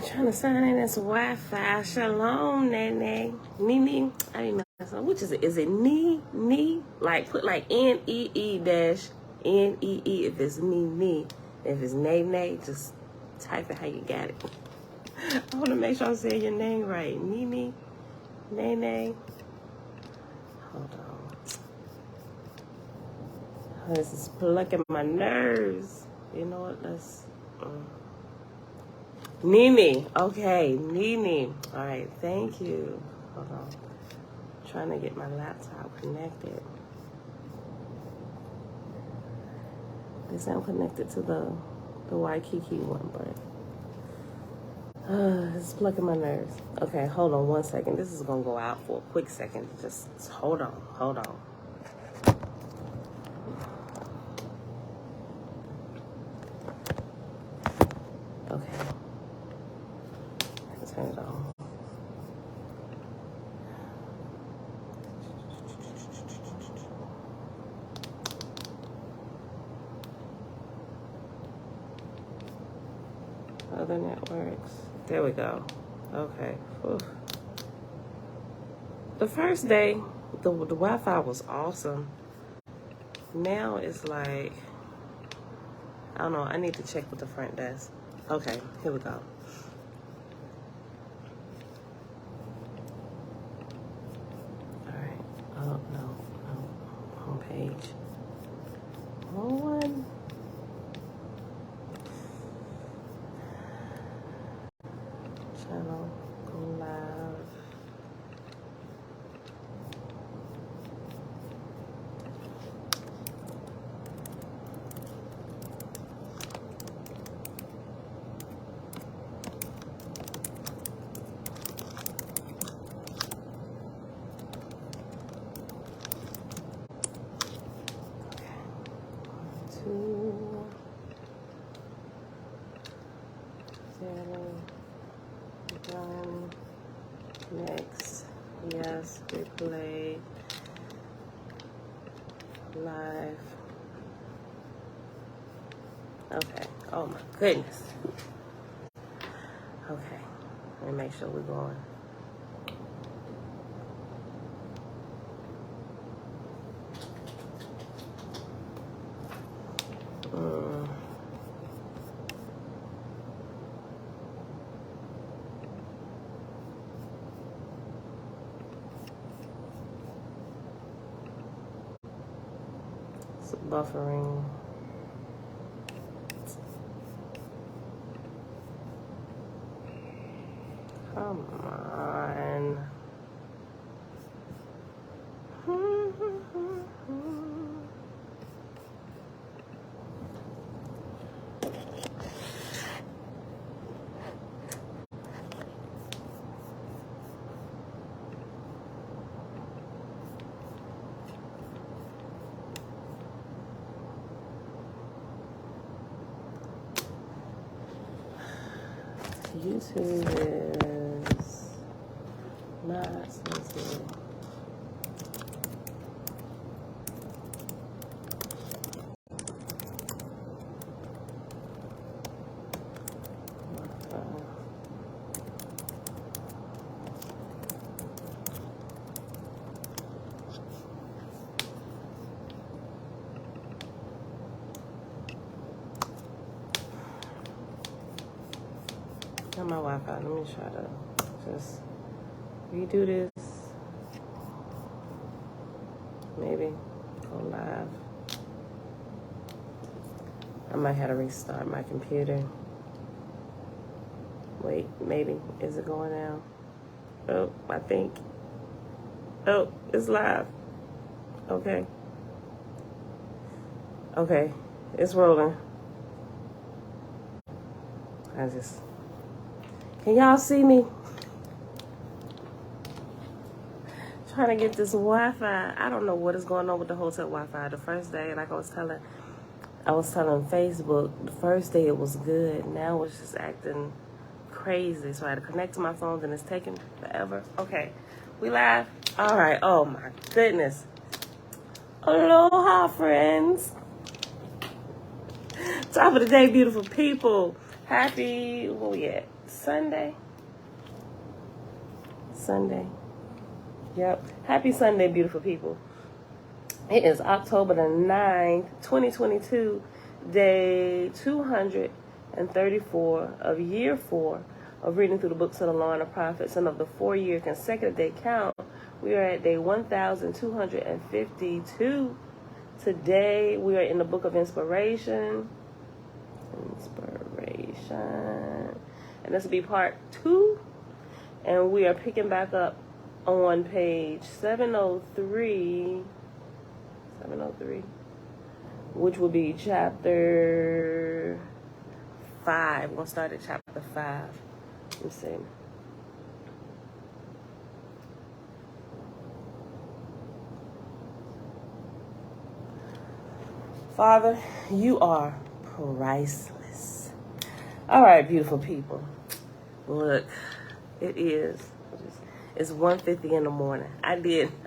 I'm trying to sign in this Wi-Fi. Shalom, Nene. Nene. I didn't know. Which is it? Is it Nee? Like, put like N-E-E-N-E-E if it's Nee. If it's Nene, just type it how you got it. I want to make sure I'm saying your name right. Nene. Nene. Hold on. Oh, this is plucking my nerves. You know what? Let's... Nene. Okay, Nene. All right, thank you. Hold on. I'm trying to get my laptop connected. They say I'm connected to the Waikiki one, but it's plucking my nerves. Okay, hold on 1 second. This is gonna go out for a quick second. Just hold on. Okay. Turn it on. Other networks. There we go. Okay. Whew. The first day, the Wi-Fi was awesome. Now it's like, I don't know. I need to check with the front desk. Okay, here we go. All right. Oh, no. Homepage. One. Channel. Go live. Done. Next. Yes, replay. Live. Okay. Oh my goodness. Okay. Let me make sure we're going. Buffering. Come on. YouTube is not sensitive. On my Wi-Fi, let me try to just redo this. Maybe go live. I might have to restart my computer. Wait, maybe. Is it going now? Oh, I think. Oh, it's live. Okay. Okay, it's rolling. Can y'all see me? Trying to get this Wi-Fi. I don't know what is going on with the hotel Wi-Fi. The first day, like I was telling Facebook, the first day it was good. Now it's just acting crazy. So I had to connect to my phone and it's taking forever. Okay, we live? All right, oh my goodness. Aloha, friends. Top of the day, beautiful people. Happy, where we at? Sunday? Sunday. Yep. Happy Sunday, beautiful people. It is October the 9th, 2022, day 234 of year 4 of reading through the books of the law and the prophets, and of the 4-year consecutive day count. We are at day 1252. Today we are in the book of inspiration. And this will be part 2. And we are picking back up on page 703, which will be chapter 5. We're going to start at chapter 5. Let me see. Father, you are priceless. All right, beautiful people. Look, it's 1:50 in the morning. I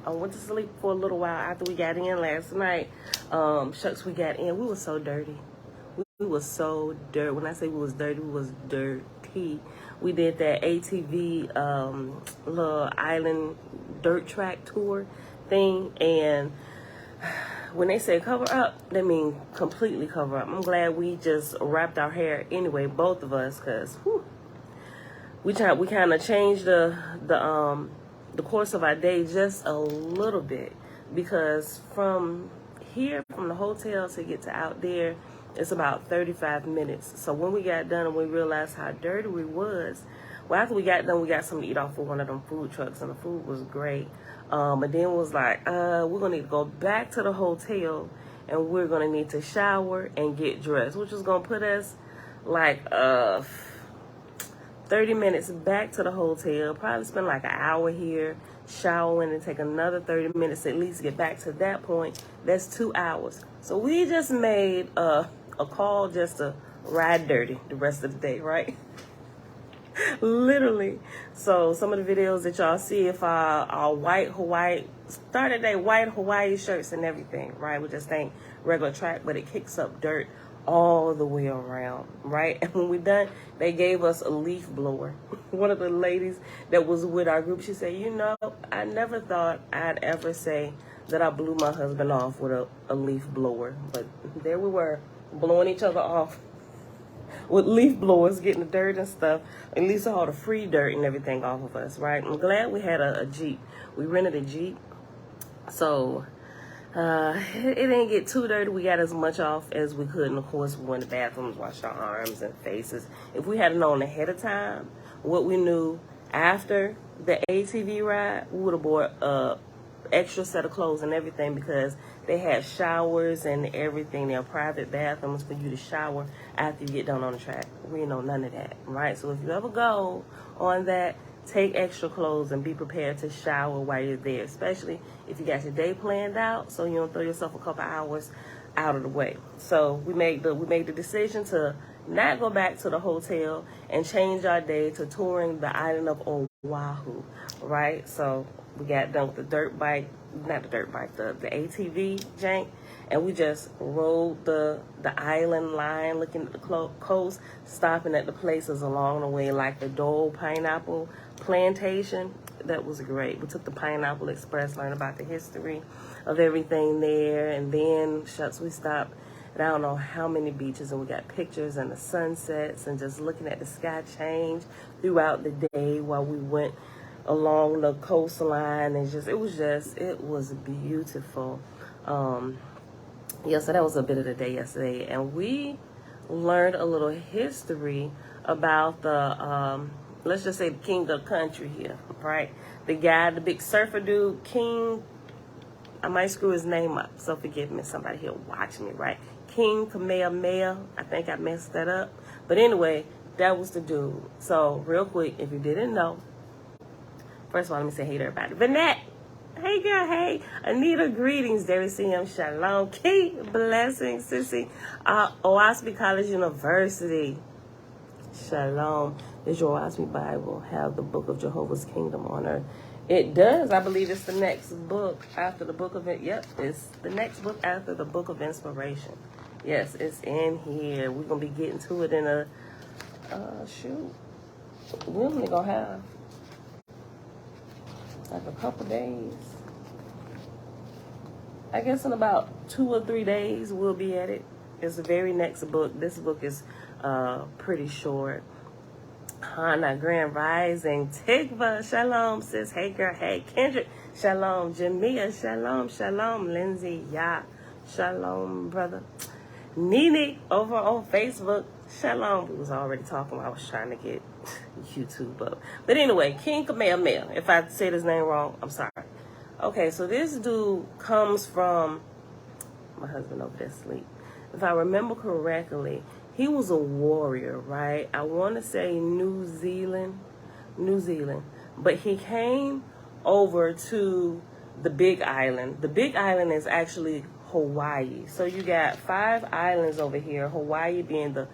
went to sleep for a little while after we got in last night. Shucks, we got in. We were so dirty. We were so dirty. When I say we was dirty, we was dirty. We did that ATV little island dirt track tour thing, and when they say cover up, they mean completely cover up. I'm glad we just wrapped our hair anyway, both of us, because we kind of changed the course of our day just a little bit, because from here, from the hotel to get to out there, it's about 35 minutes. So when we got done and we realized how dirty we was, well, after we got done, we got something to eat off of one of them food trucks, and the food was great. But then it was like, we're going to need to go back to the hotel, and we're going to need to shower and get dressed, which is going to put us like 30 minutes back to the hotel. Probably spend like an hour here showering and take another 30 minutes to at least get back to that point. That's 2 hours. So we just made a call just to ride dirty the rest of the day, right? Literally. So some of the videos that y'all see, if our white Hawaii, started day white Hawaii shirts and everything, right? We just ain't regular track, but it kicks up dirt all the way around, right? And when we done, they gave us a leaf blower. One of the ladies that was with our group, she said, you know, I never thought I'd ever say that I blew my husband off with a leaf blower, but there we were, blowing each other off with leaf blowers, getting the dirt and stuff, at least all the free dirt and everything off of us, right? I'm glad we had a Jeep. We rented a Jeep, so it didn't get too dirty. We got as much off as we could, and of course we went to the bathrooms, washed our arms and faces. If we had known ahead of time what we knew after the ATV ride, we would have bought extra set of clothes and everything, because they had showers and everything. There are private bathrooms for you to shower after you get done on the track. We didn't know none of that, right? So if you ever go on that, take extra clothes and be prepared to shower while you're there, especially if you got your day planned out, so you don't throw yourself a couple hours out of the way. So we made the decision to not go back to the hotel and change our day to touring the island of Oahu, right? So we got done with the ATV jank, and we just rode the island line, looking at the coast, stopping at the places along the way, like the Dole Pineapple Plantation. That was great. We took the Pineapple Express, learned about the history of everything there, and then, shucks, we stopped at I don't know how many beaches, and we got pictures and the sunsets and just looking at the sky change throughout the day while we went along the coastline, and it was beautiful. Yeah, so that was a bit of the day yesterday, and we learned a little history about the let's just say the king of the country here, right? The guy, the big surfer dude, King, I might screw his name up, so forgive me, somebody here watch me, right? King Kamehameha, I think I messed that up, but anyway, that was the dude. So real quick, if you didn't know, first of all, let me say hey to everybody. Vanette, hey girl, hey. Anita, greetings. Derry CM, shalom. Key, blessings, sissy. Oahspe College University, shalom. Does your Oahspe Bible have the book of Jehovah's Kingdom on her? It does. I believe it's the next book after the book of it. Yep, it's the next book after the book of inspiration. Yes, it's in here. We're going to be getting to it in a shoot. We only gonna have like a couple days. I guess in about 2 or 3 days we'll be at it. It's the very next book. This book is pretty short. Hana, Grand Rising. Tigva, Shalom, sis. Hey, girl. Hey, Kendrick. Shalom. Jamia, Shalom. Shalom. Lindsay, Ya. Shalom, brother. Nene, over on Facebook. Shalom. We was already talking. I was trying to get YouTube up. But anyway, King Kamehameha. If I said his name wrong, I'm sorry. Okay, so this dude comes from... My husband over there asleep. If I remember correctly, he was a warrior, right? I want to say New Zealand. But he came over to the Big Island. The Big Island is actually Hawaii. So you got 5 islands over here, Hawaii being the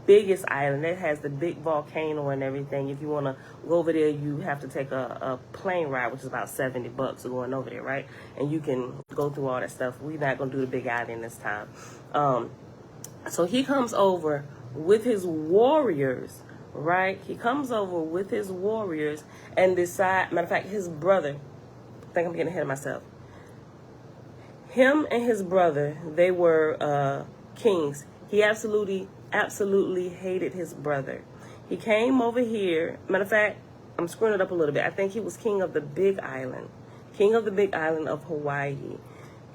biggest island. It has the big volcano and everything. If you want to go over there, you have to take a plane ride, which is about $70 going over there, right? And you can go through all that stuff. We're not going to do the Big Island this time. So he comes over with his warriors, right? He comes over with his warriors and decide, matter of fact, his brother, I think I'm getting ahead of myself. Him and his brother, they were kings. He absolutely hated his brother. He came over here. Matter of fact, I'm screwing it up a little bit. I think he was king of the Big Island. King of the Big Island of Hawaii.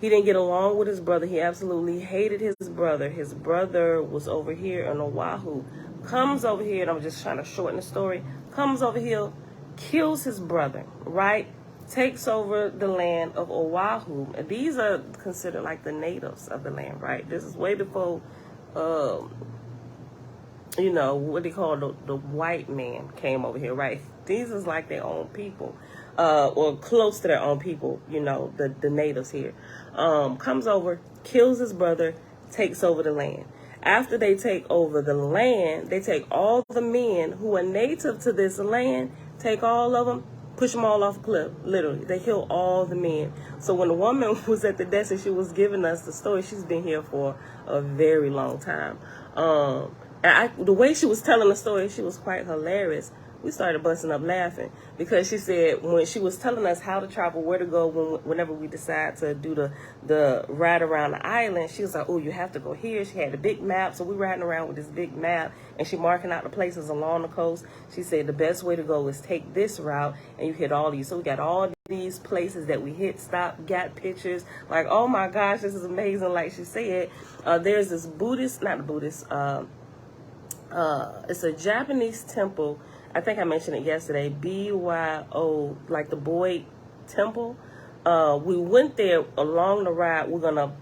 He didn't get along with his brother. He absolutely hated his brother. His brother was over here in Oahu. Comes over here, and I'm just trying to shorten the story. Comes over here, kills his brother, right? Takes over the land of Oahu. These are considered like the natives of the land, right? This is way before, you know, what they call the white man came over here, right? These is like their own people, or close to their own people, you know, the natives here. Comes over, kills his brother, takes over the land. After they take over the land, they take all the men who are native to this land, take all of them, push them all off a cliff, literally. They kill all the men. So when the woman was at the desk and she was giving us the story, she's been here for a very long time. The way she was telling the story, she was quite hilarious. We started busting up laughing because she said when she was telling us how to travel, where to go whenever we decide to do the ride around the island, she was like, oh, you have to go here. She had a big map, so we riding around with this big map, and she marking out the places along the coast. She said the best way to go is take this route, and you hit all these. So we got all these places that we hit, stop, got pictures. Like, oh my gosh, this is amazing. Like she said, there's this Buddhist, not a Buddhist, it's a Japanese temple. I think I mentioned it yesterday, BYO, like the Boyd Temple. We went there along the ride. We're going to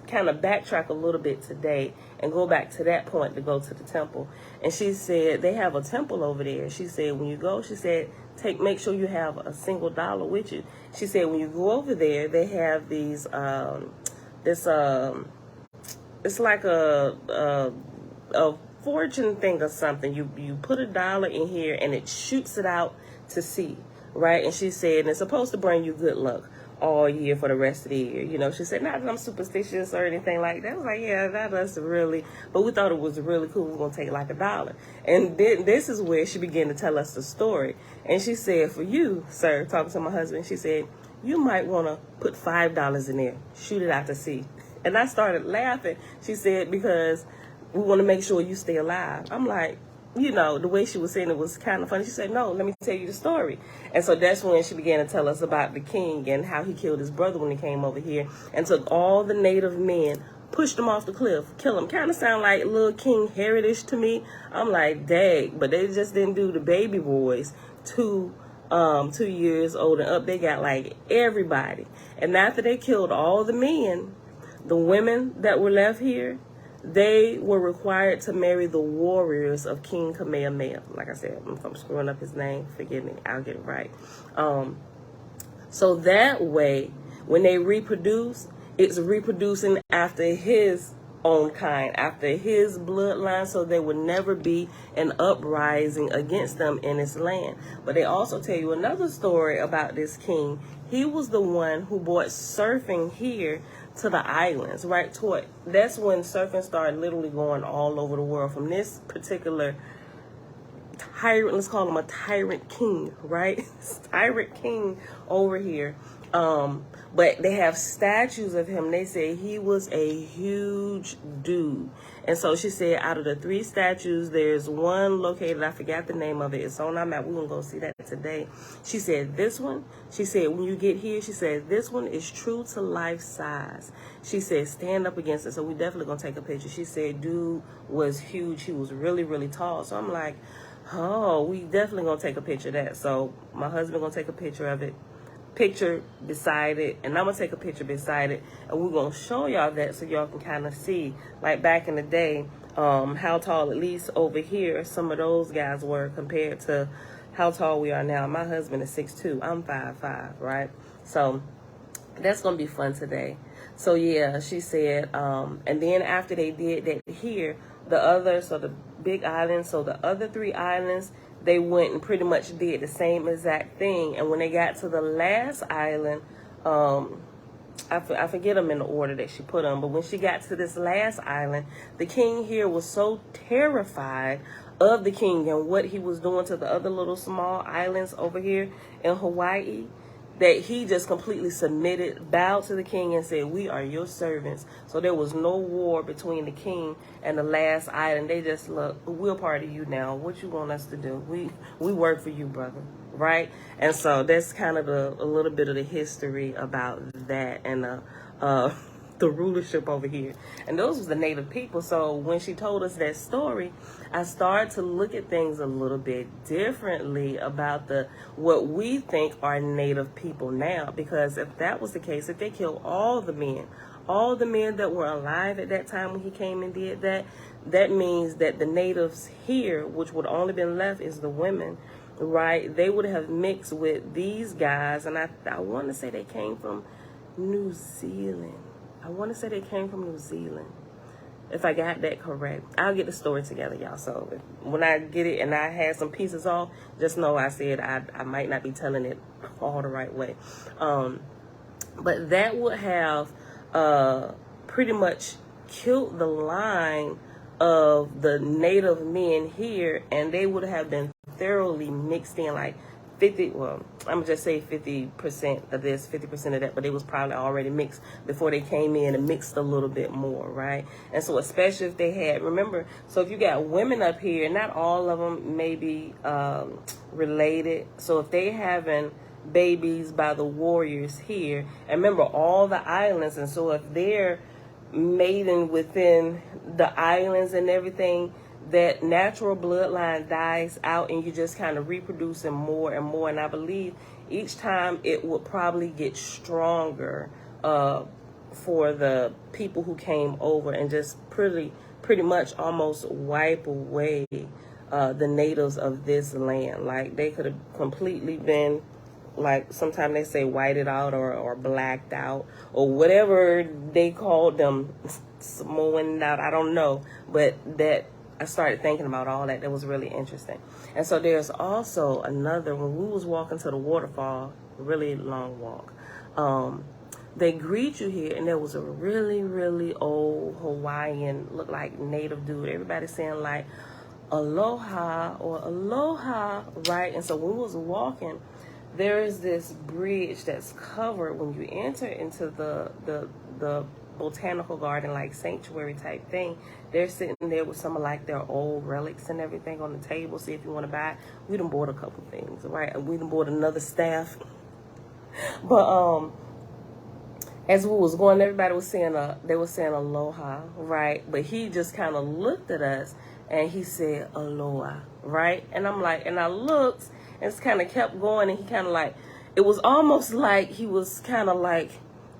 kind of backtrack a little bit today and go back to that point to go to the temple. And she said they have a temple over there. She said when you go, she said, make sure you have a single dollar with you. She said when you go over there, they have these, it's like a fortune thing or something. You put a dollar in here and it shoots it out to sea, right? And she said, and it's supposed to bring you good luck all year for the rest of the year. You know, she said, not that I'm superstitious or anything like that. I was like, yeah, that's really, but we thought it was really cool. We're going to take like $1. And then this is where she began to tell us the story. And she said, for you, sir, talking to my husband, she said, you might want to put $5 in there, shoot it out to sea. And I started laughing. She said, because we want to make sure you stay alive. I'm like, you know, the way she was saying it was kind of funny. She said, no, let me tell you the story. And so that's when she began to tell us about the king and how he killed his brother when he came over here and took all the native men, pushed them off the cliff, killed them. Kind of sound like little King Heritage to me. I'm like, dang, but they just didn't do the baby boys 2 years old and up. They got like everybody. And after they killed all the men, the women that were left here, they were required to marry the warriors of King Kamehameha. Like I said, if I'm screwing up his name, forgive me, I'll get it right. So that way, when they reproduce, it's reproducing after his own kind, after his bloodline, so there would never be an uprising against them in his land. But they also tell you another story about this king. He was the one who brought surfing here to the islands, right? That's when surfing started literally going all over the world. From this particular tyrant, let's call him a tyrant king, right? Tyrant king over here. But they have statues of him. They say he was a huge dude. And so she said out of the 3 statues, there's one located, I forgot the name of it. It's on our map. We're going to go see that today. She said this one, she said when you get here, she said this one is true to life size. She said stand up against it. So we definitely going to take a picture. She said dude was huge. He was really, really tall. So I'm like, oh, we definitely going to take a picture of that. So my husband going to take a picture of it. Picture beside it, and I'm gonna take a picture beside it, and we're gonna show y'all that so y'all can kind of see, like back in the day, how tall, at least over here, some of those guys were compared to how tall we are now. My husband is 6'2", I'm 5'5", right? So that's gonna be fun today. So yeah, she said, and then after they did that here, the big island, so the other 3 islands, they went and pretty much did the same exact thing. And when they got to the last island, I forget them in the order that she put them, but when she got to this last island, the king here was so terrified of the king and what he was doing to the other little small islands over here in Hawaii, that he just completely submitted, bowed to the king and said, we are your servants. So there was no war between the king and the last island. They just, look, we're part of you now. What you want us to do? We work for you, brother, right? And so that's kind of a little bit of the history about that and the rulership over here. And those was the native people. So when she told us that story, I started to look at things a little bit differently about what we think are native people now. Because if that was the case, if they killed all the men that were alive at that time when he came and did that, that means that the natives here, which would only been left is the women, right? They would have mixed with these guys. And I want to say they came from New Zealand. I want to say they came from New Zealand, if I got that correct. I'll get the story together, y'all. So when I get it and I had some pieces off, just know I said I might not be telling it all the right way. But that would have pretty much killed the line of the native men here, and they would have been thoroughly mixed in, like 50, well, I'm gonna just say 50% of this, 50% of that, but it was probably already mixed before they came in and mixed a little bit more, right? And so especially if they had, remember, so if you got women up here, not all of them may be related. So if they having babies by the warriors here, and remember all the islands, and so if they're mating within the islands and everything, that natural bloodline dies out and you just kind of reproducing more and more. And I believe each time it would probably get stronger for the people who came over and just pretty much almost wipe away the natives of this land. Like they could have completely been, like sometimes they say whited out or blacked out or whatever they called them, Samoan out, I don't know. But that I started thinking about all that. That was really interesting. And so there's also another, when we was walking to the waterfall, really long walk, they greet you here, and there was a really, really old Hawaiian, look like native dude. Everybody saying like, aloha or aloha, right? And so when we was walking, there is this bridge that's covered when you enter into the botanical garden, like sanctuary type thing. They're sitting there with some of like their old relics and everything on the table. See if you want to buy it. We done bought a couple things, right? We done bought another staff. But as we was going, everybody was saying they were saying aloha, right? But he just kind of looked at us and he said aloha, right? And I'm like, and I looked and it's kind of kept going, and he kind of like, it was almost like he was kind of like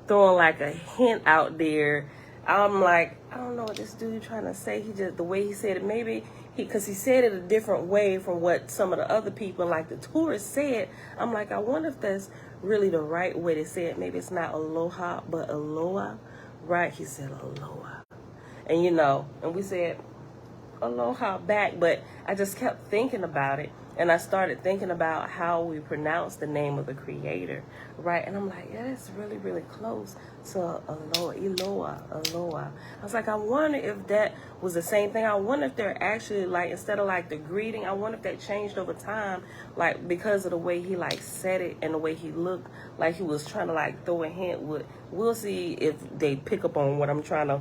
throwing like a hint out there. I'm like, I don't know what this dude trying to say. He just, the way he said it, maybe because he said it a different way from what some of the other people, like the tourists, said. I'm like, I wonder if that's really the right way to say it. Maybe it's not aloha, but aloha, right? He said aloha. And you know, and we said, aloha back, but I just kept thinking about it. And I started thinking about how we pronounce the name of the Creator, right? And I'm like, yeah, that's really, really close to aloha, Eloah, aloha. I was like, I wonder if that was the same thing. I wonder if they're actually like, instead of like the greeting, I wonder if that changed over time, like because of the way he like said it and the way he looked, like he was trying to like throw a hint. We'll see if they pick up on what I'm trying to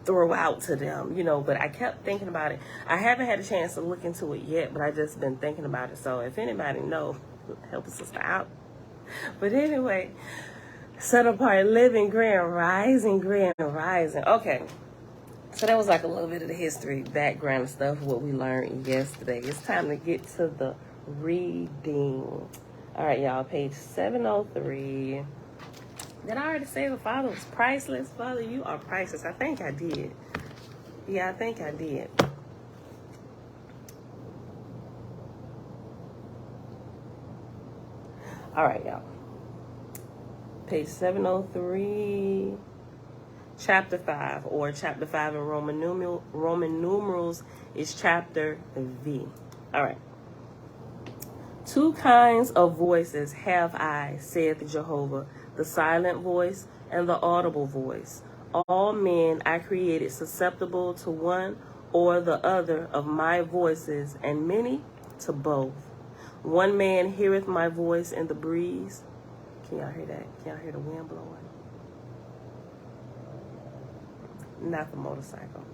throw out to them, you know, but I kept thinking about it. I haven't had a chance to look into it yet, but I just been thinking about it. So if anybody knows, help a sister out. But anyway, set apart, living, grand rising, grand rising. Okay, so that was like a little bit of the history, background stuff, what we learned yesterday. It's time to get to the reading. All right, y'all, page 703. Did I already say the Father was priceless? Father, you are priceless. I think I did. Yeah, I think I did. All right, y'all. Page 703, chapter 5, or chapter 5 in Roman numerals is chapter V. All right. Two kinds of voices have I, saith Jehovah, the silent voice and the audible voice. All men I created susceptible to one or the other of my voices, and many to both. One man heareth my voice in the breeze. Can y'all hear that? Can y'all hear the wind blowing? Not the motorcycle,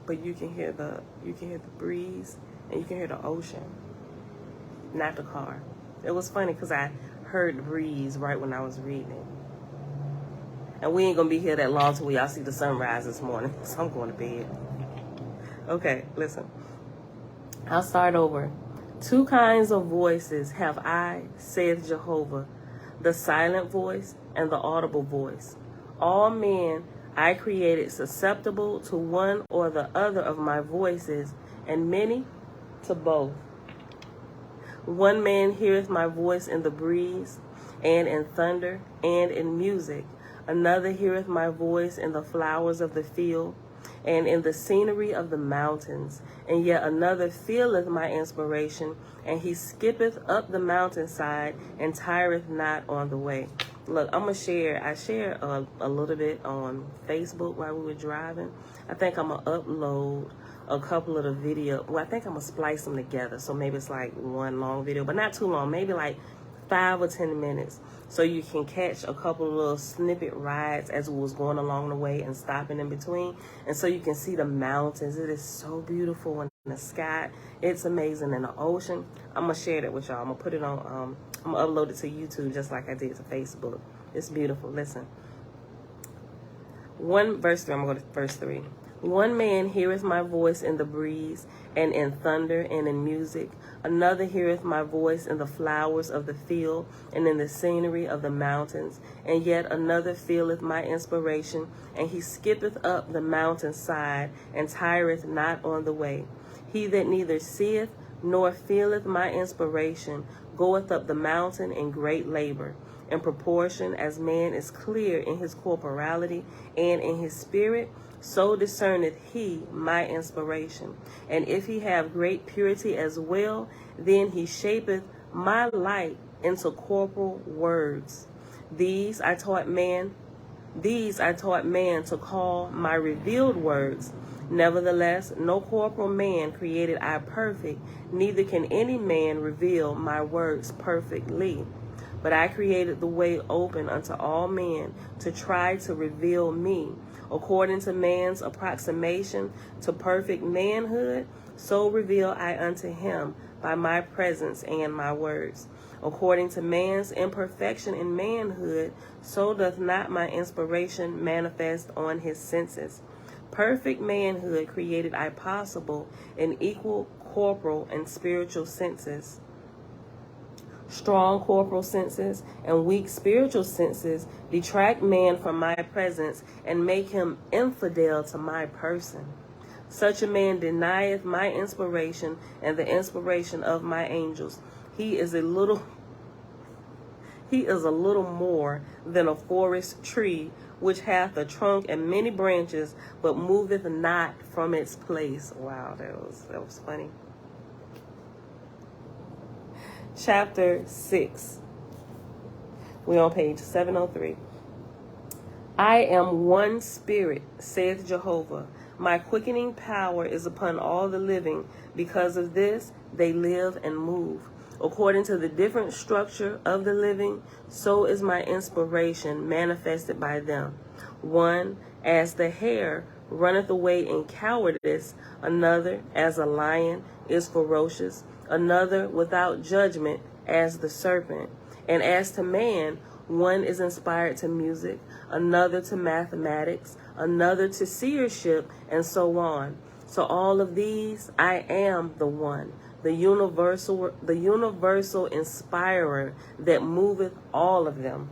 but you can hear the breeze, and you can hear the ocean. Not the car. It was funny because I heard the breeze right when I was reading it. And we ain't going to be here that long till y'all see the sunrise this morning. So I'm going to bed. Okay, listen. I'll start over. Two kinds of voices have I, saith Jehovah, the silent voice and the audible voice. All men I created susceptible to one or the other of my voices, and many to both. One man heareth my voice in the breeze, and in thunder, and in music. Another heareth my voice in the flowers of the field, and in the scenery of the mountains. And yet another feeleth my inspiration, and he skippeth up the mountainside, and tireth not on the way. Look, I shared a little bit on Facebook while we were driving. I think I'm going to upload a couple of the video. Well, I think I'm going to splice them together. So maybe it's like one long video, but not too long. Maybe like 5 or 10 minutes. So you can catch a couple of little snippet rides as we was going along the way and stopping in between. And so you can see the mountains. It is so beautiful in the sky. It's amazing in the ocean. I'm going to share that with y'all. I'm going to put it on, I'm going to upload it to YouTube just like I did to Facebook. It's beautiful. Listen. Verse 3, I'm going to go to verse 3. One man heareth my voice in the breeze, and in thunder, and in music. Another heareth my voice in the flowers of the field, and in the scenery of the mountains. And yet another feeleth my inspiration, and he skippeth up the mountain side, and tireth not on the way. He that neither seeth nor feeleth my inspiration goeth up the mountain in great labor. In proportion as man is clear in his corporality and in his spirit, so discerneth he my inspiration. And if he have great purity as well, then he shapeth my light into corporal words. These I taught man to call my revealed words. Nevertheless, no corporal man created I perfect, neither can any man reveal my words perfectly. But I created the way open unto all men to try to reveal me. According to man's approximation to perfect manhood, so reveal I unto him by my presence and my words. According to man's imperfection in manhood, so doth not my inspiration manifest on his senses. Perfect manhood created I possible in equal corporal and spiritual senses. Strong corporal senses and weak spiritual senses detract man from my presence and make him infidel to my person. Such a man denieth my inspiration and the inspiration of my angels. He is a little He is a little more than a forest tree, which hath a trunk and many branches, but moveth not from its place. Wow, that was funny. Chapter 6. We're on page 703. I am one spirit, saith Jehovah. My quickening power is upon all the living. Because of this, they live and move. According to the different structure of the living, so is my inspiration manifested by them. One, as the hare runneth away in cowardice, another, as a lion, is ferocious, another, without judgment, as the serpent. And as to man, one is inspired to music, another to mathematics, another to seership, and so on. So all of these, I am the one, the universal inspirer that moveth all of them.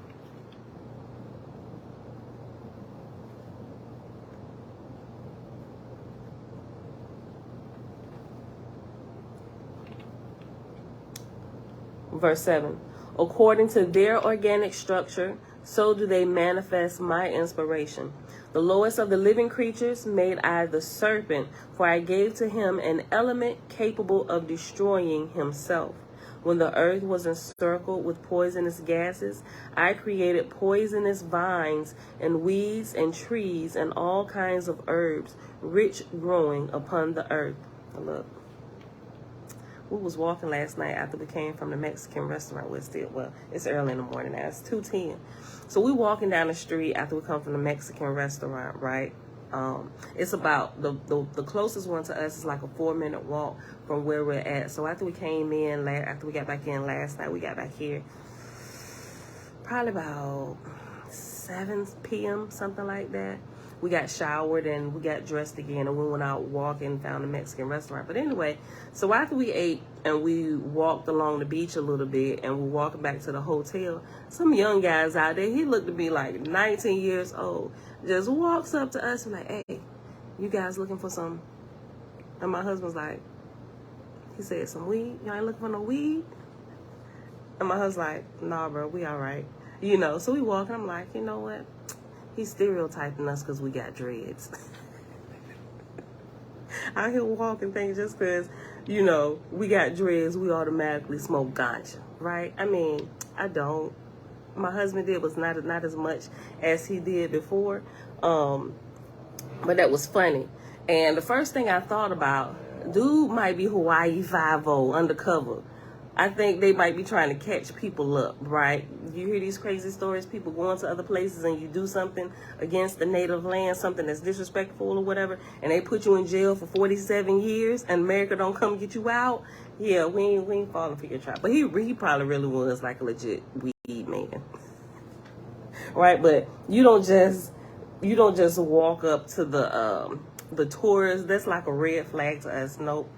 Verse 7. According to their organic structure, so do they manifest my inspiration. The lowest of the living creatures made I the serpent, for I gave to him an element capable of destroying himself. When the earth was encircled with poisonous gases, I created poisonous vines and weeds and trees and all kinds of herbs, rich growing upon the earth. Look. We was walking last night after we came from the Mexican restaurant. It's early in the morning now. It's 2:10. So we walking down the street after we come from the Mexican restaurant, right? It's about, the closest one to us is like a 4-minute walk from where we're at. So after we came in, after we got back in last night, we got back here probably about 7 p.m., something like that. We got showered and we got dressed again and we went out walking, found a Mexican restaurant. But anyway, so after we ate and we walked along the beach a little bit and we're walking back to the hotel, some young guys out there, he looked to be like 19 years old, just walks up to us and like, hey, you guys looking for some? And my husband's like, he said, some weed? Y'all ain't looking for no weed? And my husband's like, nah, bro, we all right. You know, so we walking. I'm like, you know what? He's stereotyping us because we got dreads. Out here walking things just because, you know, we got dreads, we automatically smoke ganja, right? I mean, I don't. My husband did was not as much as he did before. But that was funny. And the first thing I thought about, dude might be Hawaii 5-0 undercover. I think they might be trying to catch people up, right? You hear these crazy stories, people going to other places and you do something against the native land, something that's disrespectful or whatever, and they put you in jail for 47 years and America don't come get you out. Yeah, we ain't falling for your trap. But he probably really was like a legit weed man. Right? But you don't just walk up to the tourists. That's like a red flag to us. Nope.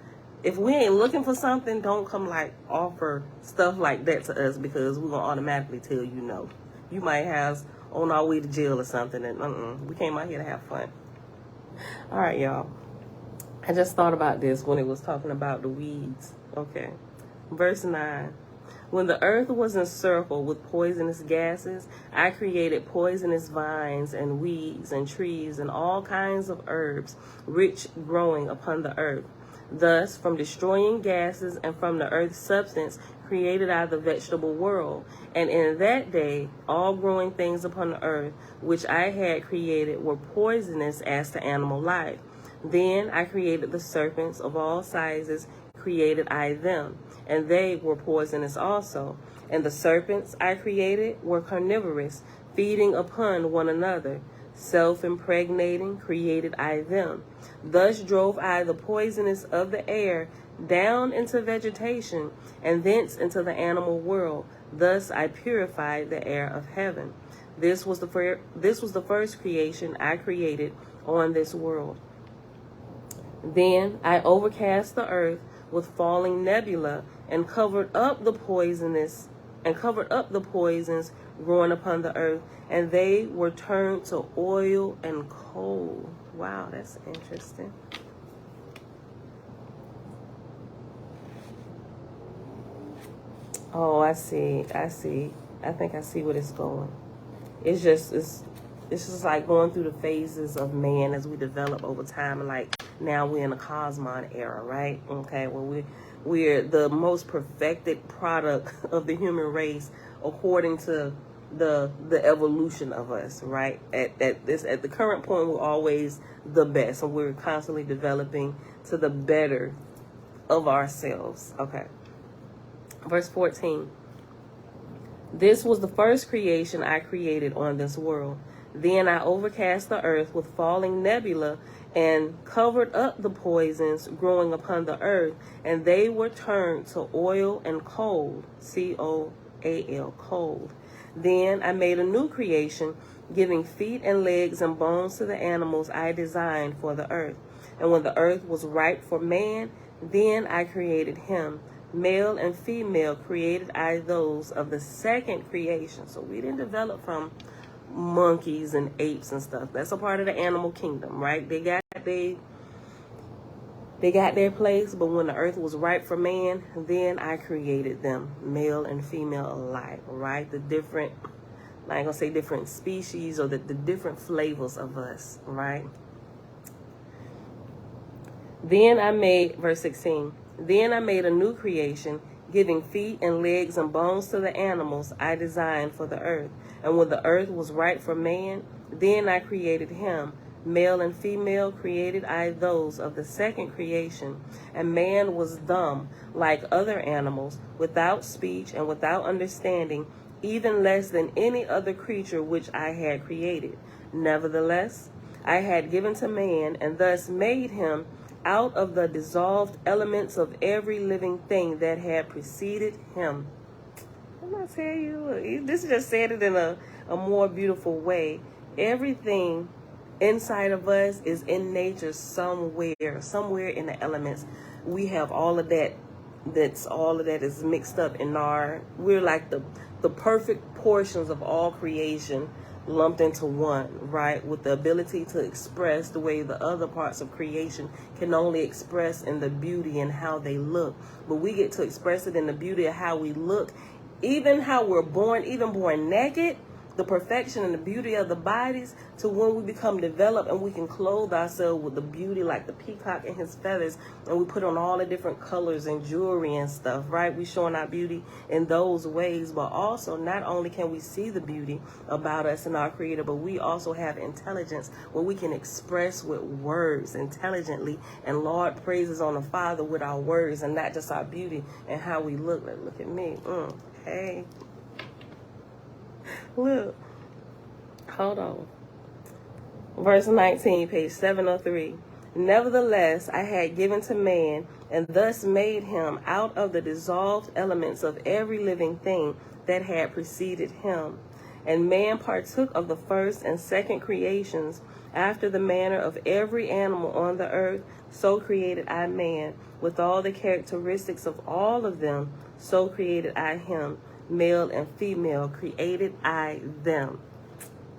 If we ain't looking for something, don't come like offer stuff like that to us because we're going to automatically tell you no. You might have on our way to jail or something and we came out here to have fun. All right, y'all. I just thought about this when it was talking about the weeds. Okay. Verse 9. When the earth was encircled with poisonous gases, I created poisonous vines and weeds and trees and all kinds of herbs, rich growing upon the earth. Thus, from destroying gases and from the earth's substance, created I the vegetable world. And in that day, all growing things upon the earth, which I had created, were poisonous as to animal life. Then I created the serpents of all sizes, created I them, and they were poisonous also. And the serpents I created were carnivorous, feeding upon one another. Self-impregnating, created I them. Thus drove I the poisonous of the air down into vegetation, and thence into the animal world. Thus I purified the air of heaven. This was the first creation I created on this world. Then I overcast the earth with falling nebula, and covered up the poisons growing upon the earth, and they were turned to oil and coal. Wow, that's interesting. Oh, I see. I think I see where it's going. It's just like going through the phases of man as we develop over time. And like now we're in the Cosmon era, right? Okay, well we're the most perfected product of the human race according to the evolution of us, right? At the current point, we're always the best, and we're constantly developing to the better of ourselves. Okay. Verse 14. This was the first creation I created on this world. Then I overcast the earth with falling nebula and covered up the poisons growing upon the earth, and they were turned to oil and cold, C-O-A-L, cold. Then I made a new creation, giving feet and legs and bones to the animals I designed for the earth. And when the earth was ripe for man, then I created him. Male and female created I those of the second creation. So we didn't develop from monkeys and apes and stuff. That's a part of the animal kingdom, right? They got their place, but when the earth was ripe for man, then I created them, male and female alike, right? The different, I ain't gonna say different species or the different flavors of us, right? Then I made, verse 16, then I made a new creation, giving feet and legs and bones to the animals I designed for the earth. And when the earth was ripe for man, then I created him. Male and female created I those of the second creation. And man was dumb, like other animals, without speech and without understanding, even less than any other creature which I had created. Nevertheless, I had given to man, and thus made him out of the dissolved elements of every living thing that had preceded him. I'm not telling you, this just said it in a more beautiful way. Everything inside of us is in nature somewhere in the elements. We have all of that. All of that is mixed up in we're like the perfect portions of all creation lumped into one, right? With the ability to express the way the other parts of creation can only express in the beauty and how they look. But we get to express it in the beauty of how we look, even how we're born, even born naked, the perfection and the beauty of the bodies, to when we become developed and we can clothe ourselves with the beauty like the peacock and his feathers, and we put on all the different colors and jewelry and stuff, right? We showing our beauty in those ways, but also not only can we see the beauty about us and our creator, but we also have intelligence where we can express with words intelligently, and Lord praises on the Father with our words and not just our beauty and how we look. Like, look at me. Hey. Look, hold on. Verse 19, page 703. Nevertheless, I had given to man, and thus made him out of the dissolved elements of every living thing that had preceded him. And man partook of the first and second creations, after the manner of every animal on the earth. So created I man, with all the characteristics of all of them. So created I him. Male and female created I them.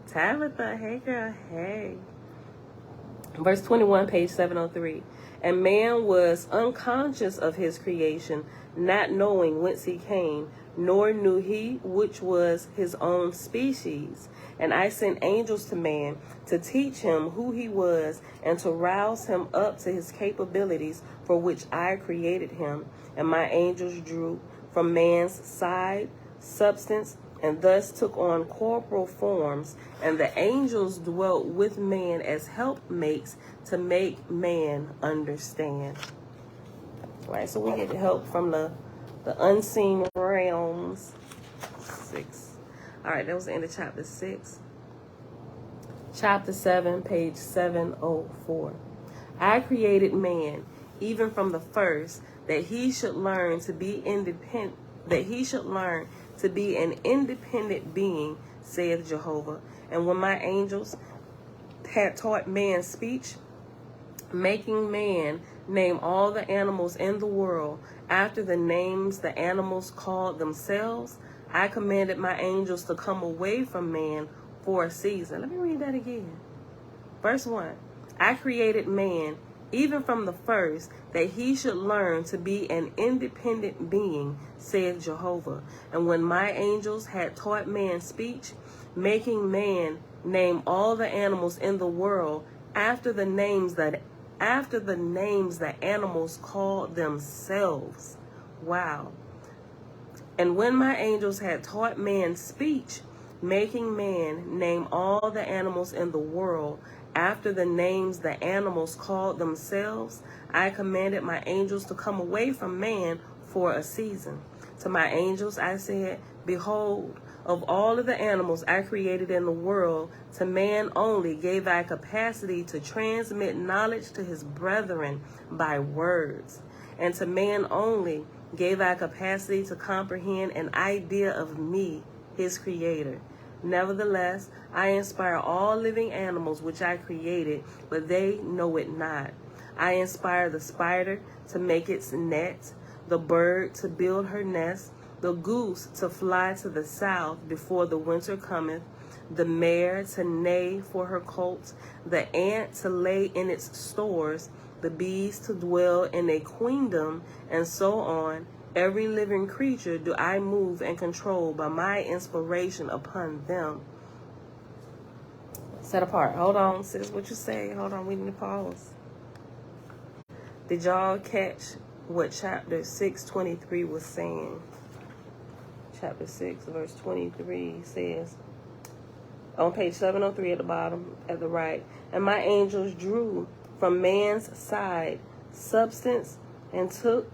Tabitha, hey girl, hey. Verse 21, page 703. And man was unconscious of his creation, not knowing whence he came, nor knew he which was his own species. And I sent angels to man to teach him who he was, and to rouse him up to his capabilities for which I created him. And my angels drew from man's side substance, and thus took on corporal forms, and the angels dwelt with man as helpmates to make man understand. Right, so we get help from the unseen realms. 6. All right, that was the end of chapter 6. Chapter 7, page 704. I created man, even from the first, that he should learn to be independent, an independent being, saith Jehovah. And when my angels had taught man speech, making man name all the animals in the world after the names the animals called themselves, I commanded my angels to come away from man for a season. Let me read that again. Verse 1. I created man, even from the first, that he should learn to be an independent being, saith Jehovah. And when my angels had taught man speech, making man name all the animals in the world after the names the animals called themselves. Wow. And when my angels had taught man speech, making man name all the animals in the world after the names the animals called themselves, I commanded my angels to come away from man for a season. To my angels I said, behold, of all of the animals I created in the world, to man only gave I capacity to transmit knowledge to his brethren by words. And to man only gave I capacity to comprehend an idea of me, his creator. Nevertheless, I inspire all living animals which I created, but they know it not. I inspire the spider to make its net, the bird to build her nest, the goose to fly to the south before the winter cometh, the mare to neigh for her colt, the ant to lay in its stores, the bees to dwell in a queendom, and so on. Every living creature do I move and control by my inspiration upon them. Set apart. Hold on, sis, what you say? Hold on, we need to pause. Did y'all catch what chapter 6:23 was saying? Chapter 6, verse 23 says, on page 703 at the bottom, at the right, and my angels drew from man's side substance and took,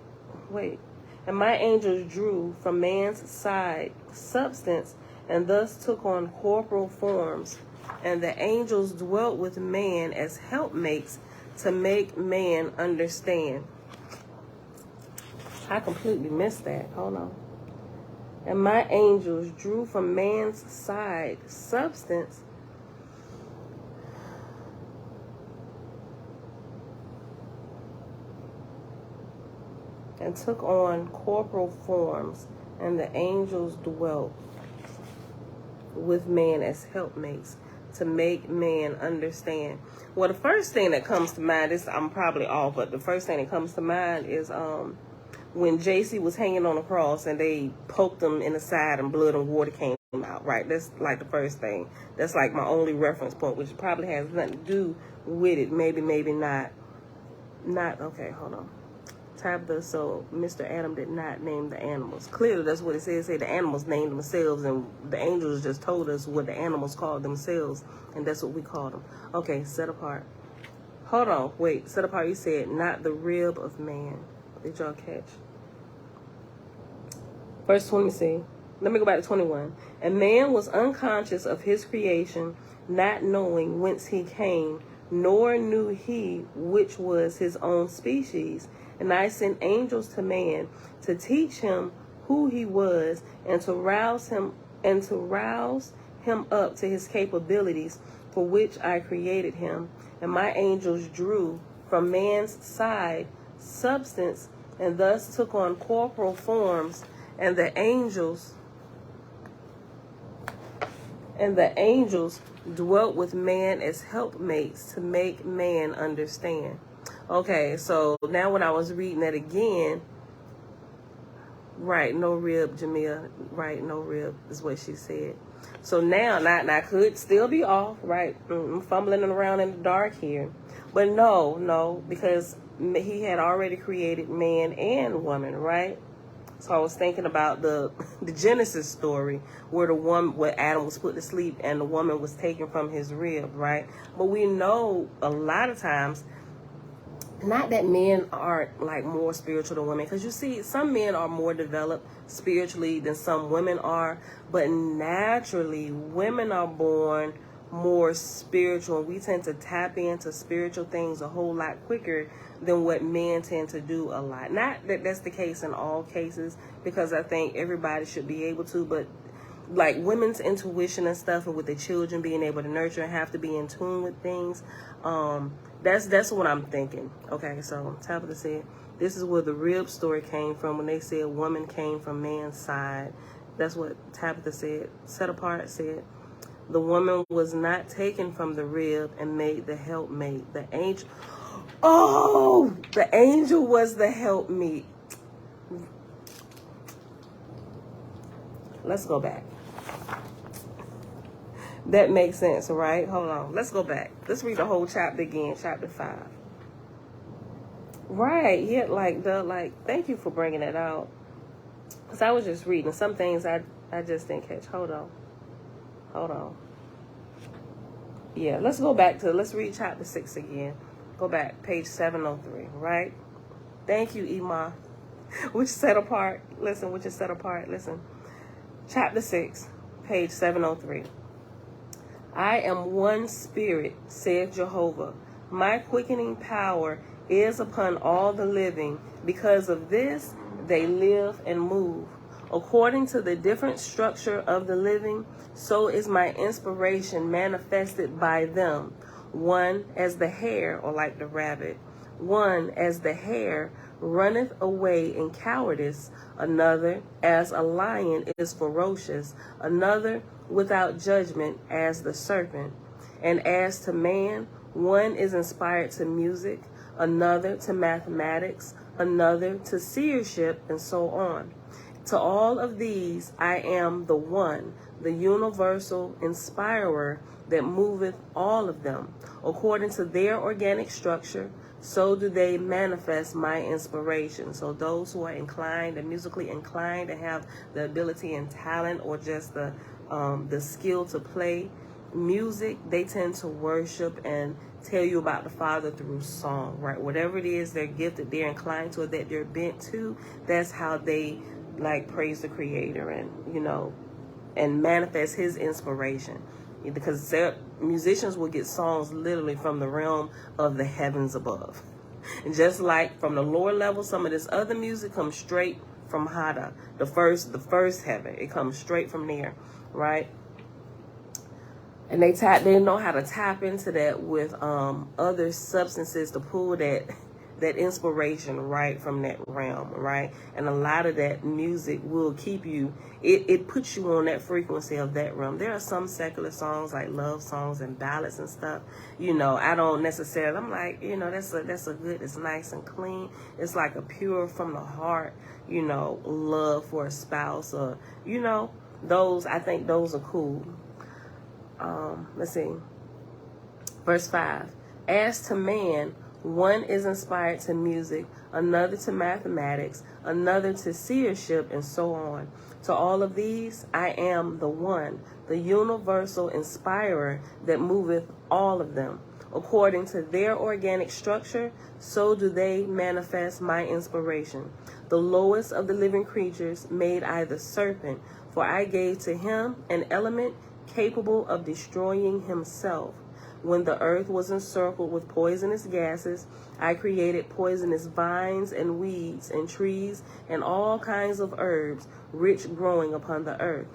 and my angels drew from man's side substance and thus took on corporal forms, and the angels dwelt with man as helpmates to make man understand. I completely missed that. Hold on. And my angels drew from man's side substance and took on corporal forms, and the angels dwelt with man as helpmates to make man understand. Well, the first thing that comes to mind is, I'm probably off, but the first thing that comes to mind is when JC was hanging on the cross and they poked him in the side and blood and water came out, right? That's like the first thing. That's like my only reference point, which probably has nothing to do with it. Maybe not. Okay, hold on. Tabitha, so Mr. Adam did not name the animals. Clearly, that's what it says. Say the animals named themselves, and the angels just told us what the animals called themselves, and that's what we called them. Okay, set apart. Hold on, wait. Set apart, you said, not the rib of man. Did y'all catch? Verse 20, see. Let me go back to 21. And man was unconscious of his creation, not knowing whence he came, nor knew he which was his own species. And I sent angels to man to teach him who he was, and to rouse him up to his capabilities for which I created him. And my angels drew from man's side substance, and thus took on corporal forms, and the angels dwelt with man as helpmates to make man understand. Okay, so now when I was reading that again, right, no rib, Jamia, right, no rib is what she said. So now I could still be off, right? I'm fumbling around in the dark here. But no, because he had already created man and woman, right? So I was thinking about the Genesis story where Adam was put to sleep and the woman was taken from his rib, right? But we know a lot of times, not that men aren't like more spiritual than women, because you see, some men are more developed spiritually than some women are, but naturally women are born more spiritual, and we tend to tap into spiritual things a whole lot quicker than what men tend to do a lot. Not that that's the case in all cases, because I think everybody should be able to, but like women's intuition and stuff, and with the children being able to nurture and have to be in tune with things, that's what I'm thinking. Okay, so Tabitha said, this is where the rib story came from when they said woman came from man's side. That's what Tabitha said. Set apart said, the woman was not taken from the rib and made the helpmate. The angel, Oh, the angel was the helpmeet. Let's go back. That makes sense, right? Hold on. Let's go back. Let's read the whole chapter again, chapter 5. Right. Yeah, thank you for bringing it out. Because I was just reading. Some things I just didn't catch. Hold on. Yeah, let's read chapter 6 again. Go back, page 703, right? Thank you, Ima. Which is set apart. Listen. Chapter 6, page 703. I am one spirit, saith Jehovah. My quickening power is upon all the living. Because of this, they live and move. According to the different structure of the living, so is my inspiration manifested by them. One as the hare, or like the rabbit. One as the hare runneth away in cowardice. Another as a lion is ferocious. Another without judgment as the serpent. And as to man, one is inspired to music, another to mathematics, another to seership, and so on. To all of these I am the one, the universal inspirer that moveth all of them. According to their organic structure, so do they manifest my inspiration. So those who are inclined and musically inclined and have the ability and talent, or just the skill to play music, they tend to worship and tell you about the Father through song, right? Whatever it is they're gifted, they're inclined to, that they're bent to, that's how they praise the Creator and manifest His inspiration. Because musicians will get songs literally from the realm of the heavens above. And just like from the lower level, some of this other music comes straight from Hada, the first heaven. It comes straight from there, right? And they know how to tap into that with other substances to pull that inspiration right from that realm, right? And a lot of that music will keep you, it puts you on that frequency of that realm. There are some secular songs like love songs and ballads and stuff. I don't necessarily, I'm like, that's a good, it's nice and clean. It's like a pure from the heart, love for a spouse, or, I think those are cool. Let's see. Verse 5. As to man, one is inspired to music, another to mathematics, another to seership, and so on. To all of these, I am the one, the universal inspirer that moveth all of them. According to their organic structure, so do they manifest my inspiration. The lowest of the living creatures made I the serpent, for I gave to him an element capable of destroying himself. When the earth was encircled with poisonous gases, I created poisonous vines and weeds and trees and all kinds of herbs rich growing upon the earth.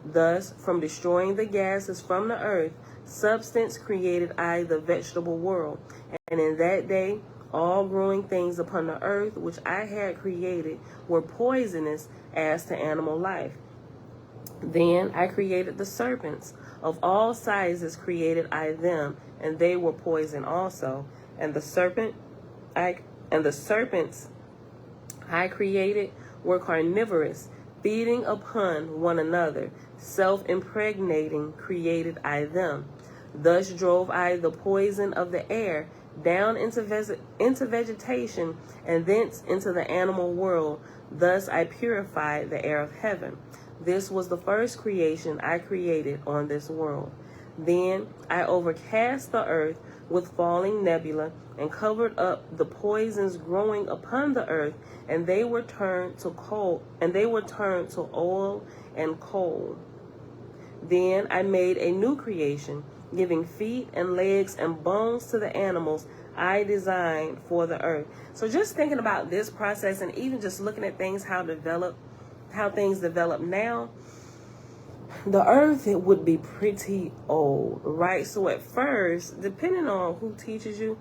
Thus, from destroying the gases from the earth, substance created I the vegetable world. And in that day, all growing things upon the earth which I had created were poisonous as to animal life. Then I created the serpents. Of all sizes created I them, and they were poison also. And the serpents I created were carnivorous, feeding upon one another. Self-impregnating created I them. Thus drove I the poison of the air down into vegetation, and thence into the animal world. Thus I purified the air of heaven. This was the first creation I created on this world. Then I overcast the earth with falling nebula and covered up the poisons growing upon the earth, and they were turned to coal, and they were turned to oil and coal. Then I made a new creation, giving feet and legs and bones to the animals I designed for the earth. So just thinking about this process, and even just looking at things, how things develop now, the earth, it would be pretty old, right? So at first, depending on who teaches you,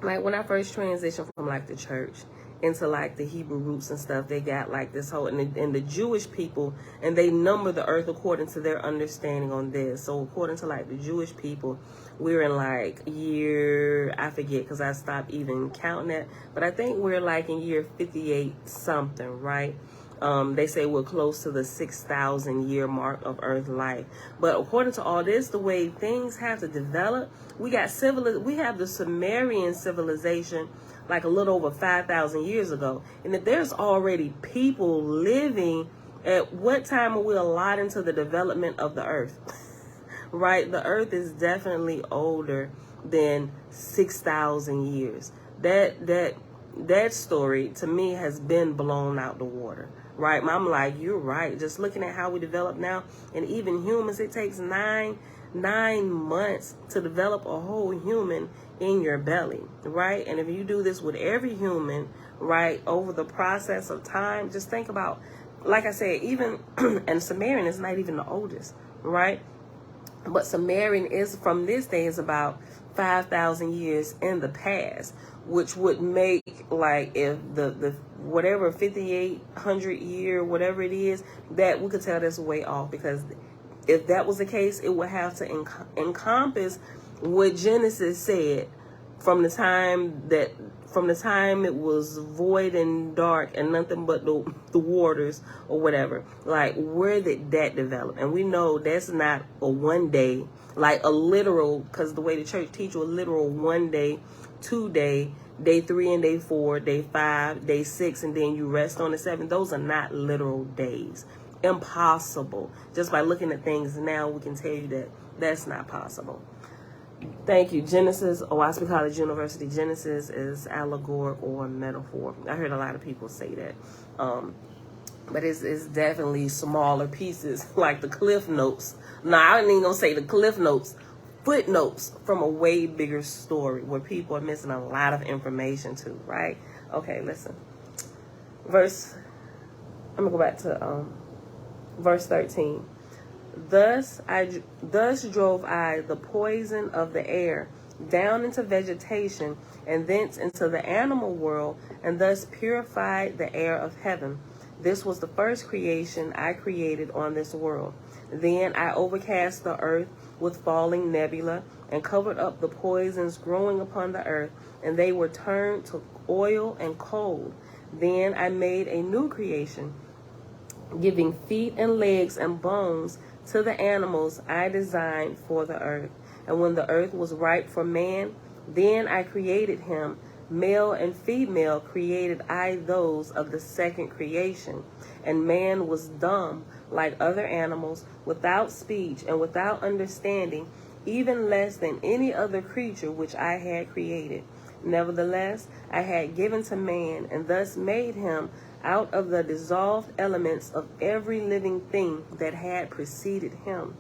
like when I first transitioned from the church, into like the Hebrew roots and stuff, they got like this whole, and the Jewish people, and they number the earth according to their understanding on this. So according to like the Jewish people, we're in like year, I forget because I stopped even counting that, but I think we're like in year 58 something, right? They say we're close to the 6,000 year mark of Earth life. But according to all this, the way things have to develop, we have the Sumerian civilization like a little over 5,000 years ago. And if there's already people living, at what time are we allotting to the development of the Earth? Right? The Earth is definitely older than 6,000 years. That story to me has been blown out the water. Right? I'm like, you're right. Just looking at how we develop now, and even humans, it takes nine months to develop a whole human in your belly, right? And if you do this with every human, right, over the process of time, just think about, like I said, even, and Sumerian is not even the oldest, right? But Sumerian is, from this day, is about 5,000 years in the past, which would make, like, if the whatever 5,800 year, whatever it is, that we could tell that's way off, because if that was the case, it would have to encompass what Genesis said from the time it was void and dark and nothing but the waters or whatever. Like, where did that develop? And we know that's not a one day, like a literal, because the way the church teach you, a literal 1 day, 2 day, day 3 and day 4, day 5, day 6, and then you rest on the 7th. Those are not literal days. Impossible. Just by looking at things now, we can tell you that that's not possible. Thank you. Genesis, Oahspe College University. Genesis is allegoric or metaphor. I heard a lot of people say that. But it's definitely smaller pieces, like the Cliff Notes. No, I ain't even gonna say the Cliff Notes. Footnotes from a way bigger story where people are missing a lot of information too, right? Okay, listen. I'm gonna go back to verse 13. Thus drove I the poison of the air down into vegetation, and thence into the animal world, and thus purified the air of heaven. This was the first creation I created on this world. Then I overcast the earth with falling nebula, and covered up the poisons growing upon the earth, and they were turned to oil and cold. Then I made a new creation, giving feet and legs and bones to the animals I designed for the earth. And when the earth was ripe for man, then I created him. Male and female created I those of the second creation. And man was dumb like other animals, without speech and without understanding, even less than any other creature which I had created. Nevertheless, I had given to man, and thus made him out of the dissolved elements of every living thing that had preceded him.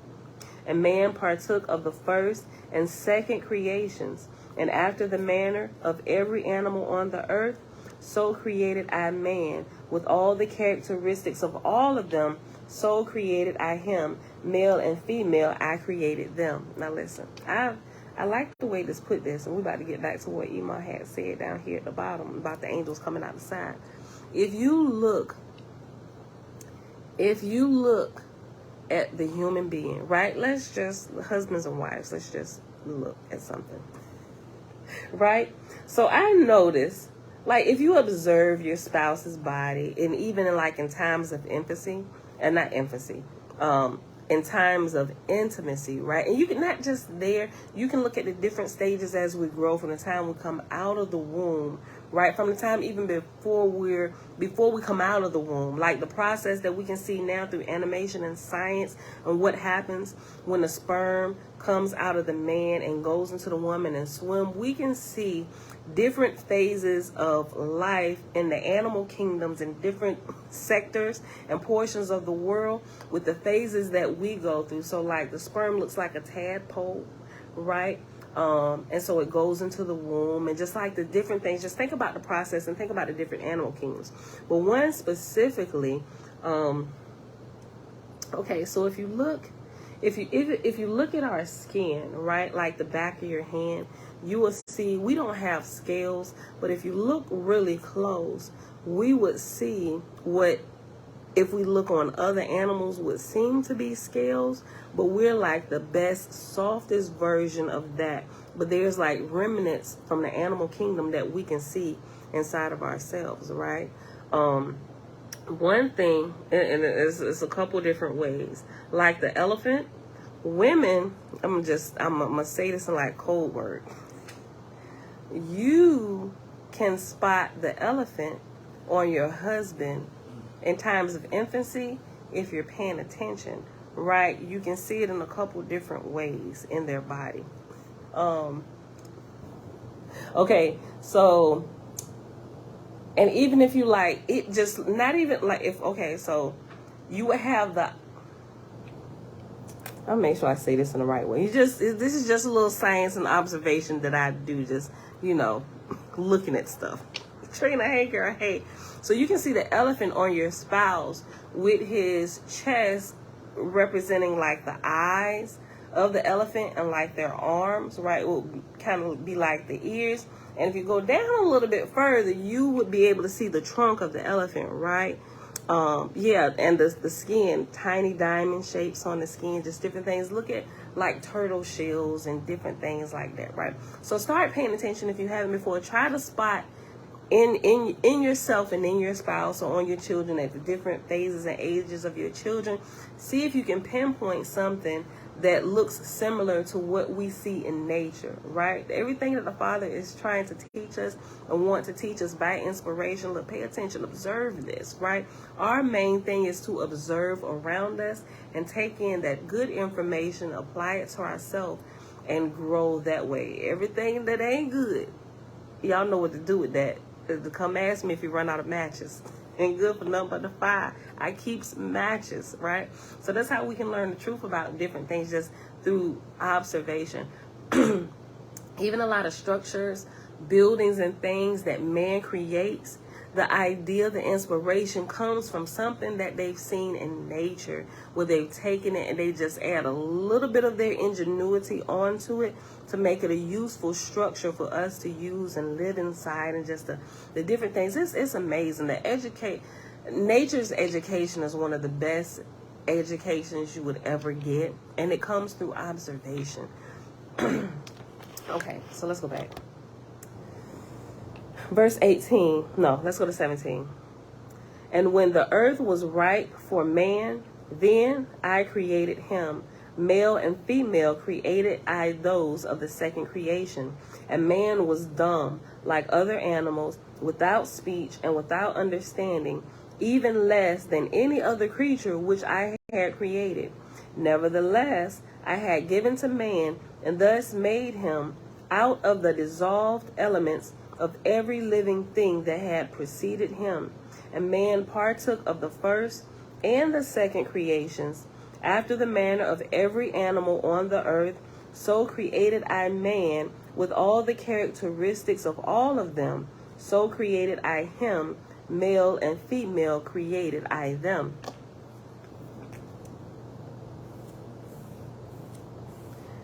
And man partook of the first and second creations, and after the manner of every animal on the earth, so created I man, with all the characteristics of all of them, so created I him, male and female, I created them. Now listen, I like the way this put this, and we're about to get back to what Emma had said down here at the bottom about the angels coming out the side. If you look at the human being, right? Let's just, husbands and wives, let's just look at something, right? So I notice, like, if you observe your spouse's body, and even in times of infancy, and not infancy, in times of intimacy, right? And you can not just there, you can look at the different stages as we grow from the time we come out of the womb, right? From the time even before we come out of the womb, like the process that we can see now through animation and science, and what happens when the sperm comes out of the man and goes into the woman and swim. We can see different phases of life in the animal kingdoms in different sectors and portions of the world with the phases that we go through. So like the sperm looks like a tadpole, right? And so it goes into the womb, and just like the different things, just think about the process and think about the different animal kingdoms. But one specifically, okay, so if you look at our skin, right, like the back of your hand, you will see we don't have scales, but if you look really close, we would see what, if we look on other animals, would seem to be scales, but we're like the best, softest version of that. But there's like remnants from the animal kingdom that we can see inside of ourselves, right? One thing, and it's a couple different ways, like the elephant, women, I'm gonna say this in like code word. You can spot the elephant on your husband in times of infancy if you're paying attention, right? You can see it in a couple different ways in their body. Okay, so, and even if you like, it just, not even like, if, okay, so you would have the, I'll make sure I say this in the right way. This is just a little science and observation that I do, just, you know, looking at stuff. Trina, hey girl, hey. So you can see the elephant on your spouse with his chest representing like the eyes of the elephant and like their arms, right? It will kind of be like the ears. And if you go down a little bit further, you would be able to see the trunk of the elephant, right? Yeah, and the skin, tiny diamond shapes on the skin, just different things. Look at like turtle shells and different things like that, right? So start paying attention if you haven't before. Try to spot in yourself and in your spouse or on your children at the different phases and ages of your children. See if you can pinpoint something that looks similar to what we see in nature, right? Everything that the Father is trying to teach us and want to teach us by inspiration, look, pay attention, observe this, right? Our main thing is to observe around us and take in that good information, apply it to ourselves, and grow that way. Everything that ain't good, y'all know what to do with that. To come ask me if you run out of matches. Ain't good for nothing but the fire. I keeps matches, right? So that's how we can learn the truth about different things, just through observation. Even a lot of structures, buildings, and things that man creates, the idea, the inspiration comes from something that they've seen in nature, where they've taken it and they just add a little bit of their ingenuity onto it to make it a useful structure for us to use and live inside, and just the different things. It's amazing. Nature's education is one of the best educations you would ever get, and it comes through observation. Okay, so let's go back. Verse 18, no, let's go to 17. And when the earth was ripe for man, then I created him. Male and female created I those of the second creation. And man was dumb, like other animals, without speech and without understanding, even less than any other creature which I had created. Nevertheless, I had given to man, and thus made him out of the dissolved elements of every living thing that had preceded him. And man partook of the first and the second creations. After the manner of every animal on the earth, so created I man with all the characteristics of all of them. So created I him, male and female created I them.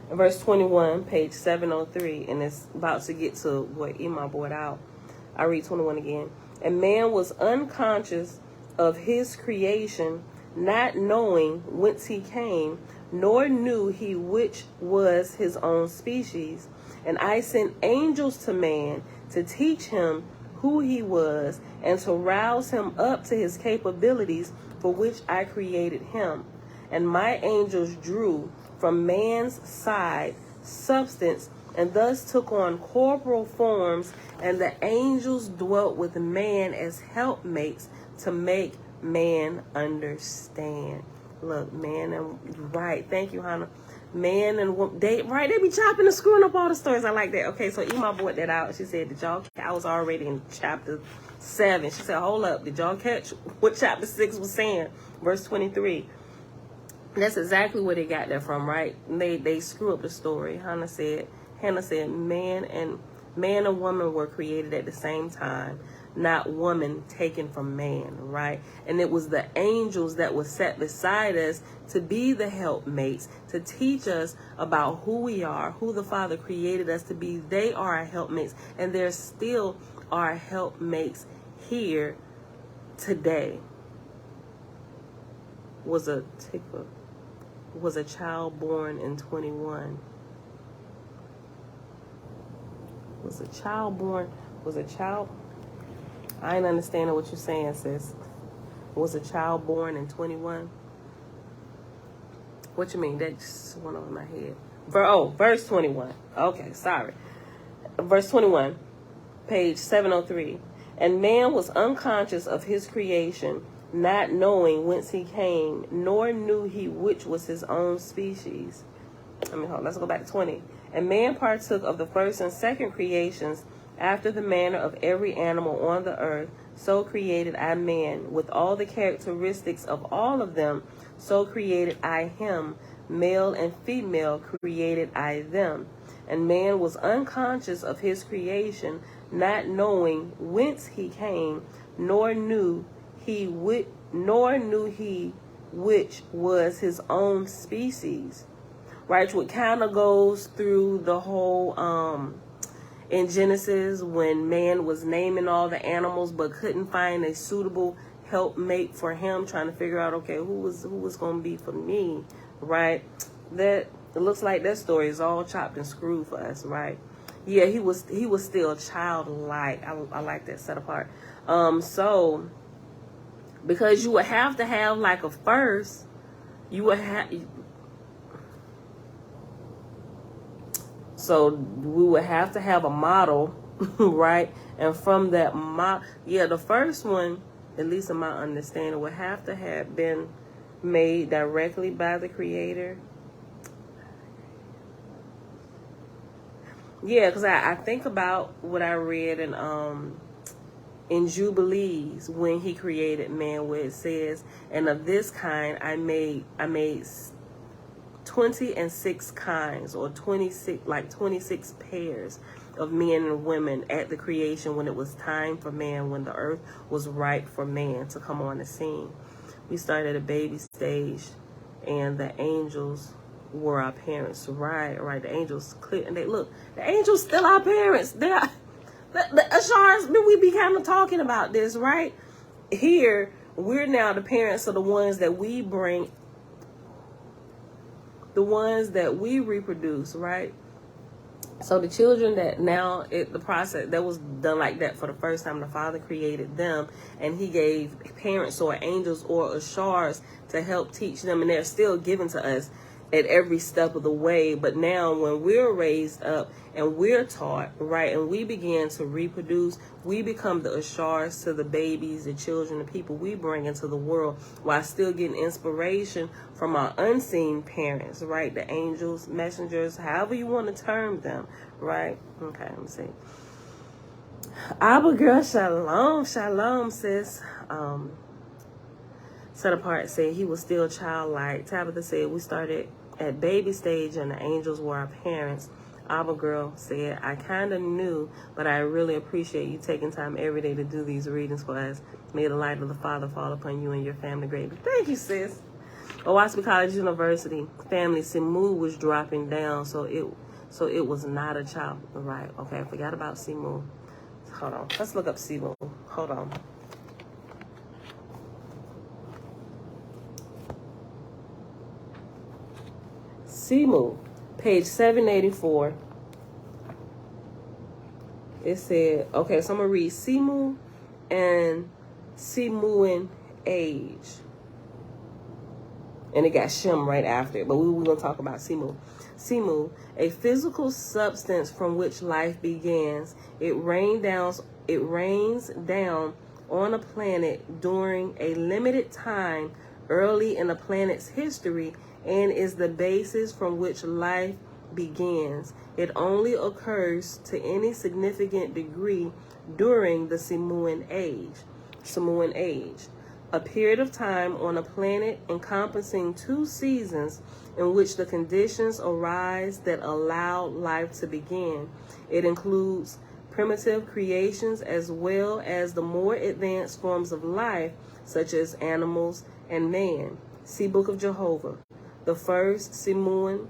Verse 21, page 703, and it's about to get to what Emma brought out. I read 21 again. And man was unconscious of his creation, not knowing whence he came, nor knew he which was his own species. And I sent angels to man to teach him who he was, and to rouse him up to his capabilities for which I created him. And my angels drew from man's side substance, and thus took on corporal forms, and the angels dwelt with man as helpmates to make man understand. Look, man and right, thank you, Hannah. Man and woman, they be chopping and screwing up all the stories. I like that. Okay, so Emma brought that out. She said, did y'all, I was already in chapter 7. She said, hold up, did y'all catch what chapter 6 was saying? Verse 23. That's exactly where they got that from, right? They screw up the story. Hannah said man and woman were created at the same time. not woman, taken from man, right? And it was the angels that were set beside us to be the helpmates, to teach us about who we are, who the Father created us to be. They are our helpmates, and they're still our helpmates here today. Was a child born in 21. Was a child? I ain't understanding what you're saying, sis. Was a child born in 21? What you mean? That just went over my head. Verse 21. Okay, sorry. Verse 21, page 703. And man was unconscious of his creation, not knowing whence he came, nor knew he which was his own species. Let's go back to 20. And man partook of the first and second creations after the manner of every animal on the earth. So created I man, with all the characteristics of all of them. So created I him, male and female created I them. And man was unconscious of his creation, not knowing whence he came, nor knew he which was his own species. Right, what kind of goes through the whole in Genesis, when man was naming all the animals but couldn't find a suitable helpmate for him, trying to figure out, okay, who was going to be for me, right? That it looks like that story is all chopped and screwed for us, right? Yeah, he was still childlike. I like that set apart. So because you would have to have like a first, you would have. So we would have to have a model, right? And from that the first one, at least in my understanding, would have to have been made directly by the Creator. Yeah, because I think about what I read in Jubilees when he created man, where it says, and of this kind I made 26 kinds, or 26 pairs of men and women at the creation, when it was time for man, when the earth was ripe for man to come on the scene. We started at a baby stage, and the angels were our parents. Right. The angels clear, and the angels still our parents. They're the Ashars. We be kind of talking about this, right? Here, we're now the parents of the ones that we bring, the ones that we reproduce, right? So the children that now, the process that was done like that for the first time, the Father created them, and he gave parents or angels or Ashars to help teach them, and they're still given to us at every step of the way. But now when we're raised up and we're taught, right, and we begin to reproduce, we become the Ashars to the babies, the children, the people we bring into the world, while still getting inspiration from our unseen parents, right? The angels, messengers, however you want to term them, right? Okay, let me see. Abba girl, shalom, sis. Set apart said he was still childlike. Tabitha said we started at baby stage and the angels were our parents. Abba girl said, I kind of knew, but I really appreciate you taking time every day to do these readings for us. May the light of the Father fall upon you and your family greatly. Thank you, sis. Oahspe College University family, Semu was dropping down, so it was not a child. Right, okay, I forgot about Semu. Hold on, let's look up Semu. Hold on. Semu, page 784. It said, okay, so I'm going to read Semu and Semu-Semen age. And it got Shem right after it, but we're going to talk about Semu. Semu, a physical substance from which life begins. It rains down on a planet during a limited time early in the planet's history, and is the basis from which life begins. It only occurs to any significant degree during the Semu-Semen age, a period of time on a planet encompassing 2 seasons in which the conditions arise that allow life to begin. It includes primitive creations as well as the more advanced forms of life, such as animals and man. See Book of Jehovah. The first Semu-Semen,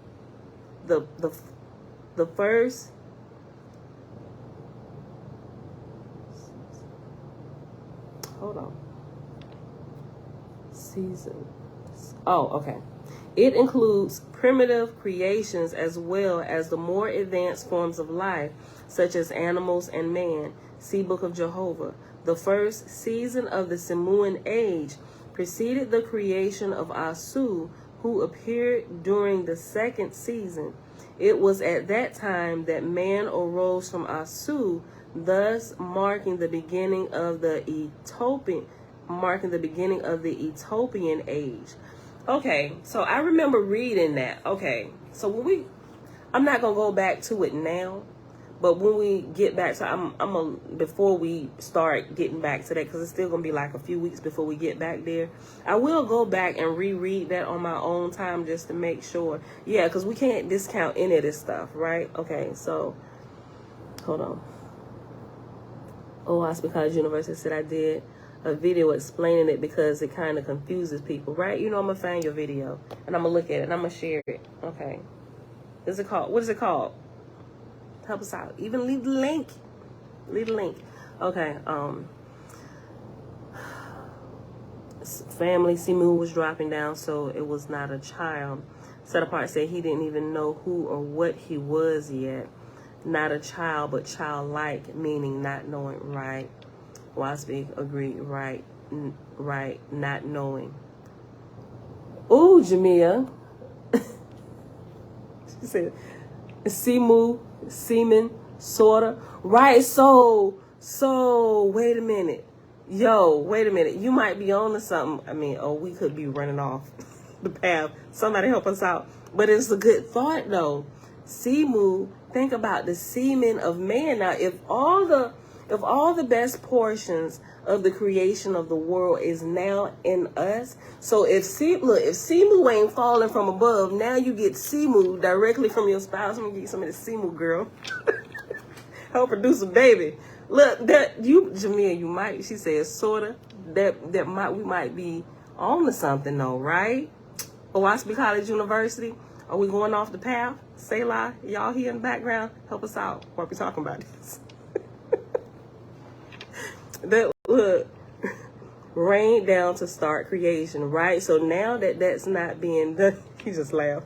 the first hold on. Season. Oh, okay. It includes primitive creations as well as the more advanced forms of life, such as animals and man. See Book of Jehovah. The first season of the Semu-Semen age preceded the creation of Oahspe, who appeared during the second season. It was at that time that man arose from Oahspe, thus marking the beginning of the Ethiopian age. Okay, so I remember reading that. Okay, so I'm not gonna go back to it now, but when we get back to, before we start getting back to that, because it's still gonna be like a few weeks before we get back there, I will go back and reread that on my own time just to make sure. Yeah, because we can't discount any of this stuff, right? Okay, so hold on. Oahspe College University said I did a video explaining it because it kind of confuses people, right? You know, I'm gonna find your video and I'm gonna look at it and I'm gonna share it. Okay, what is it called? Help us out. Even leave the link. Okay. Family Semu was dropping down, so it was not a child. Set apart said he didn't even know who or what he was yet. Not a child, but childlike, meaning not knowing. Right. Oahspe agreed. Right, not knowing. Ooh, Jamia. She said, Semu-Semen, sorta. Right, so, wait a minute. You might be on to something. I mean, we could be running off the path. Somebody help us out. But it's a good thought, though. Semu, think about the semen of man. Now, if all the best portions of the creation of the world is now in us, so if Semu ain't falling from above, now you get Semu directly from your spouse. I'm gonna get you some of the Semu, girl. Help produce a baby. Look, Jamia, you might. She says sorta. We might be on to something though, right? Oahspe College University. Are we going off the path? Selah, y'all here in the background, help us out while we talking about this. That look, rain down to start creation, right? So now that's not being done, you just laugh.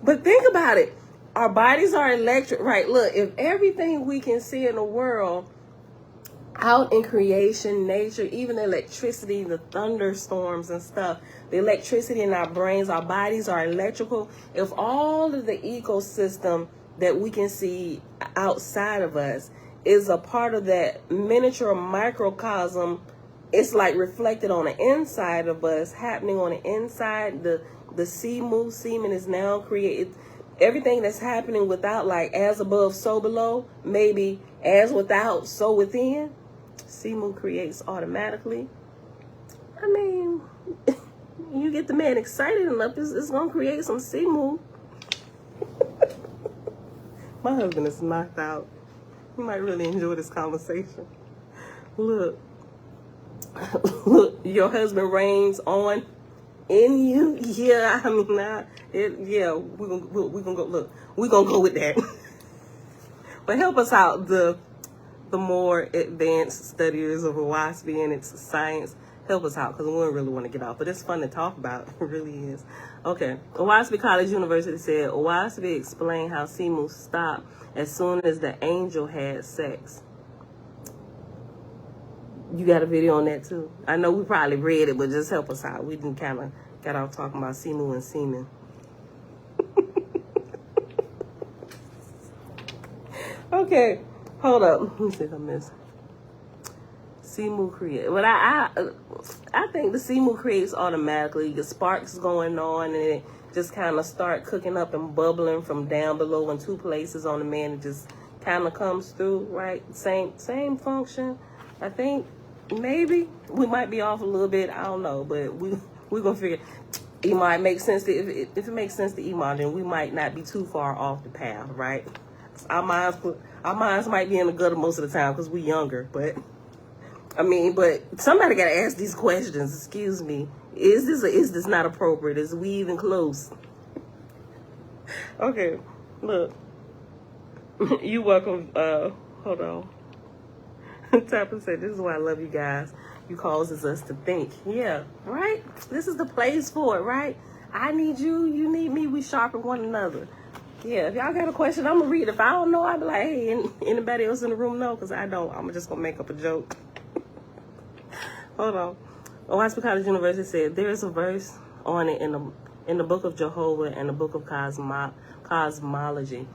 But think about it. Our bodies are electric, right? Look, if everything we can see in the world, out in creation, nature, even the electricity, the thunderstorms and stuff, the electricity in our brains, our bodies are electrical. If all of the ecosystem that we can see outside of us is a part of that miniature microcosm, it's like reflected on the inside of us, happening on the inside. The Semu-Semen is now created. Everything that's happening without, like as above, so below, maybe as without, so within. Semu creates automatically. I mean, you get the man excited enough, it's gonna create some Semu. My husband is knocked out. You might really enjoy this conversation. Look, your husband reigns on in you. Yeah, I mean, we're gonna go. Look, we're gonna go with that. But help us out, the more advanced studiers of Oahspe and its science. Help us out, because we don't really want to get off. But it's fun to talk about. It really is. Okay. Oahspe College University said, Oahspe explained how Semu stopped as soon as the angel had sex. You got a video on that too? I know we probably read it, but just help us out. We didn't kind of got off talking about Semu and semen. Okay. Hold up. Let me see if I missed. Semu create. But I think the Semu creates automatically. The sparks going on, and it just kind of start cooking up and bubbling from down below in two places on the man. It just kind of comes through, right? Same function. I think maybe we might be off a little bit. I don't know, but we're gonna figure. It might make sense to, if it makes sense to Iman, then we might not be too far off the path, right? Our minds might be in the gutter most of the time because we younger, but but somebody got to ask these questions. Excuse me. Is this not appropriate? Is we even close? Okay, look. You welcome. Hold on. Tapper said, "This is why I love you guys. You causes us to think." Yeah, right. This is the place for it, right? I need you. You need me. We sharpen one another. Yeah, if y'all got a question, I'm gonna read. If I don't know, I'll be like, hey, anybody else in the room know? Because I don't. I'm just gonna make up a joke. Hold on. Oahspe College University said there is a verse on it in the book of Jehovah and the book of cosmology.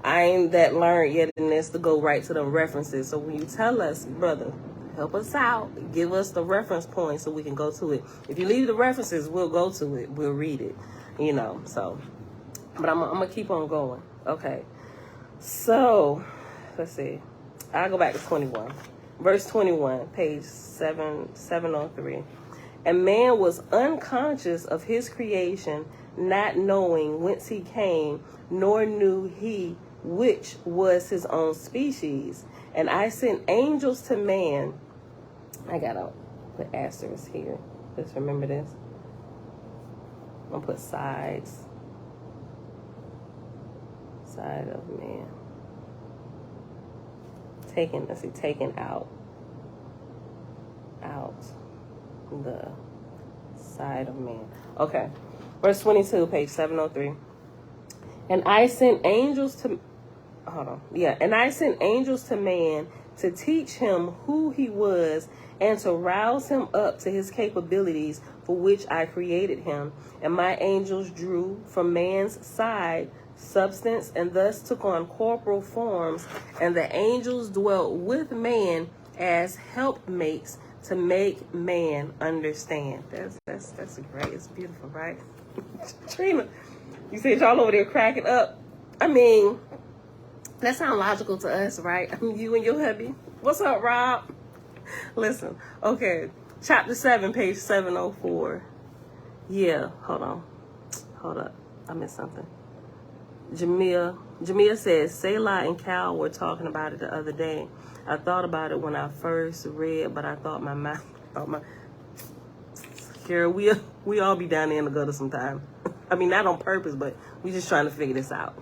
I ain't that learned yet in this to go right to the references. So when you tell us, brother, help us out, give us the reference points so we can go to it. If you leave the references, we'll go to it. We'll read it. So. But I'm going to keep on going. Okay. So, let's see. I'll go back to 21. Verse 21, page 703. And man was unconscious of his creation, not knowing whence he came, nor knew he which was his own species. And I sent angels to man. I got to put asterisks here. Just remember this. I'm going to put sides. Side of man. Taken out the side of man. Okay. Verse 22, page 703. And I sent angels to man to teach him who he was and to rouse him up to his capabilities for which I created him. And my angels drew from man's side substance and thus took on corporal forms, and the angels dwelt with man as helpmates to make man understand. That's great. It's beautiful, right? Trina, you said y'all over there cracking up. That sounds logical to us, right? You and your hubby. What's up, Rob? Listen, okay. Chapter 7, page 704. Yeah, hold up. I missed something. Jamia says, Selah and Cal were talking about it the other day. I thought about it when I first read, but I thought Girl, we all be down there in the gutter sometime. Not on purpose, but we just trying to figure this out.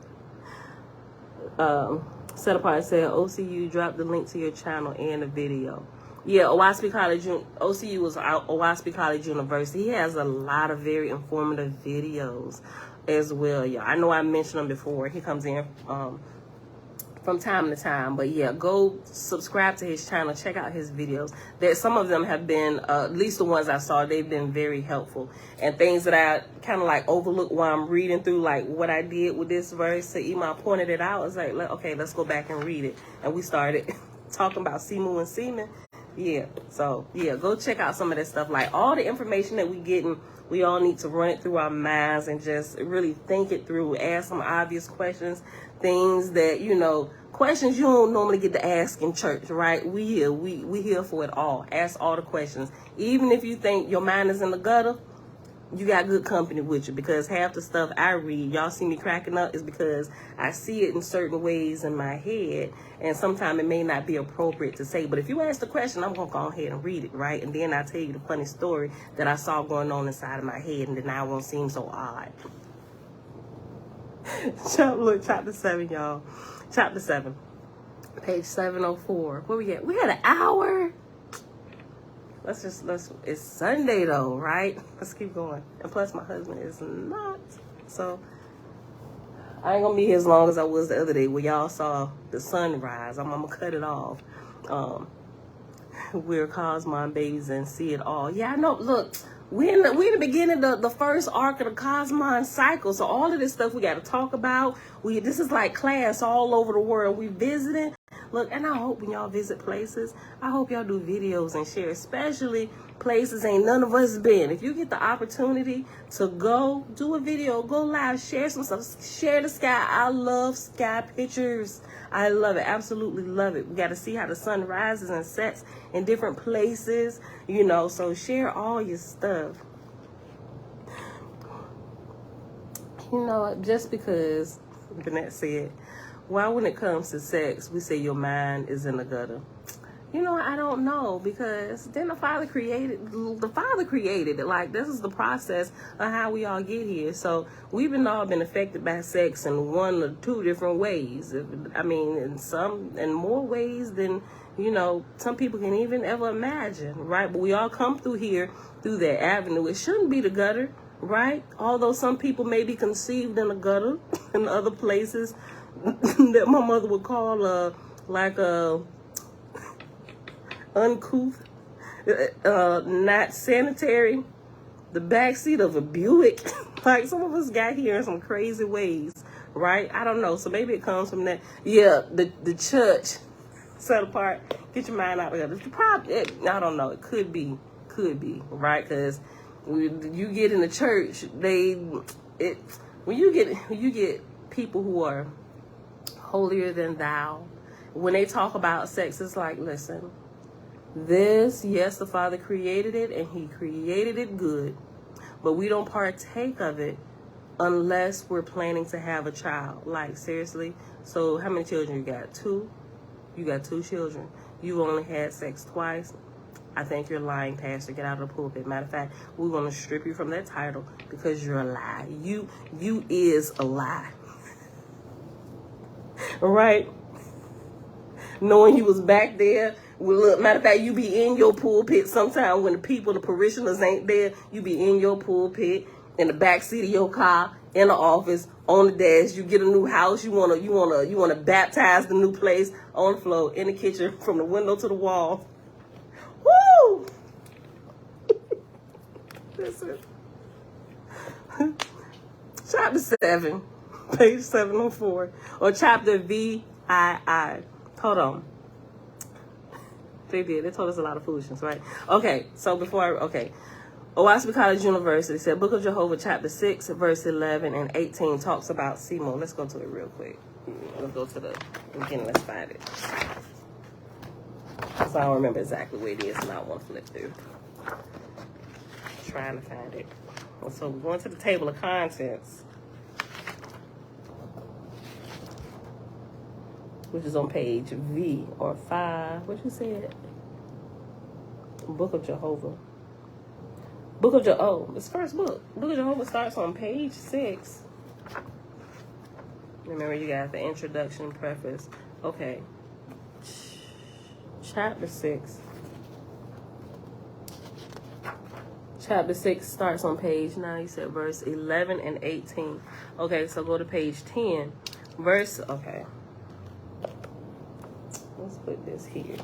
Set Apart said, OCU dropped the link to your channel and the video. Yeah, Oahspe College, OCU was Oahspe College University. He has a lot of very informative videos as well. Yeah, I know I mentioned him before. He comes in from time to time. But yeah, go subscribe to his channel. Check out his videos. Some of them have been, at least the ones I saw, they've been very helpful. And things that I kind of like overlook while I'm reading through, like what I did with this verse. So even I pointed it out. It's like, okay, let's go back and read it. And we started talking about Semu-Semen. Yeah, so yeah, go check out some of that stuff. Like all the information that we getting, we all need to run it through our minds and just really think it through. Ask some obvious questions, things that questions you don't normally get to ask in church, right? We here for it all. Ask all the questions, even if you think your mind is in the gutter. You got good company with you, because half the stuff I read, y'all see me cracking up, is because I see it in certain ways in my head, and sometimes it may not be appropriate to say. But if you ask the question, I'm going to go ahead and read it, right? And then I'll tell you the funny story that I saw going on inside of my head, and then I won't seem so odd. Look, chapter 7, y'all. Chapter 7, page 704. Where we at? We had an hour. It's Sunday though, right? Let's keep going. And plus my husband is not. So I ain't gonna be here as long as I was the other day where y'all saw the sunrise. I'm gonna cut it off. We're Cosmon babies and see it all. Yeah, I know. Look, we in the beginning of the first arc of the Cosmon cycle. So all of this stuff we got to talk about. This is like class all over the world. We visiting. Look, and I hope when y'all visit places, I hope y'all do videos and share, especially places ain't none of us been. If you get the opportunity to go do a video, go live, share some stuff, share the sky. I love sky pictures. I love it. Absolutely love it. We got to see how the sun rises and sets in different places, so share all your stuff. Just because Burnett said, Why when it comes to sex, we say your mind is in the gutter? You know, I don't know, because then the Father created it. Like, this is the process of how we all get here. So we've all been affected by sex in one or two different ways. I mean, in more ways than, you know, some people can even ever imagine, right? But we all come through here, through that avenue. It shouldn't be the gutter, right? Although some people may be conceived in the gutter in other places that my mother would call uncouth, not sanitary, the backseat of a Buick. Like, some of us got here in some crazy ways, right? I don't know. So maybe it comes from that. Yeah, the church set apart. Get your mind out of there. I don't know. It could be, right? Because you get in the church, when you get people who are holier than thou, when they talk about sex, it's like, listen. Yes, the Father created it, and He created it good, but we don't partake of it unless we're planning to have a child. Like, seriously. So how many children you got? 2? You got 2 children. You've only had sex twice. I think you're lying, Pastor. Get out of the pulpit. Matter of fact, we're going to strip you from that title because you're a lie. You is a lie. All right? Knowing you was back there. Well, look, matter of fact, you be in your pulpit sometime when the parishioners ain't there. You be in your pulpit, in the back seat of your car, in the office, on the desk. You get a new house. You wanna baptize the new place, on the floor, in the kitchen, from the window to the wall. Woo! Listen. Chapter 7, page 704, or chapter VII. Hold on. They told us a lot of foolishness, right? Okay, so Oahspe College University said, Book of Jehovah, chapter 6, verse 11 and 18 talks about Semu. Let's go to it real quick. Let's go to the beginning. Let's find it. So I don't remember exactly where it is, and I want to flip through. Trying to find it. So we're going to the table of contents, which is on page V or 5. What you said? Book of Jehovah. This first book. Book of Jehovah starts on page 6. Remember, you got the introduction, preface. Okay. Chapter 6. Chapter 6 starts on page 9. You said verse 11 and 18. Okay, so go to page 10. Okay. Let's put this here.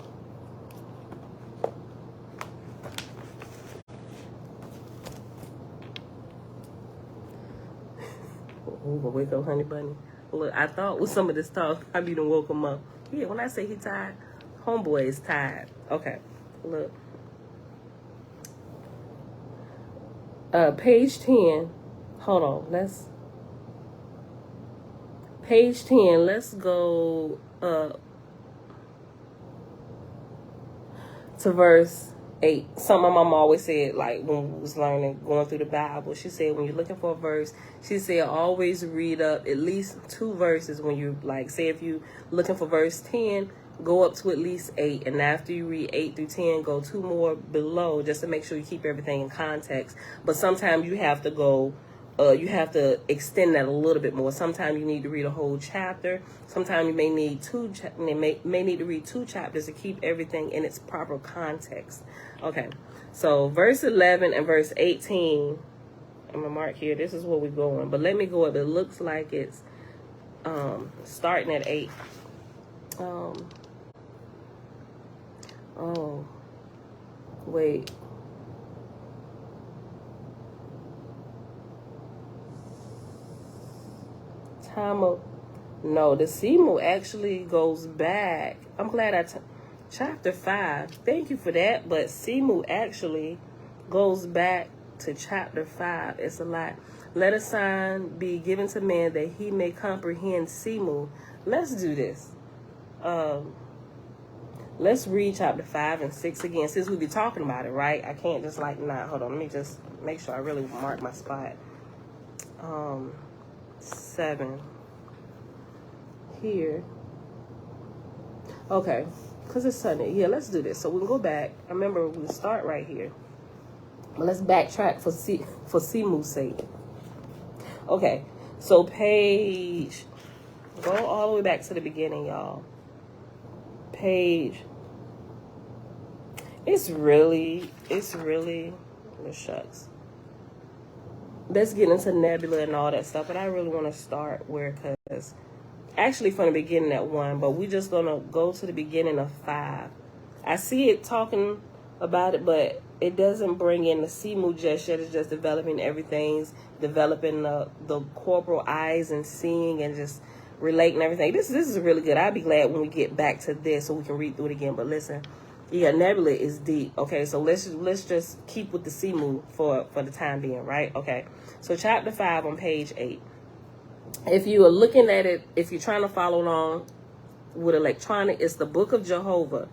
We're gonna wake up Honey Bunny. Look, I thought with some of this talk, I be done woke him up. Yeah, when I say he tired, homeboy is tired. Okay, look. Page 10. Hold on. Page 10. Let's go to verse 8. Something my mom always said, like when we was learning, going through the Bible. She said when you're looking for a verse, she said always read up at least 2 verses. When you, like, say if you looking for verse 10, go up to at least 8, and after you read 8 through 10, go 2 more below, just to make sure you keep everything in context. But sometimes you have to go, you have to extend that a little bit more. Sometimes you need to read a whole chapter. Sometimes you may need may need to read 2 chapters to keep everything in its proper context. Okay, so verse 11 and verse 18. I'm gonna mark here. This is where we're going, but let me go up. It looks like it's starting at 8. Oh, wait. No, the Semu actually goes back. I'm glad chapter 5. Thank you for that. But Semu actually goes back to chapter 5. It's a lot. Let a sign be given to man that he may comprehend Semu. Let's do this. Let's read chapter 5 and 6 again, since we be talking about it, right? I can't just hold on, let me just make sure I really mark my spot. 7. here. Okay, because it's sunny. Yeah, let's do this. So we can go back. I remember we start right here. But let's backtrack for Semu-Semen. Okay, so page, go all the way back to the beginning, y'all. Page, it's really, the shucks. Let's get into nebula and all that stuff, but I really want to start where, because actually from the beginning at 1, but we just gonna go to the beginning of 5. I see it talking about it, but it doesn't bring in the Semu just yet. It's just developing everything's developing the corporal eyes and seeing and just relating everything. This is really good. I'll be glad when we get back to this so we can read through it again. But listen, yeah, nebula is deep. Okay, so let's just keep with the Semu for the time being, right? Okay, so chapter 5 on page 8. If you are looking at it, if you're trying to follow along with electronic, it's the Book of Jehovah,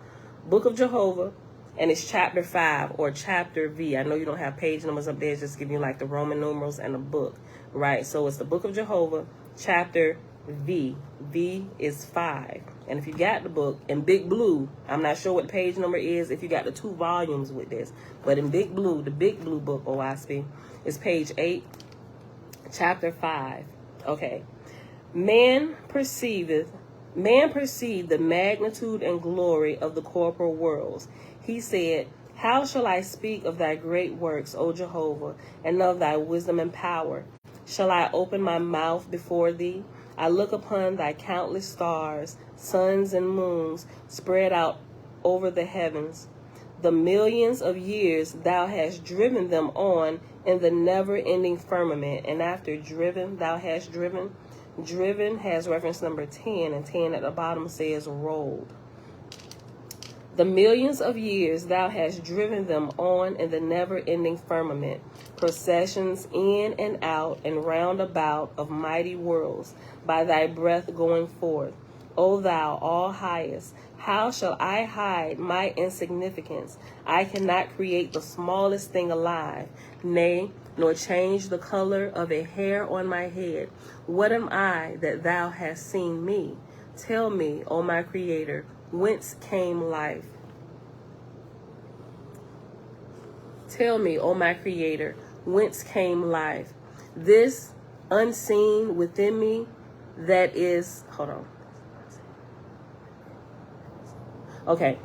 and it's chapter 5 or chapter V. I know you don't have page numbers up there; it's just giving you like the Roman numerals and the book, right? So it's the Book of Jehovah, chapter V. V is 5. And if you got the book in big blue, I'm not sure what the page number is if you got the 2 volumes with this, but in big blue, the big blue book, Oahspe, is page 8, chapter 5. Okay. Man perceived the magnitude and glory of the corporal worlds. He said, how shall I speak of thy great works, O Jehovah, and of thy wisdom and power? Shall I open my mouth before thee? I look upon thy countless stars, suns and moons, spread out over the heavens. The millions of years thou hast driven them on in the never-ending firmament. And after driven, thou hast driven. Driven has reference number 10, and 10 at the bottom says rolled. The millions of years thou hast driven them on in the never-ending firmament, processions in and out and round about of mighty worlds, by thy breath going forth. O thou all highest, how shall I hide my insignificance? I cannot create the smallest thing alive, nay, nor change the color of a hair on my head. What am I that thou hast seen me? Tell me, O my Creator, whence came life? Tell me, O my Creator, whence came life? This unseen within me that is, hold on. Okay,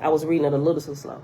I was reading it a little too slow.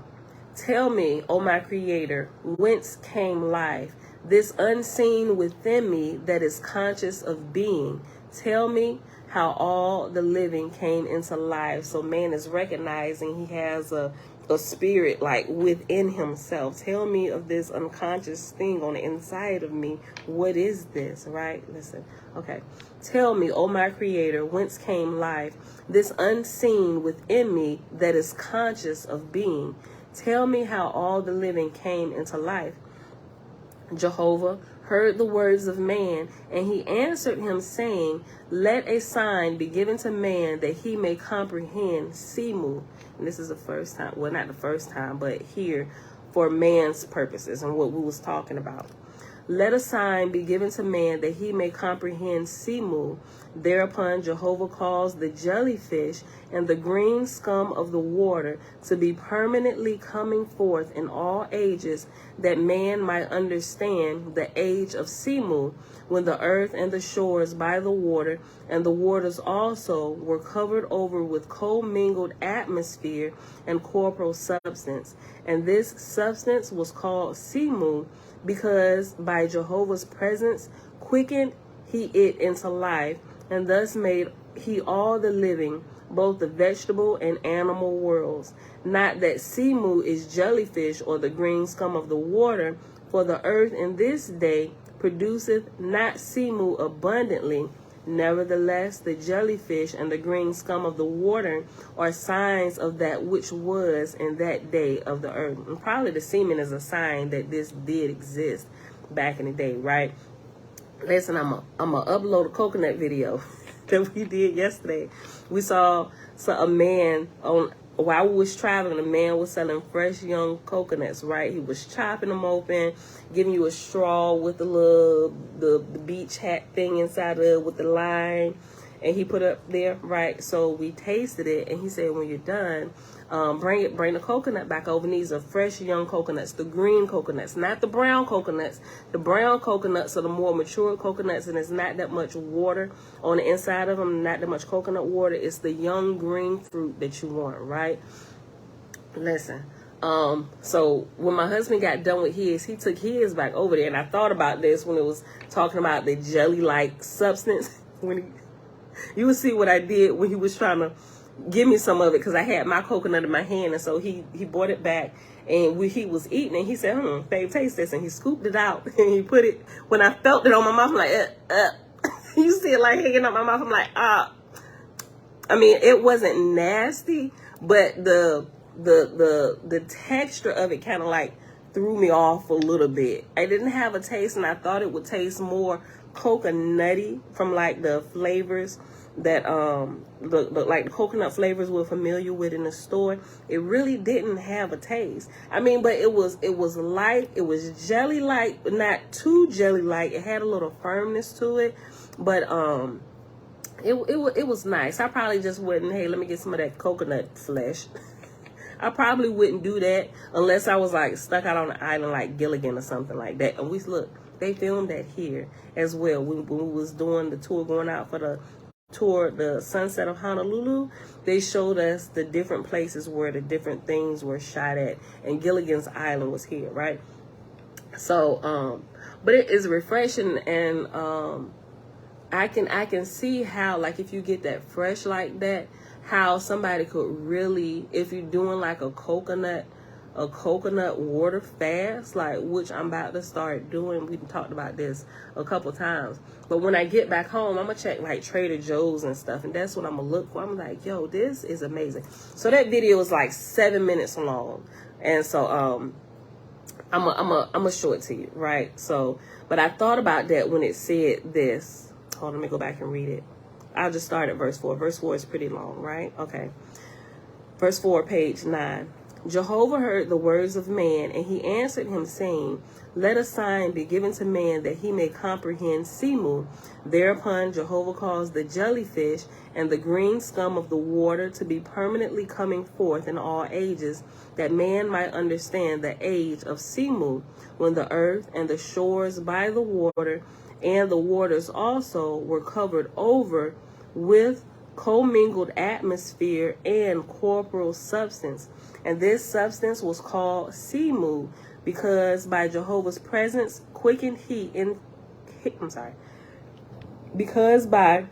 Tell me, O my Creator, whence came life? This unseen within me that is conscious of being. Tell me how all the living came into life. So man is recognizing he has a spirit like within himself. Tell me of this unconscious thing on the inside of me. What is this, right? Listen, okay. Tell me, O my Creator, whence came life? This unseen within me that is conscious of being. Tell me how all the living came into life. Jehovah heard the words of man, and he answered him, saying, let a sign be given to man that he may comprehend Semu. And this is the first time, well, not the first time, but here for man's purposes and what we was talking about. Let a sign be given to man that he may comprehend Semu. Thereupon Jehovah caused the jellyfish and the green scum of the water to be permanently coming forth in all ages, that man might understand the age of Semu, when the earth and the shores by the water and the waters also were covered over with commingled atmosphere and corporal substance. And this substance was called Semu, because by Jehovah's presence quickened he it into life, and thus made he all the living, both the vegetable and animal worlds. Not that Semu is jellyfish or the green scum of the water, for the earth in this day produceth not Semu abundantly. Nevertheless, the jellyfish and the green scum of the water are signs of that which was in that day of the earth. And probably the semen is a sign that this did exist back in the day, right? Listen, I'm gonna upload a coconut video that we did yesterday. We saw a man while we was traveling. A man was selling fresh young coconuts, right? He was chopping them open, giving you a straw with the beach hat thing inside of it with the line, and he put up there, right? So we tasted it, and he said, when you're done, bring the coconut back over. And these are fresh young coconuts, the green coconuts, not the brown coconuts. The brown coconuts are the more mature coconuts, and it's not that much water on the inside of them, not that much coconut water. It's the young green fruit that you want, right? Listen. So when my husband got done with his, he took his back over there, and I thought about this when it was talking about the jelly-like substance. You would see what I did when he was trying to give me some of it, because I had my coconut in my hand, and so he brought it back, and he was eating, and he said, babe, taste this, and he scooped it out, and he put it, when I felt it on my mouth, I'm like, you see it like hanging out my mouth, I'm like, I mean, it wasn't nasty, but the texture of it kind of like threw me off a little bit. I didn't have a taste, and I thought it would taste more coconutty from like the flavors that like the coconut flavors we're familiar with in the store. It really didn't have a taste. I mean, but it was light, it was jelly like, but not too jelly like. It had a little firmness to it, but it was nice. I probably just wouldn't, hey, let me get some of that coconut flesh. I probably wouldn't do that unless I was like stuck out on an island like Gilligan or something like that. And they filmed that here as well. When we was doing the tour, going out for the tour, the sunset of Honolulu, they showed us the different places where the different things were shot at, and Gilligan's Island was here, right? So, but it is refreshing, and I can see how, like, if you get that fresh like that, how somebody could really, if you're doing like a coconut water fast, like, which I'm about to start doing. We talked about this a couple times, but when I get back home, I'm gonna check like Trader Joe's and stuff, and that's what I'm gonna look for. I'm like, yo, this is amazing. So that video is like 7 minutes long, and so I'm gonna show it to you, right? So, but I thought about that when it said this. Hold on, let me go back and read it. I'll just start at verse 4. Verse 4 is pretty long, right? Okay. Verse 4, page 9. Jehovah heard the words of man, and he answered him, saying, let a sign be given to man that he may comprehend Semu. Thereupon Jehovah caused the jellyfish and the green scum of the water to be permanently coming forth in all ages, that man might understand the age of Semu, when the earth and the shores by the water and the waters also were covered over with commingled atmosphere and corporal substance. And this substance was called Semu, because by Jehovah's presence quickened he in because by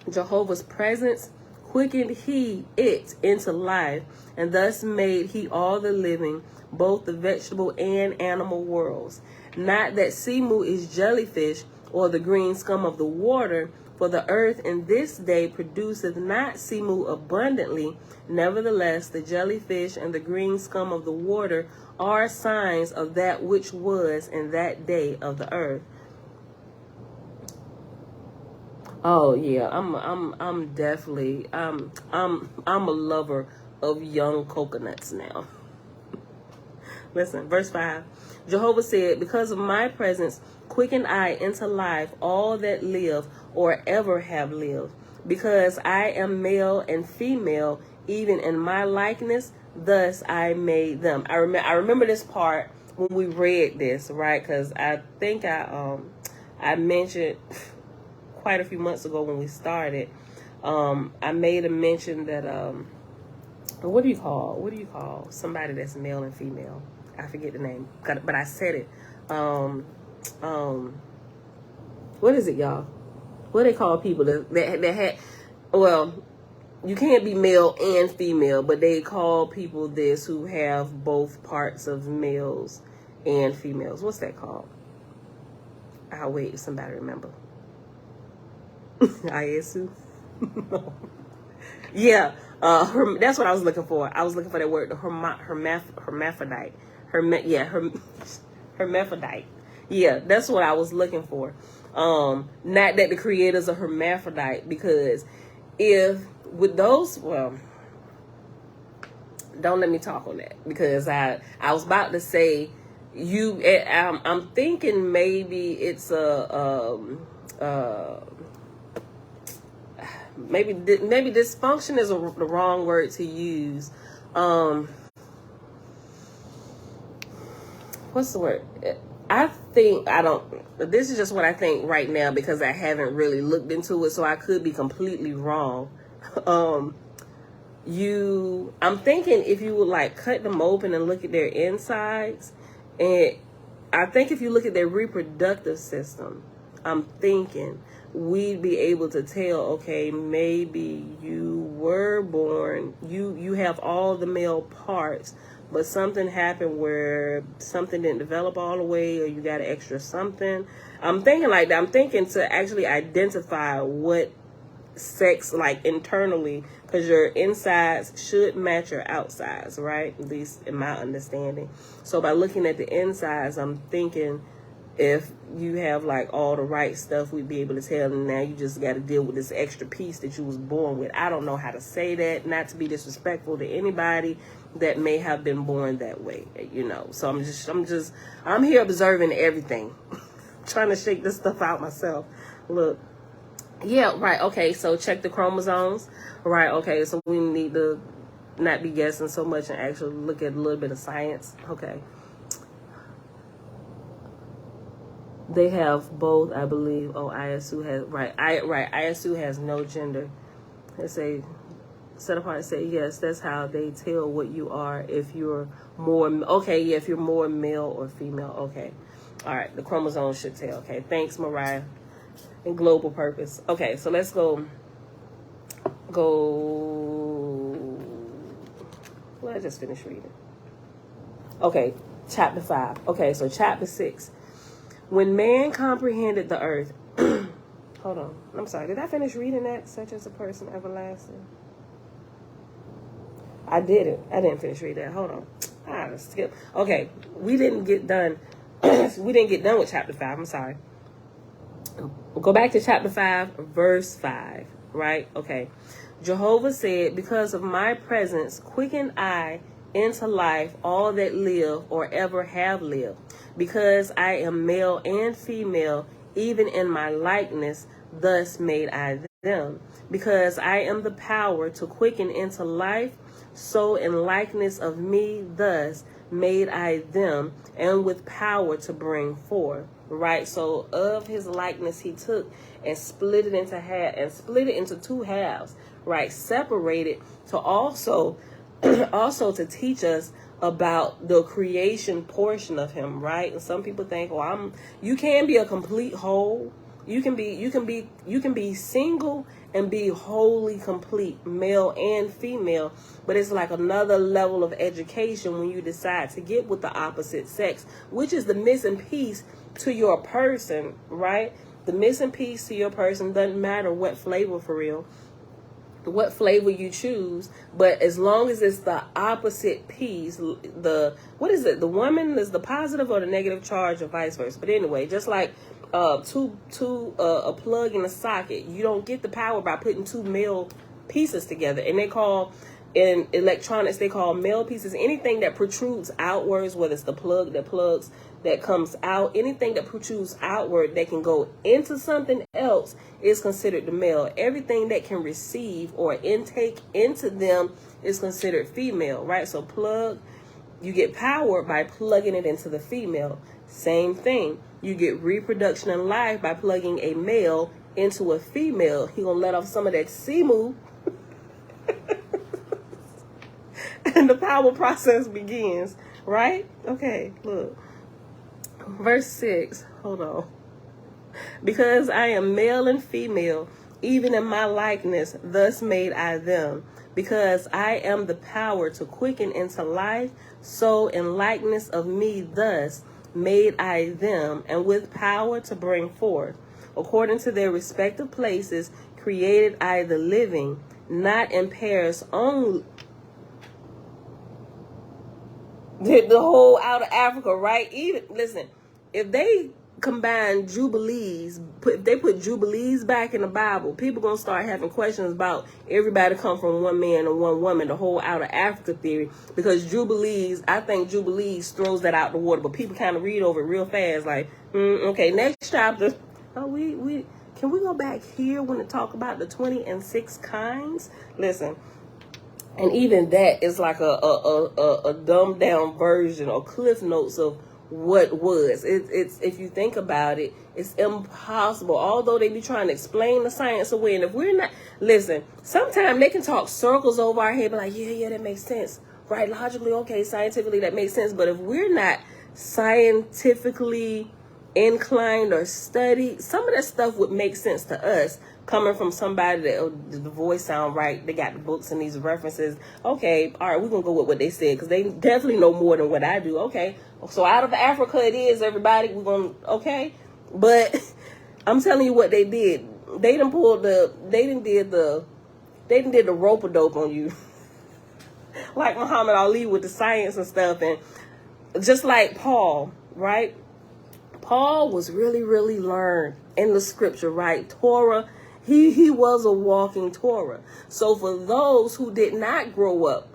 Jehovah's presence quickened he it into life, and thus made he all the living, both the vegetable and animal worlds. Not that Semu is jellyfish or the green scum of the water, for the earth in this day produceth not Semu abundantly. Nevertheless, the jellyfish and the green scum of the water are signs of that which was in that day of the earth. Oh yeah, I'm definitely I'm a lover of young coconuts now. Listen, verse 5. Jehovah said, because of my presence quicken I into life all that live or ever have lived, because I am male and female, even in my likeness, thus I made them. I remember this part when we read this, right? Because I think I mentioned quite a few months ago when we started, I made a mention that what do you call somebody that's male and female? I forget the name, but I said it. What is it, y'all? What they call people that had, well, you can't be male and female, but they call people this who have both parts of males and females. What's that called? I'll wait if somebody remember. Iasu? No. Yeah, that's what I was looking for. I was looking for that word, the hermaphrodite. Hermaphrodite. Yeah, that's what I was looking for. Not that the creator's a hermaphrodite, because if with those, well, don't let me talk on that, because I was about to say I'm thinking maybe it's maybe dysfunction is the wrong word to use. What's the word? This is just what I think right now because I haven't really looked into it, so I could be completely wrong. I'm thinking if you would like cut them open and look at their insides, and I think if you look at their reproductive system, I'm thinking we'd be able to tell, okay, maybe you were born, you have all the male parts, but something happened where something didn't develop all the way, or you got an extra something. I'm thinking like that. I'm thinking to actually identify what sex like internally, because your insides should match your outsides, right? At least in my understanding. So by looking at the insides, I'm thinking if you have like all the right stuff, we'd be able to tell. And now you just got to deal with this extra piece that you was born with. I don't know how to say that, not to be disrespectful to anybody that may have been born that way, you know. So I'm here observing everything, trying to shake this stuff out myself. Look, yeah, right. Okay, so check the chromosomes, right? Okay, so we need to not be guessing so much and actually look at a little bit of science. Okay. They have both, I believe. Oh, ISU has, right. ISU has no gender. They say, set apart, say, yes, that's how they tell what you are if you're more, okay, yeah, if you're more male or female. Okay. All right, the chromosomes should tell. Okay, thanks, Mariah. And global purpose. Okay, so let's go. Well, I just finished reading. Okay, chapter 5. Okay, so chapter 6. When man comprehended the earth. Hold on. I'm sorry. Did I finish reading that? Such as a person everlasting. I didn't. I didn't finish reading that. Hold on. I skipped. Okay, we didn't get done. We didn't get done with chapter 5. I'm sorry. We'll go back to chapter 5, verse 5, right? Okay. Jehovah said, because of my presence, quicken I into life all that live or ever have lived. Because I am male and female, even in my likeness, thus made I them. Because I am the power to quicken into life, so in likeness of me, thus made I them, and with power to bring forth. Right, so of his likeness he took and split it into half, and split it into two halves. Right, separated to also to teach us about the creation portion of him. Right, and some people think, oh, you can be a complete whole. You can be single and be wholly complete, male and female. But it's like another level of education when you decide to get with the opposite sex, which is the missing piece to your person, right? The missing piece to your person doesn't matter what flavor for real, what flavor you choose, but as long as it's the opposite piece, what is it? The woman is the positive or the negative charge or vice versa. But anyway, just like a plug in a socket, you don't get the power by putting two male pieces together. And they call, in electronics, they call male pieces anything that protrudes outwards, whether it's the plug that plugs, that comes out, anything that protrudes outward that can go into something else is considered the male. Everything that can receive or intake into them is considered female, right? So plug, you get power by plugging it into the female. Same thing. You get reproduction in life by plugging a male into a female. He gonna let off some of that semu and the power process begins, right? Okay, look. Verse 6, hold on. Because I am male and female, even in my likeness, thus made I them. Because I am the power to quicken into life, so in likeness of me, thus made I them, and with power to bring forth. According to their respective places, created I the living, not in pairs only. The whole out of Africa, right? Even listen, if they combine jubilees, if they put jubilees back in the Bible, people gonna start having questions about everybody come from one man and one woman, the whole out of Africa theory. Because jubilees, I think jubilees throws that out the water, but people kind of read over it real fast, like, okay, next chapter. Oh, Can we go back here when it talk about the 20 and 6 kinds? Listen, and even that is like a dumbed down version or cliff notes of what was. It's if you think about it, it's impossible. Although they be trying to explain the science away, and if we're not, listen, sometimes they can talk circles over our head, be like, yeah, that makes sense, right? Logically, okay, scientifically, that makes sense. But if we're not scientifically inclined or studied, some of that stuff would make sense to us coming from somebody that, oh, the voice sound right, they got the books and these references. Okay, all right, we're gonna go with what they said because they definitely know more than what I do. Okay, so out of Africa it is, everybody, we're gonna, okay. But I'm telling you what they did. They done did the rope-a-dope on you. Like Muhammad Ali with the science and stuff. And just like Paul, right? Paul was really, really learned in the scripture, right? Torah, he was a walking Torah. So for those who did not grow up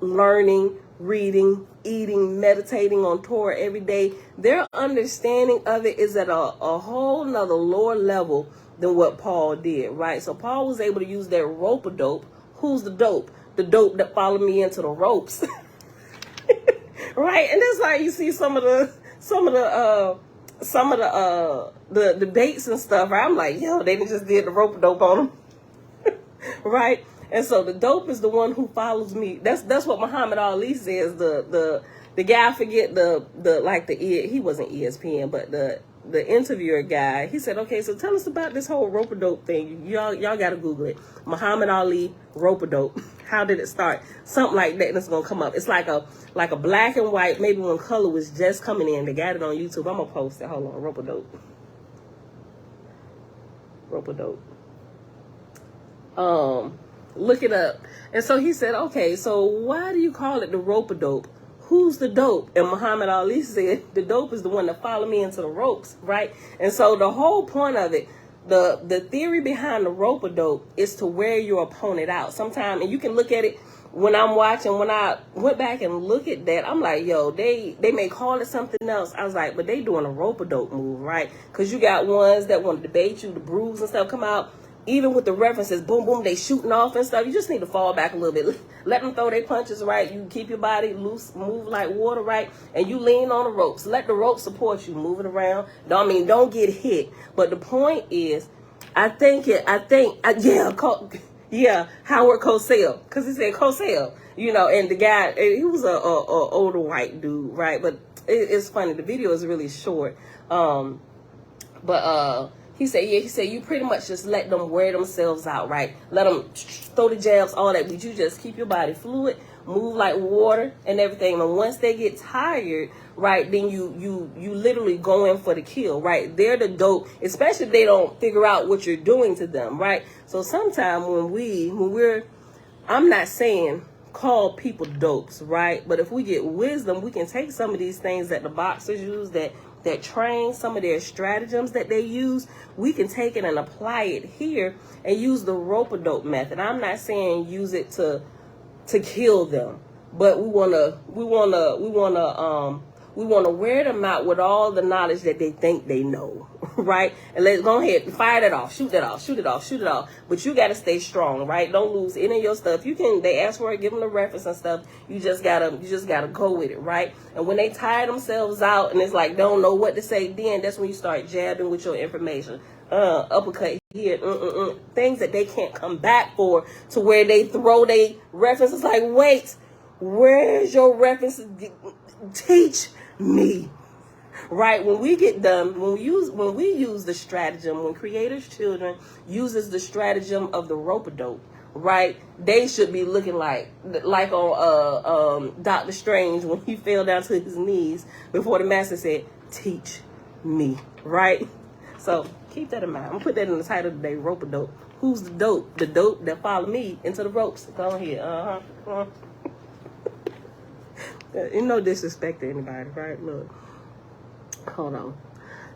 learning, reading, eating, meditating on Torah every day, their understanding of it is at a whole nother lower level than what Paul did, right? So Paul was able to use that rope-a-dope. Who's the dope? The dope that followed me into the ropes. Right? And that's like you see some of the debates and stuff, right? I'm like, yo, they just did the rope-a-dope on them. Right? And so the dope is the one who follows me. That's what Muhammad Ali says. The guy, I forget he wasn't ESPN, but the interviewer guy, he said, okay, so tell us about this whole rope-a-dope thing. Y'all gotta Google it. Muhammad Ali rope-a-dope. How did it start? Something like that, and it's gonna come up. It's like a black and white, maybe when color was just coming in. They got it on YouTube. I'm gonna post it. Hold on, rope-a-dope. Rope-a-dope. Look it up. And so he said, okay, so why do you call it the rope-a-dope? Who's the dope? And Muhammad Ali said, the dope is the one that followed me into the ropes, right? And so the whole point of it, the theory behind the rope-a-dope is to wear your opponent out. Sometimes, and you can look at it when I'm watching, when I went back and look at that, I'm like, yo, they may call it something else. I was like, but they doing a rope-a-dope move, right? Because you got ones that want to debate you, the brews and stuff come out. Even with the references, boom, boom, they shooting off and stuff. You just need to fall back a little bit. Let them throw their punches, right? You keep your body loose, move like water, right? And you lean on the ropes. Let the rope support you, move it around. Don't get hit. But the point is, Howard Cosell, because he said Cosell, and the guy, he was a older white dude, right? But it's funny. The video is really short. He said, you pretty much just let them wear themselves out, right? Let them throw the jabs, all that, but you just keep your body fluid, move like water and everything. And once they get tired, right, then you literally go in for the kill, right? They're the dope, especially if they don't figure out what you're doing to them, right? So sometimes I'm not saying call people dopes, right? But if we get wisdom, we can take some of these things that the boxers use, that train, some of their stratagems that they use, we can take it and apply it here and use the rope-a-dope method. I'm not saying use it to kill them, but we wanna wear them out with all the knowledge that they think they know, right? And let's go ahead and fire that off, shoot that off, shoot it off, shoot it off. But you gotta stay strong, right? Don't lose any of your stuff. They ask for it, give them the reference and stuff. You just gotta go with it, right? And when they tire themselves out and it's like don't know what to say, then that's when you start jabbing with your information. Uppercut here, things that they can't come back for, to where they throw their references like, wait, where's your reference? Teach me, right? When we get done, when we use the stratagem, when Creator's Children uses the stratagem of the rope-a-dope, right? They should be looking like on Doctor Strange when he fell down to his knees before the master said, "Teach me," right? So keep that in mind. I'm gonna put that in the title today, rope-a-dope. Who's the dope? The dope that followed me into the ropes. Go ahead. No disrespect to anybody, right? Look, hold on.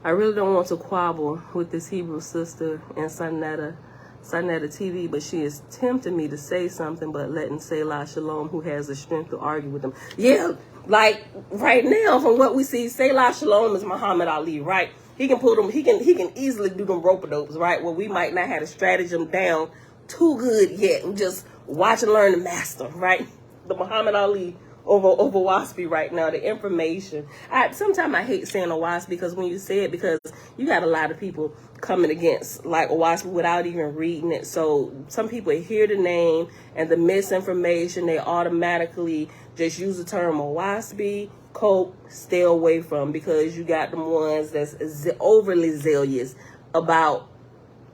I really don't want to quabble with this Hebrew sister and Sonetta TV, but she is tempting me to say something, but letting Selah Shalom, who has the strength to argue with them. Yeah, Like right now, from what we see, Selah Shalom is Muhammad Ali, right? He can put them. He can easily do them rope-a-dopes, right? Where we might not have a stratagem down too good yet, and just watch and learn the master, right? The Muhammad Ali over Oahspe right now. The information. Sometimes I hate saying Oahspe because when you say it, because you got a lot of people coming against like Oahspe without even reading it. So some people hear the name and the misinformation, they automatically just use the term Oahspe. Cope, stay away from, because you got them ones that's overly zealous about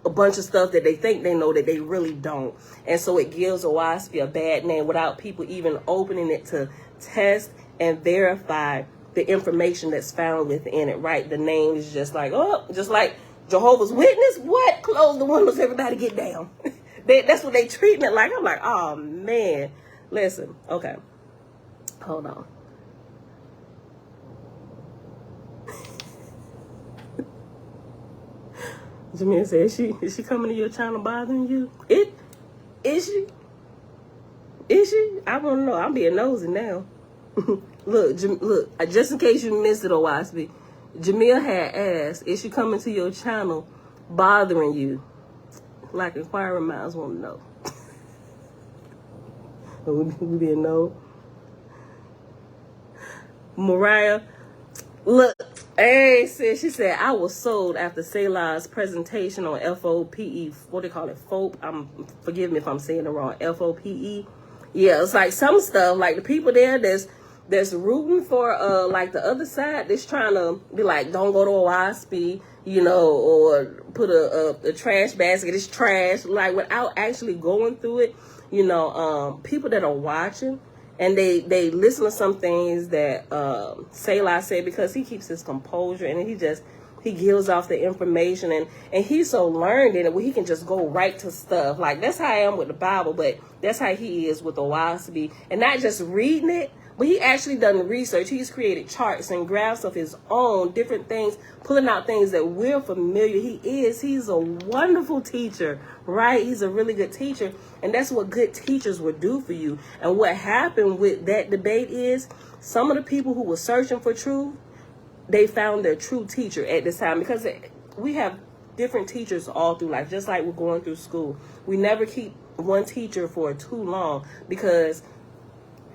a bunch of stuff that they think they know that they really don't. And so it gives Oahspe a bad name without people even opening it to test and verify the information that's found within it, right? The name is just like, oh, just like Jehovah's Witness. What? Close the windows, everybody get down. That's what they treating it like. I'm like, oh, man. Listen, okay. Hold on. Jamia said, is she coming to your channel bothering you? Is she? Is she? I don't know. I'm being nosy now. Look, just in case you missed it, Oahspe, Jamia had asked, is she coming to your channel bothering you? Like inquiring minds want to know. We being no. Mariah, look. Hey, sis, she said, I was sold after Selah's presentation on FOPE. What do they call it? FOPE. Forgive me if I'm saying it wrong. FOPE. Yeah, it's like some stuff, like the people there that's rooting for like the other side, that's trying to be like, don't go to Oahspe, you know, or put a trash basket, it's trash, like without actually going through it, you know, people that are watching. And they listen to some things that Selah said, because he keeps his composure and he gives off the information, and he's so learned in it where he can just go right to stuff. Like that's how I am with the Bible, but that's how he is with the Oahspe, and not just reading it, but he actually done the research. He's created charts and graphs of his own, different things, pulling out things that we're familiar. He's a wonderful teacher, right? He's a really good teacher. And that's what good teachers would do for you. And what happened with that debate is some of the people who were searching for truth, they found their true teacher at this time, because we have different teachers all through life, just like we're going through school. We never keep one teacher for too long, because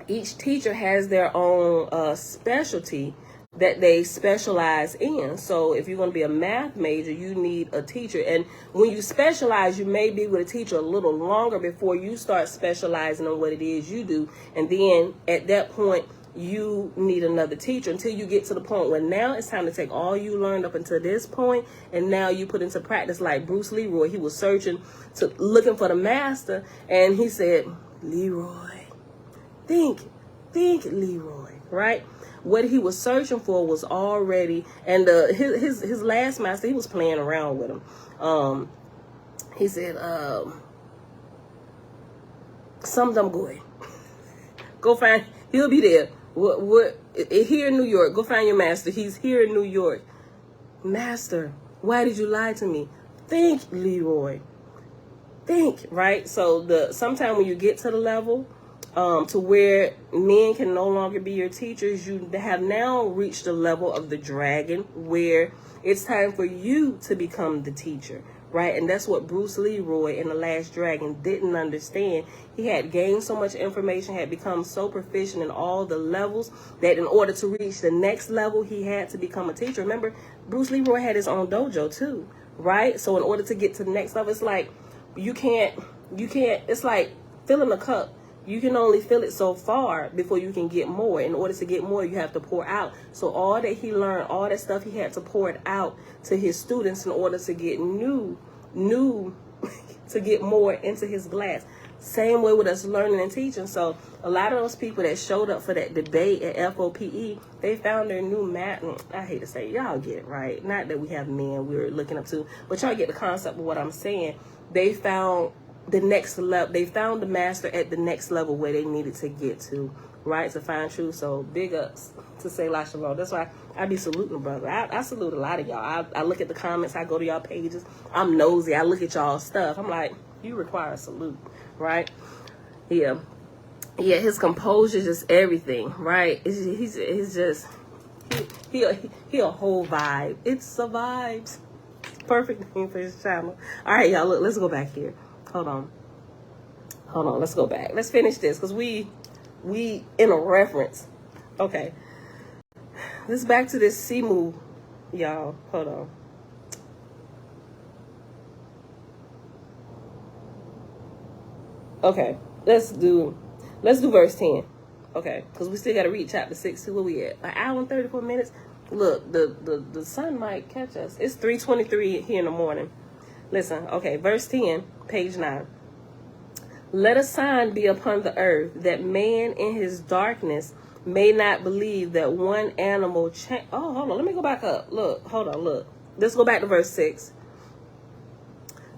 each teacher has their own specialty that they specialize in. So if you're going to be a math major, you need a teacher. And when you specialize, you may be with a teacher a little longer before you start specializing on what it is you do. And then at that point, you need another teacher until you get to the point where now it's time to take all you learned up until this point, and now you put into practice. Like Bruce Leroy, he was looking for the master, and he said, Leroy, think Leroy, right? What he was searching for was already, and his last master, he was playing around with him. He said, some dumb boy, go find, he'll be there. What here in New York, go find your master. He's here in New York. Master, why did you lie to me? Think, Leroy. Think, right? So sometime when you get to the level to where men can no longer be your teachers, you have now reached the level of the dragon, where it's time for you to become the teacher, right? And that's what Bruce Leroy in The Last Dragon didn't understand. He had gained so much information, had become so proficient in all the levels, that in order to reach the next level, he had to become a teacher. Remember, Bruce Leroy had his own dojo too, right? So in order to get to the next level, it's like you can't, it's like filling a cup. You can only fill it so far before you can get more. In order to get more, you have to pour out. So all that he learned, all that stuff, he had to pour it out to his students in order to get new, to get more into his glass. Same way with us learning and teaching. So a lot of those people that showed up for that debate at FOPE, they found their new mat. I hate to say it, y'all get it, right? Not that we have men we're looking up to, but y'all get the concept of what I'm saying. They found the next level. They found the master at the next level where they needed to get to, right, to find truth. So big ups to Selah Shalom. That's why I be saluting, brother. I salute a lot of y'all. I look at the comments. I go to y'all pages. I'm nosy. I look at y'all stuff. I'm like, you require a salute, right? Yeah. Yeah, his composure is just everything, right? He's just he a whole vibe. It's a vibes. Perfect name for his channel. All right, y'all. Look, let's go back here. Hold on. Let's go back. Let's finish this because we in a reference. Okay. Let's back to this Semu, y'all. Hold on. Okay. Let's do verse 10. Okay, because we still got to read chapter 6 too. Where we at? An hour and 34 minutes. Look, the sun might catch us. It's 3:23 here in the morning. Listen, okay, verse 10, page 9. Let a sign be upon the earth, that man in his darkness may not believe that one animal Oh, hold on, let me go back up. Look, hold on, look. Let's go back to verse 6.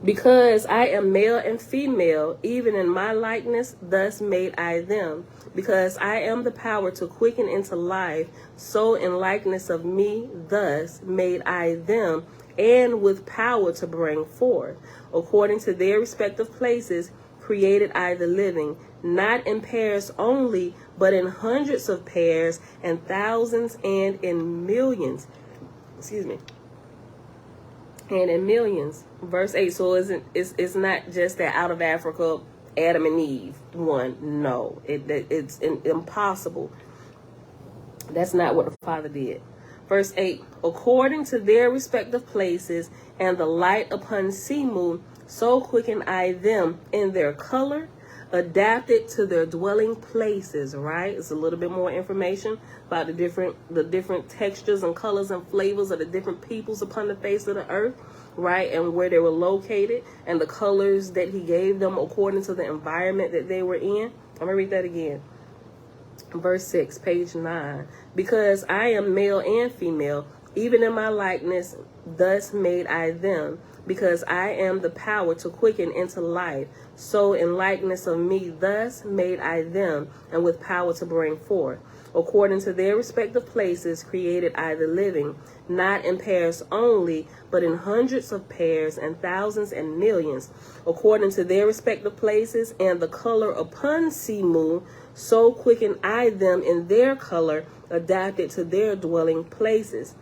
Because I am male and female, even in my likeness, thus made I them. Because I am the power to quicken into life, so in likeness of me, thus made I them, and with power to bring forth. According to their respective places, created I the living, not in pairs only, but in hundreds of pairs, and thousands, and in millions. Excuse me. And in millions. Verse 8, so it's not just that out of Africa, Adam and Eve one. No, it's impossible. That's not what the Father did. Verse 8, according to their respective places, and the light upon Semu, so quicken I them in their color, adapted to their dwelling places, right? It's a little bit more information about the different textures and colors and flavors of the different peoples upon the face of the earth, right? And where they were located, and the colors that he gave them according to the environment that they were in. I'm going to read that again. Verse 6, page 9. Because I am male and female, even in my likeness, thus made I them. Because I am the power to quicken into life, so in likeness of me, thus made I them, and with power to bring forth. According to their respective places, created I the living, not in pairs only, but in hundreds of pairs, and thousands and millions. According to their respective places, and the color upon Semu, so quicken I them in their color, adapted to their dwelling places.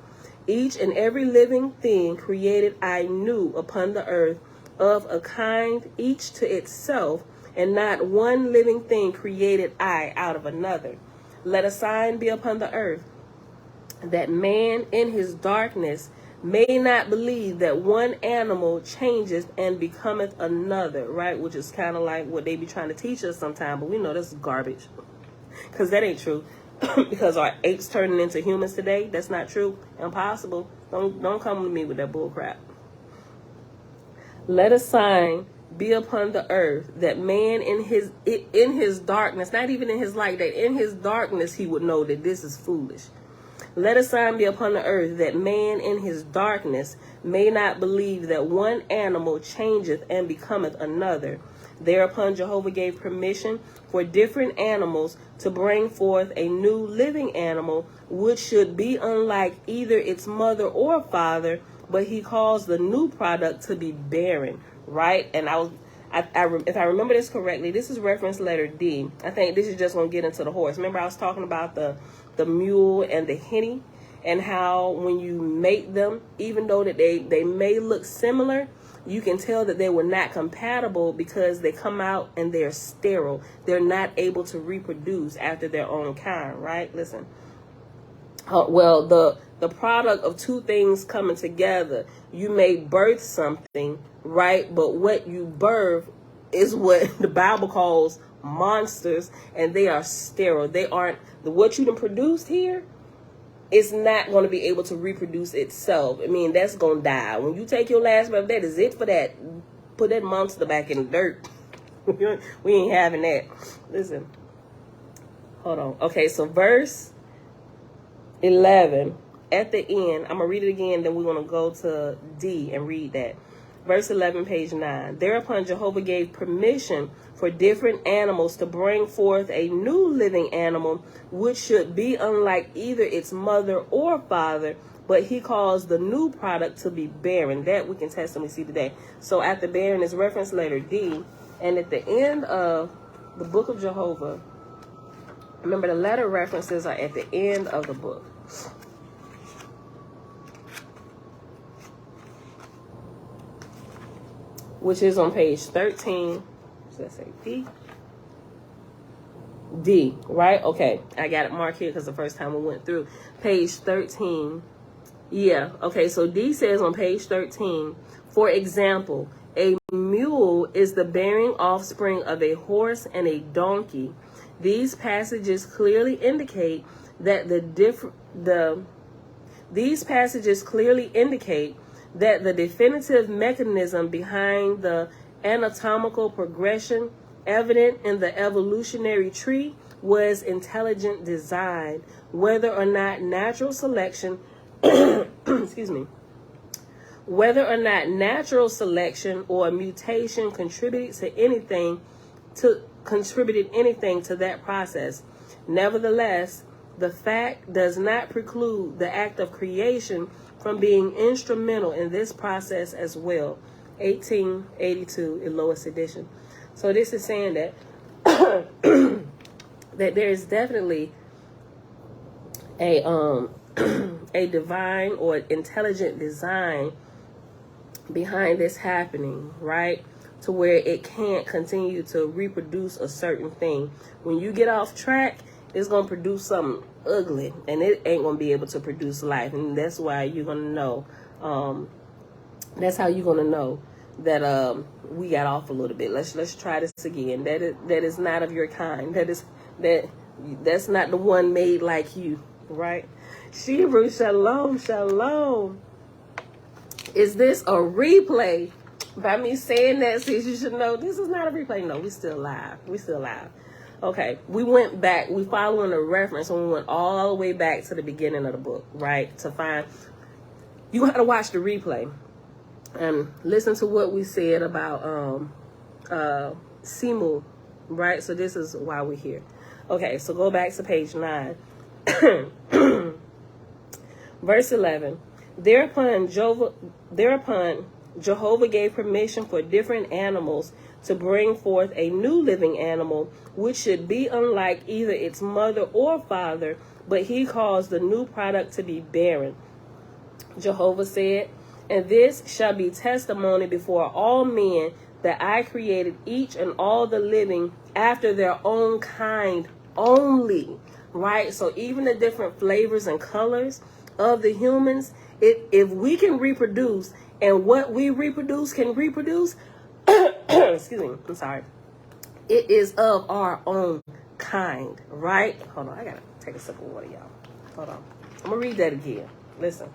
Each and every living thing created I new upon the earth, of a kind, each to itself, and not one living thing created I out of another. Let a sign be upon the earth, that man in his darkness may not believe that one animal changeth and becometh another, right? Which is kind of like what they be trying to teach us sometimes, but we know that's garbage, because that ain't true. Because our apes turning into humans today, that's not true. Impossible. Don't come with me with that bull crap. Let a sign be upon the earth, that man in his darkness, not even in his light, that in his darkness he would know that this is foolish. Let a sign be upon the earth, that man in his darkness may not believe that one animal changeth and becometh another. Thereupon Jehovah gave permission for different animals to bring forth a new living animal, which should be unlike either its mother or father, but he calls the new product to be barren, right? And if I remember this correctly, this is reference letter D. I think this is just going to get into the horse. Remember I was talking about the mule and the hinny, and how when you mate them, even though that they may look similar, you can tell that they were not compatible because they come out and they're sterile. They're not able to reproduce after their own kind, right? Listen. Well, the product of two things coming together, you may birth something, right? But what you birth is what the Bible calls monsters, and they are sterile. They aren't, what you done produced here, it's not going to be able to reproduce itself. I mean, that's going to die. When you take your last breath, that is it for that. Put that monster back in the dirt. We ain't having that. Listen. Hold on. Okay, so verse 11, at the end, I'm going to read it again, then we're going to go to D and read that. Verse 11, page 9. Thereupon Jehovah gave permission for different animals to bring forth a new living animal, which should be unlike either its mother or father, but he calls the new product to be barren. That we can test and we see today. So after barren is reference letter D, and at the end of the book of Jehovah, Remember, the letter references are at the end of the book. Which is on page 13. So let's say D, right? Okay, I got it marked here because the first time we went through. Page 13. Yeah, okay, so D says on page 13, for example, a mule is the bearing offspring of a horse and a donkey. These passages clearly indicate that the definitive mechanism behind the anatomical progression evident in the evolutionary tree was intelligent design, whether or not natural selection excuse me, whether or not natural selection or mutation contributed anything to that process. Nevertheless, the fact does not preclude the act of creation from being instrumental in this process as well. 1882 in lowest edition. So this is saying that that there is definitely a a divine or intelligent design behind this happening, right? To where it can't continue to reproduce a certain thing. When you get off track, it's going to produce something ugly, and it ain't going to be able to produce life. And that's why you're going to know, that's how you're going to know that we got off a little bit. Let's try this again. That is not of your kind. That's not the one made like you, right? Shebrew, shalom, shalom. Is this a replay? By me saying that, sis, you should know this is not a replay. No, we still live. Okay, we went back. We following a reference when we went all the way back to the beginning of the book, right? To find, you got to watch the replay and listen to what we said about Semu, right? So this is why we're here. Okay, so go back to page 9. Verse 11. Thereupon Jehovah gave permission for different animals to bring forth a new living animal, which should be unlike either its mother or father, but he caused the new product to be barren. Jehovah said, and this shall be testimony before all men that I created each and all the living after their own kind only, right? So even the different flavors and colors of the humans, if we can reproduce and what we reproduce can reproduce, excuse me, I'm sorry, it is of our own kind, right? Hold on, I gotta take a sip of water, y'all. Hold on. I'm gonna read that again. Listen.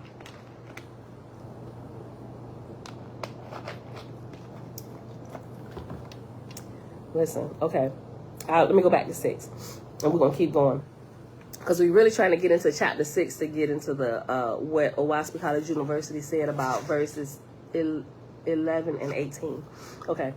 Okay. Let me go back to 6. And we're gonna keep going. Because we're really trying to get into chapter 6 to get into the what Oahspe College University said about verses 11 and 18. Okay.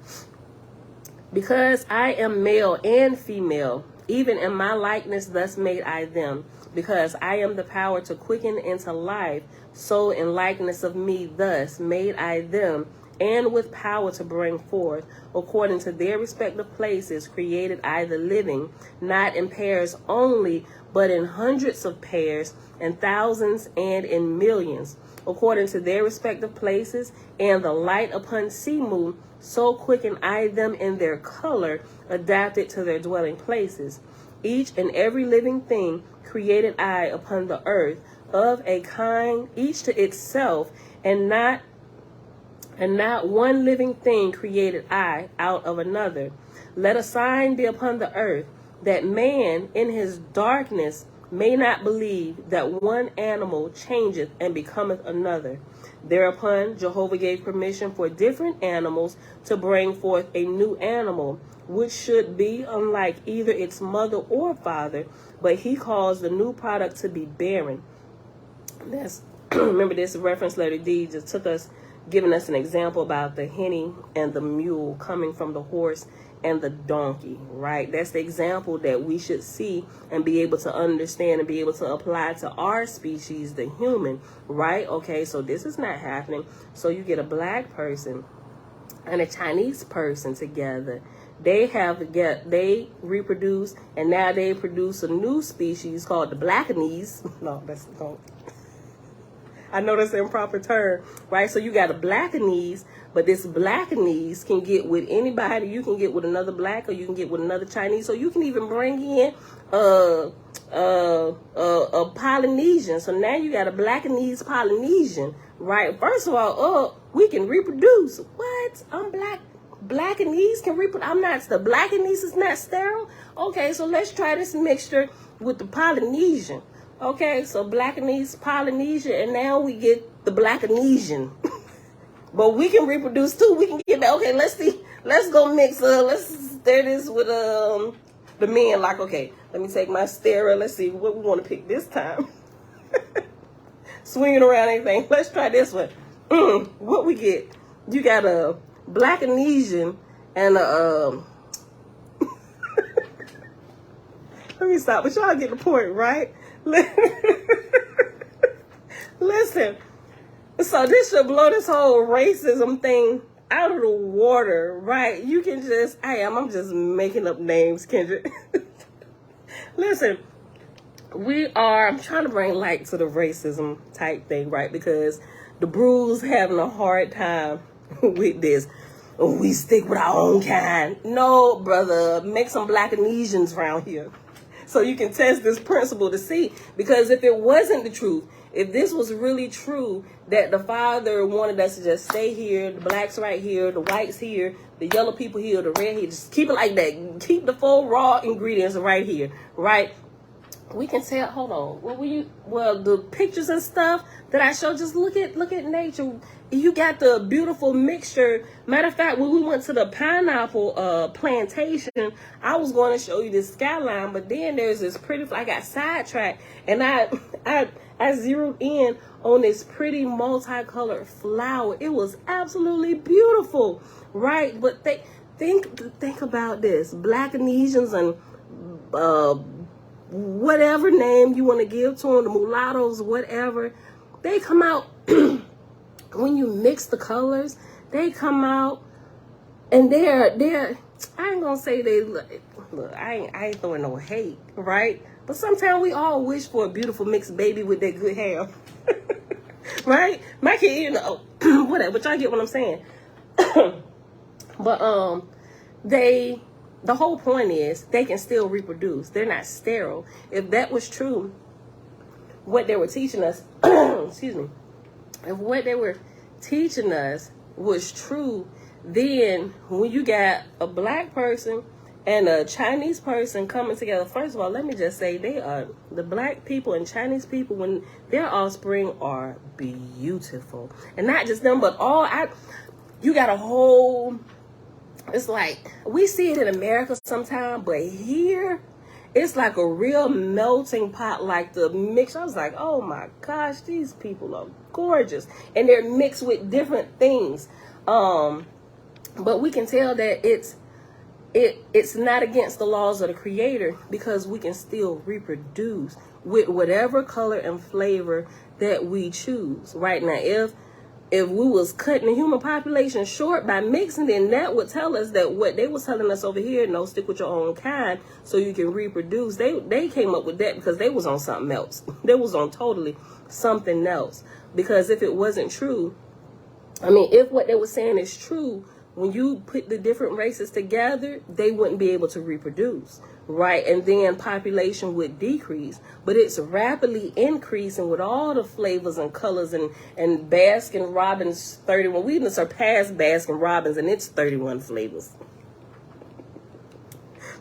Because I am male and female, even in my likeness thus made I them. Because I am the power to quicken into life, so in likeness of me thus made I them, and with power to bring forth, according to their respective places, created I the living, not in pairs only, but in hundreds of pairs, and thousands, and in millions, according to their respective places, and the light upon Semu, so quicken I them in their color, adapted to their dwelling places. Each and every living thing created I upon the earth, of a kind, each to itself, and not one living thing created I out of another. Let a sign be upon the earth, that man in his darkness may not believe that one animal changeth and becometh another. Thereupon Jehovah gave permission for different animals to bring forth a new animal, which should be unlike either its mother or father, but he caused the new product to be barren. That's remember, this reference letter D just took us, giving us an example about the henny and the mule coming from the horse and the donkey, right? That's the example that we should see and be able to understand and be able to apply to our species, the human, right? Okay, so this is not happening. So you get a black person and a Chinese person together, they reproduce, and now they produce a new species called the Blackaneese. No, that's no. I know that's an improper term, right? So you got a Blackaneese, but this Blackaneese can get with anybody. You can get with another black, or you can get with another Chinese. So you can even bring in a Polynesian. So now you got a Blackaneese Polynesian, right? First of all, we can reproduce. What? I'm black. Blackaneese can reproduce. I'm not. The Blackaneese is not sterile. Okay, so let's try this mixture with the Polynesian. Okay, so Blackaneese, Polynesian, and now we get the Blackanesian. But we can reproduce too. We can get that. Okay, let's see. Let's go mix. Let's stir this with the men. Like, okay, let me take my stirrer. Let's see what we want to pick this time. Swinging around anything. Let's try this one. What we get? You got a Blackanesian and a. Let me stop. But y'all get the point, right? Listen, so this should blow this whole racism thing out of the water, right? You can just, I'm just making up names, Kendra. Listen, I'm trying to bring light to the racism type thing, right? Because the Brews having a hard time with this. We stick with our own kind. No, brother, make some Blackanesians around here. So you can test this principle to see, because if it wasn't the truth, if this was really true, that the Father wanted us to just stay here, the blacks right here, the whites here, the yellow people here, the red here, just keep it like that. Keep the full raw ingredients right here, right? We can tell, hold on, well, the pictures and stuff that I showed, just look at nature. You got the beautiful mixture. Matter of fact, when we went to the pineapple plantation, I was going to show you this skyline, but then there's this pretty, I got sidetracked, and I zeroed in on this pretty multicolored flower. It was absolutely beautiful, right? But think about this. Blackanesians and whatever name you want to give to them, the mulattoes, whatever, they come out. When you mix the colors, they come out, and they're I ain't gonna say they look, I ain't throwing no hate, right? But sometimes we all wish for a beautiful mixed baby with that good hair. Right? My kid, whatever, but y'all get what I'm saying. But the whole point is they can still reproduce. They're not sterile. If that was true, what they were teaching us, excuse me, if what they were teaching us was true, then when you got a black person and a Chinese person coming together, first of all, let me just say, the black people and Chinese people, when their offspring are beautiful. And not just them, but you got a whole, it's like, we see it in America sometimes, but here, it's like a real melting pot, like the mix. I was like, oh my gosh, these people are gorgeous. And they're mixed with different things. But we can tell that it's not against the laws of the Creator, because we can still reproduce with whatever color and flavor that we choose. Right now, if we was cutting the human population short by mixing, then that would tell us that what they was telling us over here, no, stick with your own kind so you can reproduce. They came up with that because they was on something else. They was on totally something else. Because if it wasn't true, if what they were saying is true, when you put the different races together, they wouldn't be able to reproduce, right? And then population would decrease. But it's rapidly increasing with all the flavors and colors and Baskin Robbins 31. We even surpassed Baskin Robbins, and it's 31 flavors.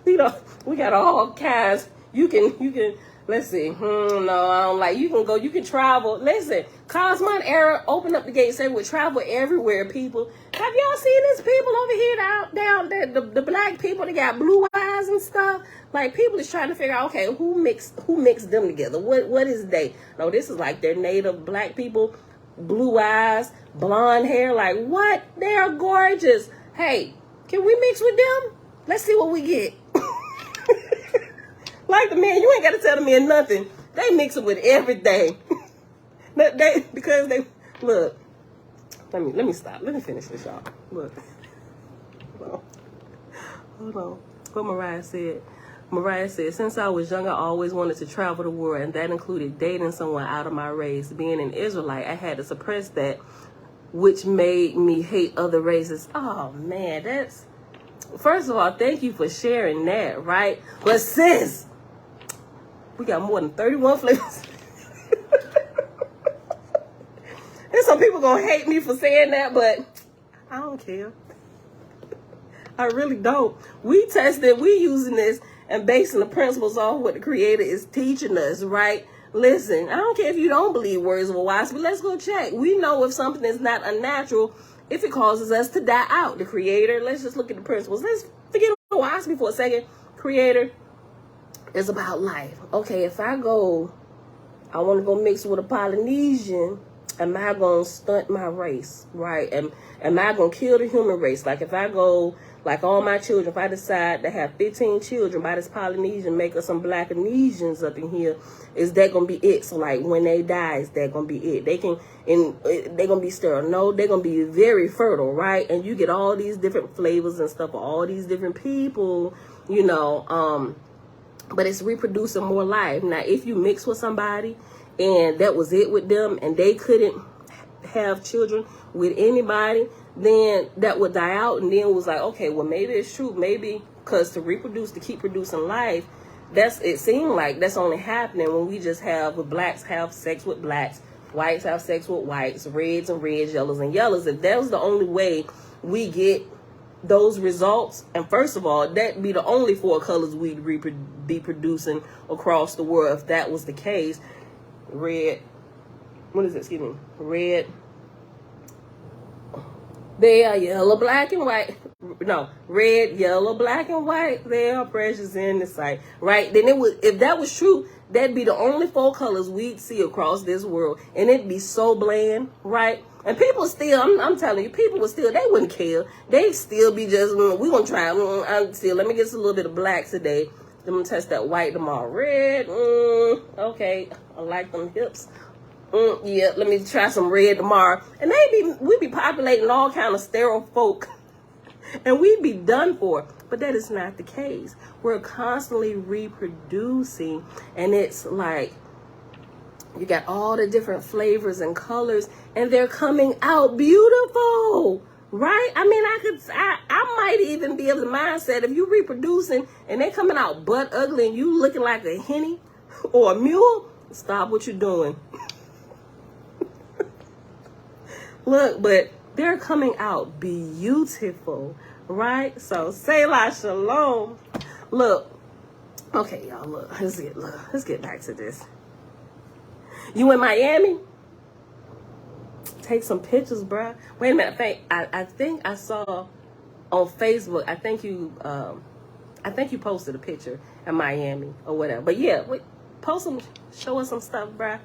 We got all kinds. You can. Let's see. No, I don't like. You can travel. Listen, Cosmont era opened up the gate, say we travel everywhere, people. Have y'all seen these people over here down there? The black people, they got blue eyes and stuff. Like, people is trying to figure out, okay, who mixed them together? What is they? No, this is like their native black people, blue eyes, blonde hair. Like, what? They are gorgeous. Hey, can we mix with them? Let's see what we get. Like the man, you ain't got to tell the man nothing. They mix it with everything. Because they look. Let me stop. Let me finish this, y'all. Look. Hold on. What Mariah said. Mariah said, since I was young, I always wanted to travel the world, and that included dating someone out of my race. Being an Israelite, I had to suppress that, which made me hate other races. Oh, man, that's... First of all, thank you for sharing that, right? But sis, we got more than 31 flavors. And some people gonna hate me for saying that, but I don't care. I really don't. We using this and basing the principles off what the Creator is teaching us, right? Listen, I don't care if you don't believe words of Oahspe, but let's go check. We know if something is not unnatural, if it causes us to die out. The Creator, let's just look at the principles. Let's forget Oahspe for a second. Creator is about life. Okay, if I want to go mix with a Polynesian, am I going to stunt my race, right? Am I going to kill the human race? Like if I go, like all my children, if I decide to have 15 children by this Polynesian, make us some Blackaneesians up in here, is that going to be it? So like when they die, is that going to be it? They're going to be sterile. No, they're going to be very fertile, right? And you get all these different flavors and stuff, all these different people, you know, but it's reproducing more life. Now, if you mix with somebody and that was it with them and they couldn't have children with anybody, then that would die out. And then it was like, okay, well, maybe it's true. Maybe because to reproduce, to keep producing life, it seemed like that's only happening when we just when blacks have sex with blacks, whites have sex with whites, reds and reds, yellows and yellows. If that was the only way we get those results, and first of all, that'd be the only 4 colors we'd be producing across the world if that was the case. Red, red, they are yellow, black, and white. No, red, yellow, black, and white. They are precious in the sight, right? Then if that was true, that'd be the only 4 colors we'd see across this world, and it'd be so bland, right? And people still, I'm telling you, people would still, they wouldn't care. They'd still be just, we're going to try, let me get a little bit of black today. Then I'm going to test that white tomorrow. Red, okay, I like them hips. Yeah, let me try some red tomorrow. And we'd be populating all kind of sterile folk. And we'd be done for. But that is not the case. We're constantly reproducing. And it's like, you got all the different flavors and colors, and they're coming out beautiful, right? I mean, I might even be of the mindset if you're reproducing and they're coming out butt ugly and you looking like a henny or a mule, stop what you're doing. Look, but they're coming out beautiful, right? So, Selah Shalom. Look, okay, y'all, look, let's get back to this. You in Miami? Take some pictures, bruh. Wait a minute. I think I saw on Facebook. I think you posted a picture in Miami or whatever. But yeah, show us some stuff, bruh.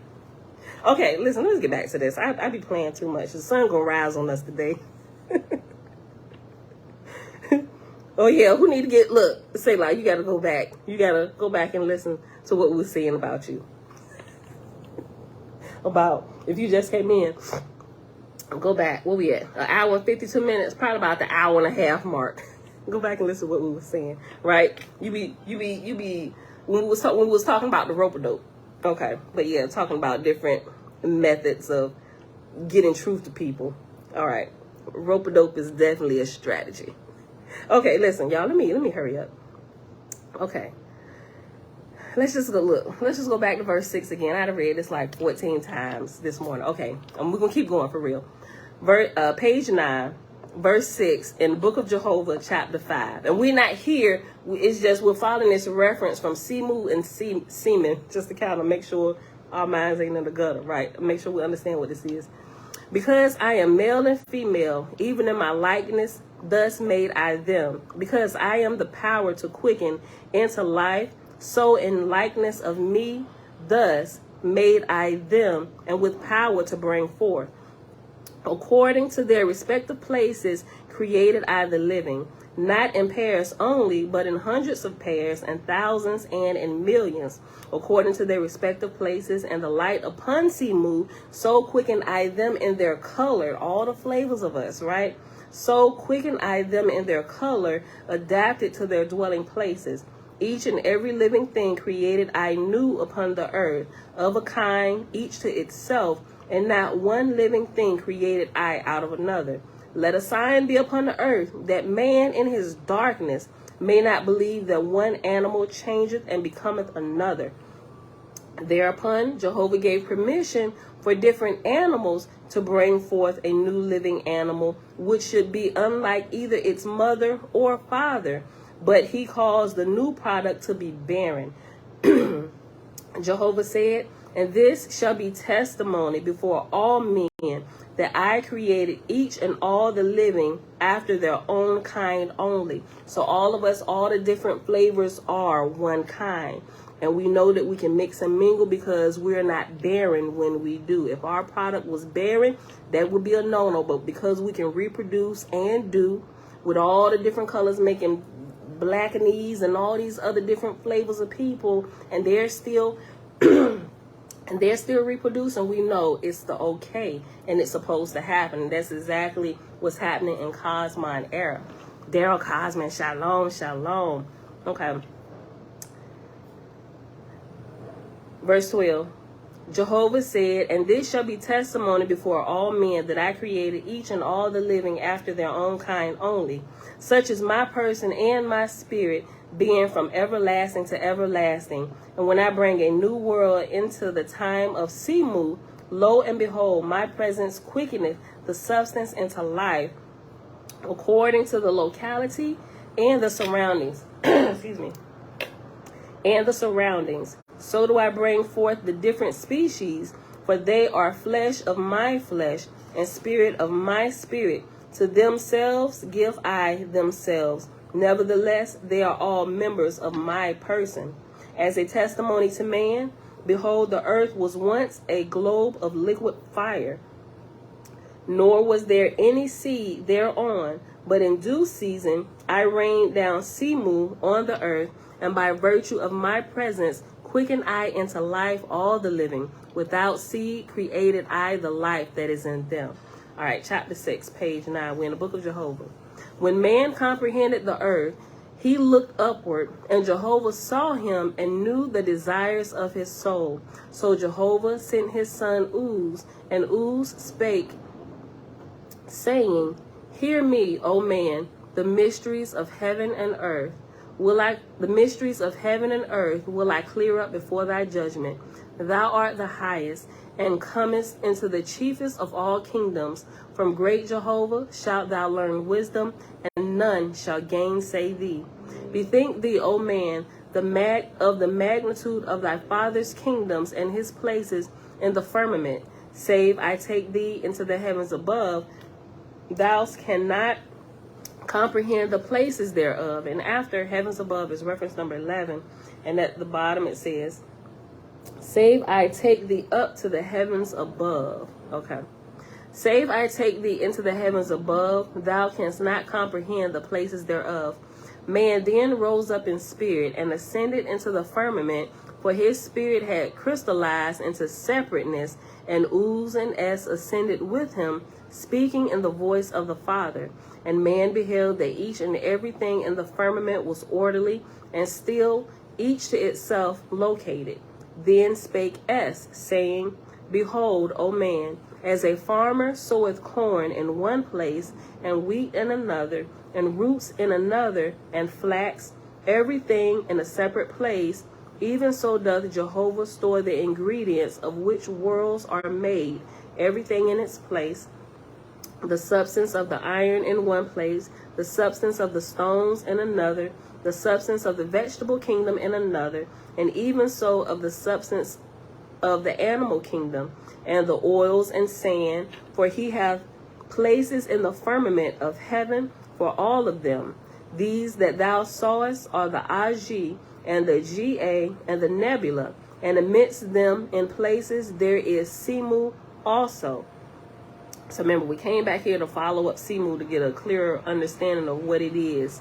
Okay, listen. Let's get back to this. I be playing too much. The sun gonna rise on us today. Oh yeah, who need to say like you gotta go back. You gotta go back and listen to what we were saying about you. About if you just came in, go back. Where we at? An hour and 52 minutes, probably about the hour and a half mark. Go back and listen to what we were saying, right? You be when we was talking about the rope-a-dope. Okay, but yeah, talking about different methods of getting truth to people. All right, rope-a-dope is definitely a strategy. Okay, listen, y'all. Let me hurry up. Okay. Let's just go back to verse 6 again. I'd have read this like 14 times this morning. Okay, we're going to keep going for real. Page 9, verse 6 in the book of Jehovah, chapter 5. And we're not here. It's just we're following this reference from Semu-Semen, just to kind of make sure our minds ain't in the gutter, right? Make sure we understand what this is. Because I am male and female, even in my likeness, thus made I them. Because I am the power to quicken into life, so in likeness of me, thus made I them, and with power to bring forth. According to their respective places created I the living, not in pairs only, but in hundreds of pairs, and thousands, and in millions, according to their respective places, and the light upon Semu, so quicken I them in their color, all the flavors of us, right? So quicken I them in their color, adapted to their dwelling places. Each and every living thing created I new upon the earth, of a kind, each to itself, and not one living thing created I out of another. Let a sign be upon the earth, that man in his darkness may not believe that one animal changeth and becometh another. Thereupon Jehovah gave permission for different animals to bring forth a new living animal, which should be unlike either its mother or father, but he caused the new product to be barren. Jehovah said, and this shall be testimony before all men, that I created each and all the living after their own kind only. So all of us, all the different flavors are one kind. And we know that we can mix and mingle because we're not barren when we do. If our product was barren, that would be a no-no. But because we can reproduce and do with all the different colors, making Blackaneese and all these other different flavors of people, and they're still and they're still reproducing, we know it's the okay and it's supposed to happen. And that's exactly what's happening in Cosmine era. Daryl Cosman, shalom, shalom. Okay. Verse 12. Jehovah said, and this shall be testimony before all men, that I created each and all the living after their own kind only. Such is my person and my spirit, being from everlasting to everlasting. And when I bring a new world into the time of Semu, lo and behold, my presence quickeneth the substance into life, according to the locality and the surroundings. Excuse me. And the surroundings. So do I bring forth the different species, for they are flesh of my flesh, and spirit of my spirit. To themselves give I themselves. Nevertheless, they are all members of my person. As a testimony to man, behold, the earth was once a globe of liquid fire, nor was there any seed thereon. But in due season I rained down Semu on the earth, and by virtue of my presence quicken I into life all the living. Without seed created I the life that is in them. All right, chapter 6, page 9. We're in the book of Jehovah. When man comprehended the earth, he looked upward, and Jehovah saw him and knew the desires of his soul. So Jehovah sent his son Uz, and Uz spake, saying, hear me, O man, the mysteries of heaven and earth. The mysteries of heaven and earth will I clear up before thy judgment. Thou art the highest, and comest into the chiefest of all kingdoms. From great Jehovah shalt thou learn wisdom, and none shall gainsay thee. Bethink thee, O man, of the magnitude of thy father's kingdoms and his places in the firmament. Save I take thee into the heavens above, thou cannot comprehend the places thereof. And after heavens above is reference number 11, and at the bottom it says, save I take thee up to the heavens above. Okay. Save I take thee into the heavens above, thou canst not comprehend the places thereof. Man then rose up in spirit and ascended into the firmament, for his spirit had crystallized into separateness, and Uz and Es ascended with him, speaking in the voice of the Father. And man beheld that each and everything in the firmament was orderly, and still, each to itself located. Then spake Es, saying, behold, O man, as a farmer soweth corn in one place, and wheat in another, and roots in another, and flax, everything in a separate place, even so doth Jehovah store the ingredients of which worlds are made, everything in its place, the substance of the iron in one place, the substance of the stones in another, the substance of the vegetable kingdom in another, and even so of the substance of the animal kingdom, and the oils and sand, for he hath places in the firmament of heaven for all of them. These that thou sawest are the Aj, and the Ga, and the nebula, and amidst them in places there is Semu also. So remember, we came back here to follow up Semu to get a clearer understanding of what it is.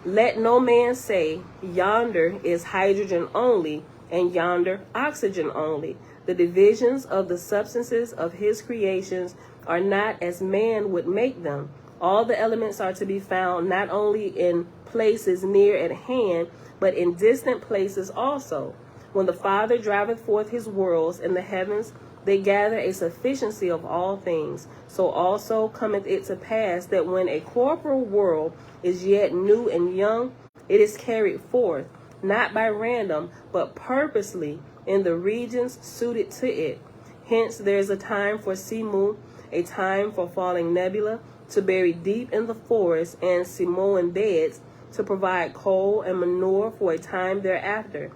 Let no man say, yonder is hydrogen only, and yonder oxygen only. The divisions of the substances of his creations are not as man would make them. All the elements are to be found not only in places near at hand, but in distant places also. When the Father driveth forth his worlds in the heavens, they gather a sufficiency of all things. So also cometh it to pass that when a corporal world is yet new and young, it is carried forth, not by random, but purposely in the regions suited to it. Hence there is a time for Semu, a time for falling nebula, to bury deep in the forest, and Samoan beds, to provide coal and manure for a time thereafter.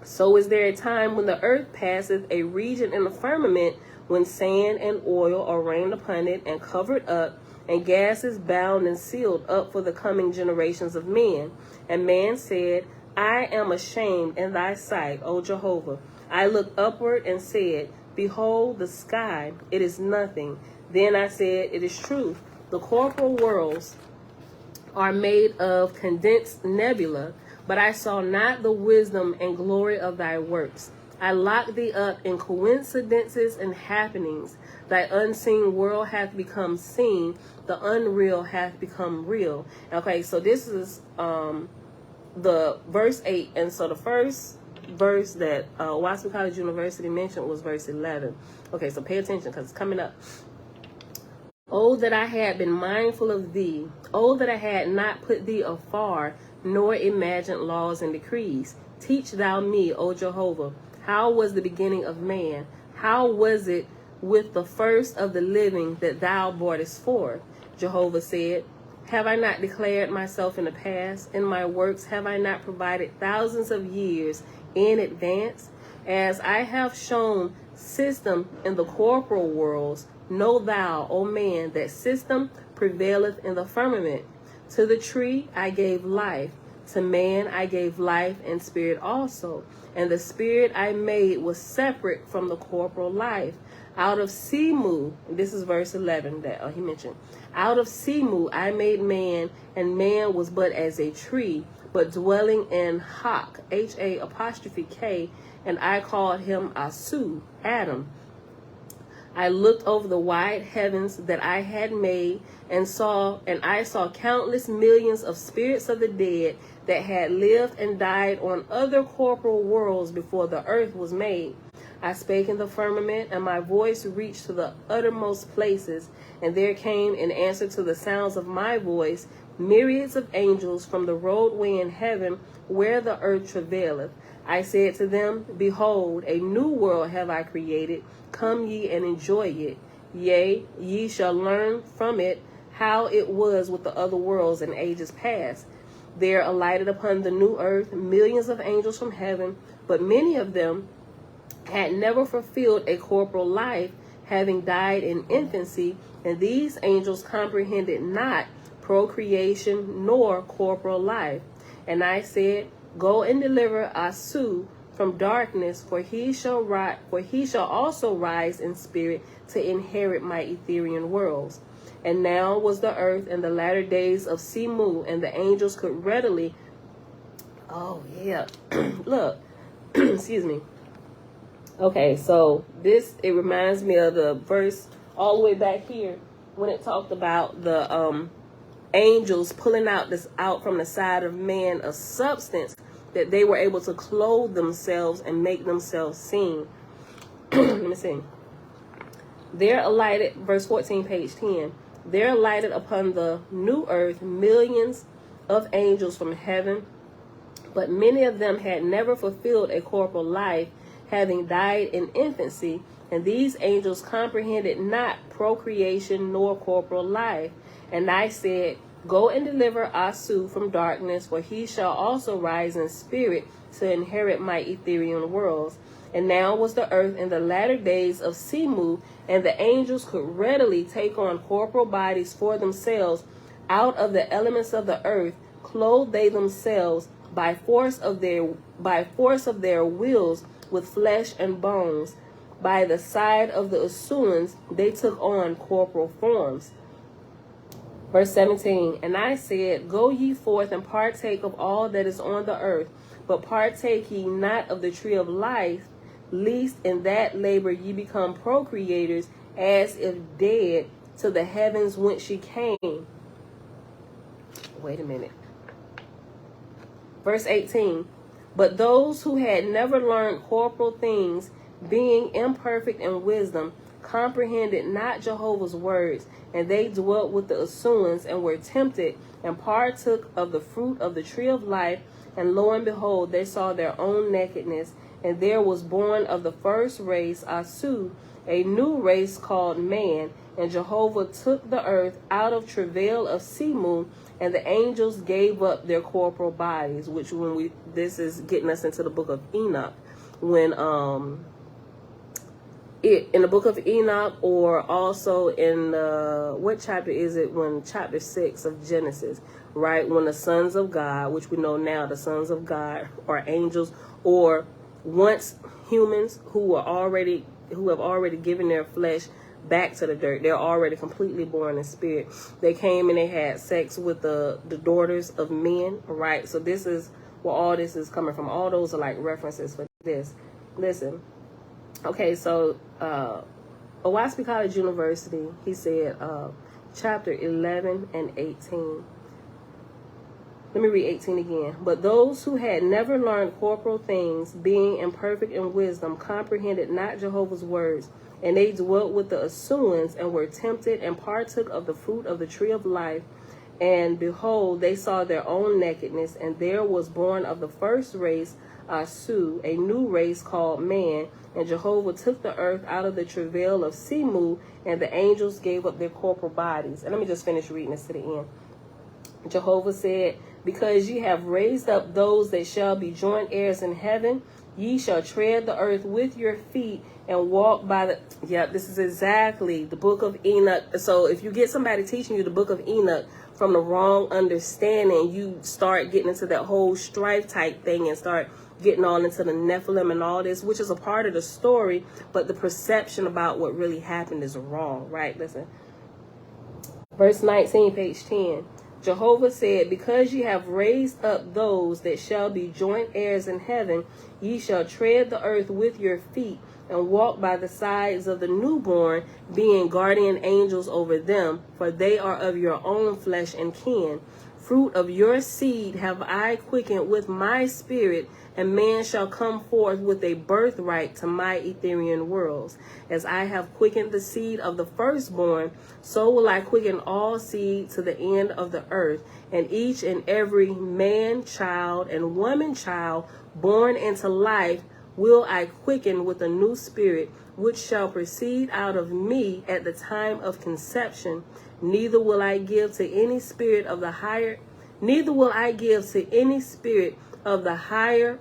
So is there a time when the earth passeth a region in the firmament, when sand and oil are rained upon it and covered up, and gases bound and sealed up for the coming generations of men. And man said, I am ashamed in thy sight, O Jehovah. I looked upward and said, behold the sky, it is nothing. Then I said, it is true. The corporal worlds are made of condensed nebula, but I saw not the wisdom and glory of thy works. I locked thee up in coincidences and happenings. Thy unseen world hath become seen. The unreal hath become real. Okay, so this is the verse 8. And so the first verse that Oahspe College University mentioned was verse 11. Okay, so pay attention because it's coming up. Oh, that I had been mindful of thee. Oh, that I had not put thee afar, nor imagined laws and decrees. Teach thou me, O Jehovah, how was the beginning of man? How was it with the first of the living that thou broughtest forth? Jehovah said, have I not declared myself in the past? In my works have I not provided thousands of years in advance? As I have shown system in the corporal worlds, know thou, O man, that system prevaileth in the firmament. To the tree I gave life, to man I gave life and spirit also. And the spirit I made was separate from the corporal life. Out of Semu, this is verse 11 that he mentioned. Out of Semu I made man, and man was but as a tree, but dwelling in Hak, H-A''K, and I called him Asu, Adam. I looked over the wide heavens that I had made, and I saw countless millions of spirits of the dead that had lived and died on other corporal worlds before the earth was made. I spake in the firmament, and my voice reached to the uttermost places, and there came in answer to the sounds of my voice myriads of angels from the roadway in heaven where the earth travaileth. I said to them, behold, a new world have I created. Come ye and enjoy it. Yea, ye shall learn from it how it was with the other worlds in ages past. There alighted upon the new earth millions of angels from heaven, but many of them had never fulfilled a corporal life, having died in infancy, and these angels comprehended not procreation nor corporal life. And I said, go and deliver Asu from darkness, for he shall also rise in spirit to inherit my Ethereal worlds. And now was the earth in the latter days of Semu, and the angels could readily, look, excuse me. Okay, so it reminds me of the verse all the way back here when it talked about the angels pulling out from the side of man a substance that they were able to clothe themselves and make themselves seen. Let me see. There alighted, verse 14, page 10. There alighted upon the new earth millions of angels from heaven, but many of them had never fulfilled a corporal life, having died in infancy, and these angels comprehended not procreation nor corporal life. And I said, go and deliver Asu from darkness, for he shall also rise in spirit to inherit my Ethereal worlds. And now was the earth in the latter days of Semu, and the angels could readily take on corporal bodies for themselves out of the elements of the earth, clothe they themselves by force of their wills with flesh and bones. by the side of the Asuans, they took on corporal forms. Verse 17, and I said, go ye forth and partake of all that is on the earth, but partake ye not of the tree of life, lest in that labor ye become procreators, as if dead, to the heavens whence ye came. Wait a minute. Verse 18, but those who had never learned corporal things, being imperfect in wisdom, comprehended not Jehovah's words, and they dwelt with the Asuans, and were tempted, and partook of the fruit of the tree of life, and lo and behold, they saw their own nakedness, and there was born of the first race, Asu, a new race called man, and Jehovah took the earth out of travail of Semu, and the angels gave up their corporal bodies, which this is getting us into the book of Enoch, when in the book of Enoch, or also in what chapter is it? When chapter 6 of Genesis, right? When the sons of God, which we know now, the sons of God are angels, or once humans who have already given their flesh back to the dirt. They're already completely born in spirit. They came and they had sex with the daughters of men, right? So this is where all this is coming from. All those are like references for this. Listen. Okay, so Oahspe College University, he said chapter 11 and 18. Let me read 18 again. But those who had never learned corporal things, being imperfect in wisdom, comprehended not Jehovah's words, and they dwelt with the Asuans, and were tempted, and partook of the fruit of the tree of life. And behold, they saw their own nakedness, and there was born of the first race, Asu, a new race called man. And Jehovah took the earth out of the travail of Semu, and the angels gave up their corporal bodies. And let me just finish reading this to the end. Jehovah said, because ye have raised up those that shall be joint heirs in heaven, ye shall tread the earth with your feet, and walk by the... Yeah, this is exactly the book of Enoch. So if you get somebody teaching you the book of Enoch from the wrong understanding, you start getting into that whole strife type thing, and start getting all into the Nephilim and all this, which is a part of the story, but the perception about what really happened is wrong, right? Listen. Verse 19, page 10. Jehovah said, because ye have raised up those that shall be joint heirs in heaven, ye shall tread the earth with your feet, and walk by the sides of the newborn, being guardian angels over them, for they are of your own flesh and kin. Fruit of your seed have I quickened with my spirit, and man shall come forth with a birthright to my Ethereal worlds. As I have quickened the seed of the firstborn, so will I quicken all seed to the end of the earth, and each and every man child and woman child born into life will I quicken with a new spirit, which shall proceed out of me at the time of conception. Neither will I give to any spirit of the higher,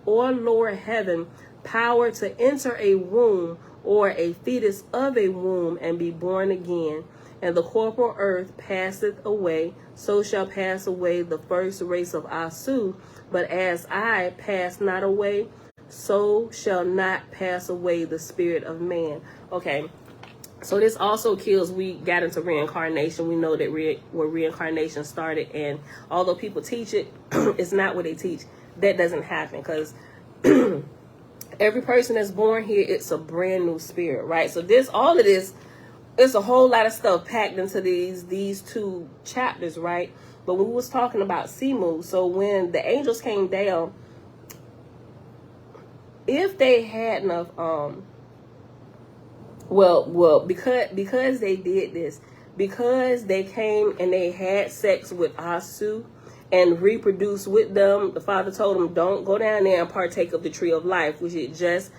or lower heaven power to enter a womb, or a fetus of a womb, and be born again. And the corporal earth passeth away, so shall pass away the first race of Asu. But as I pass not away, so shall not pass away the spirit of man. Okay, so this also kills. We got into reincarnation. We know that where reincarnation started, and although people teach it, it's not what they teach. That doesn't happen, because every person that's born here, it's a brand new spirit, right? So all of this, it's a whole lot of stuff packed into these two chapters, right? But we was talking about Semu. So when the angels came down, if they had enough, because they did this, because they came and they had sex with Asu and reproduced with them, the Father told them, don't go down there and partake of the tree of life, which it just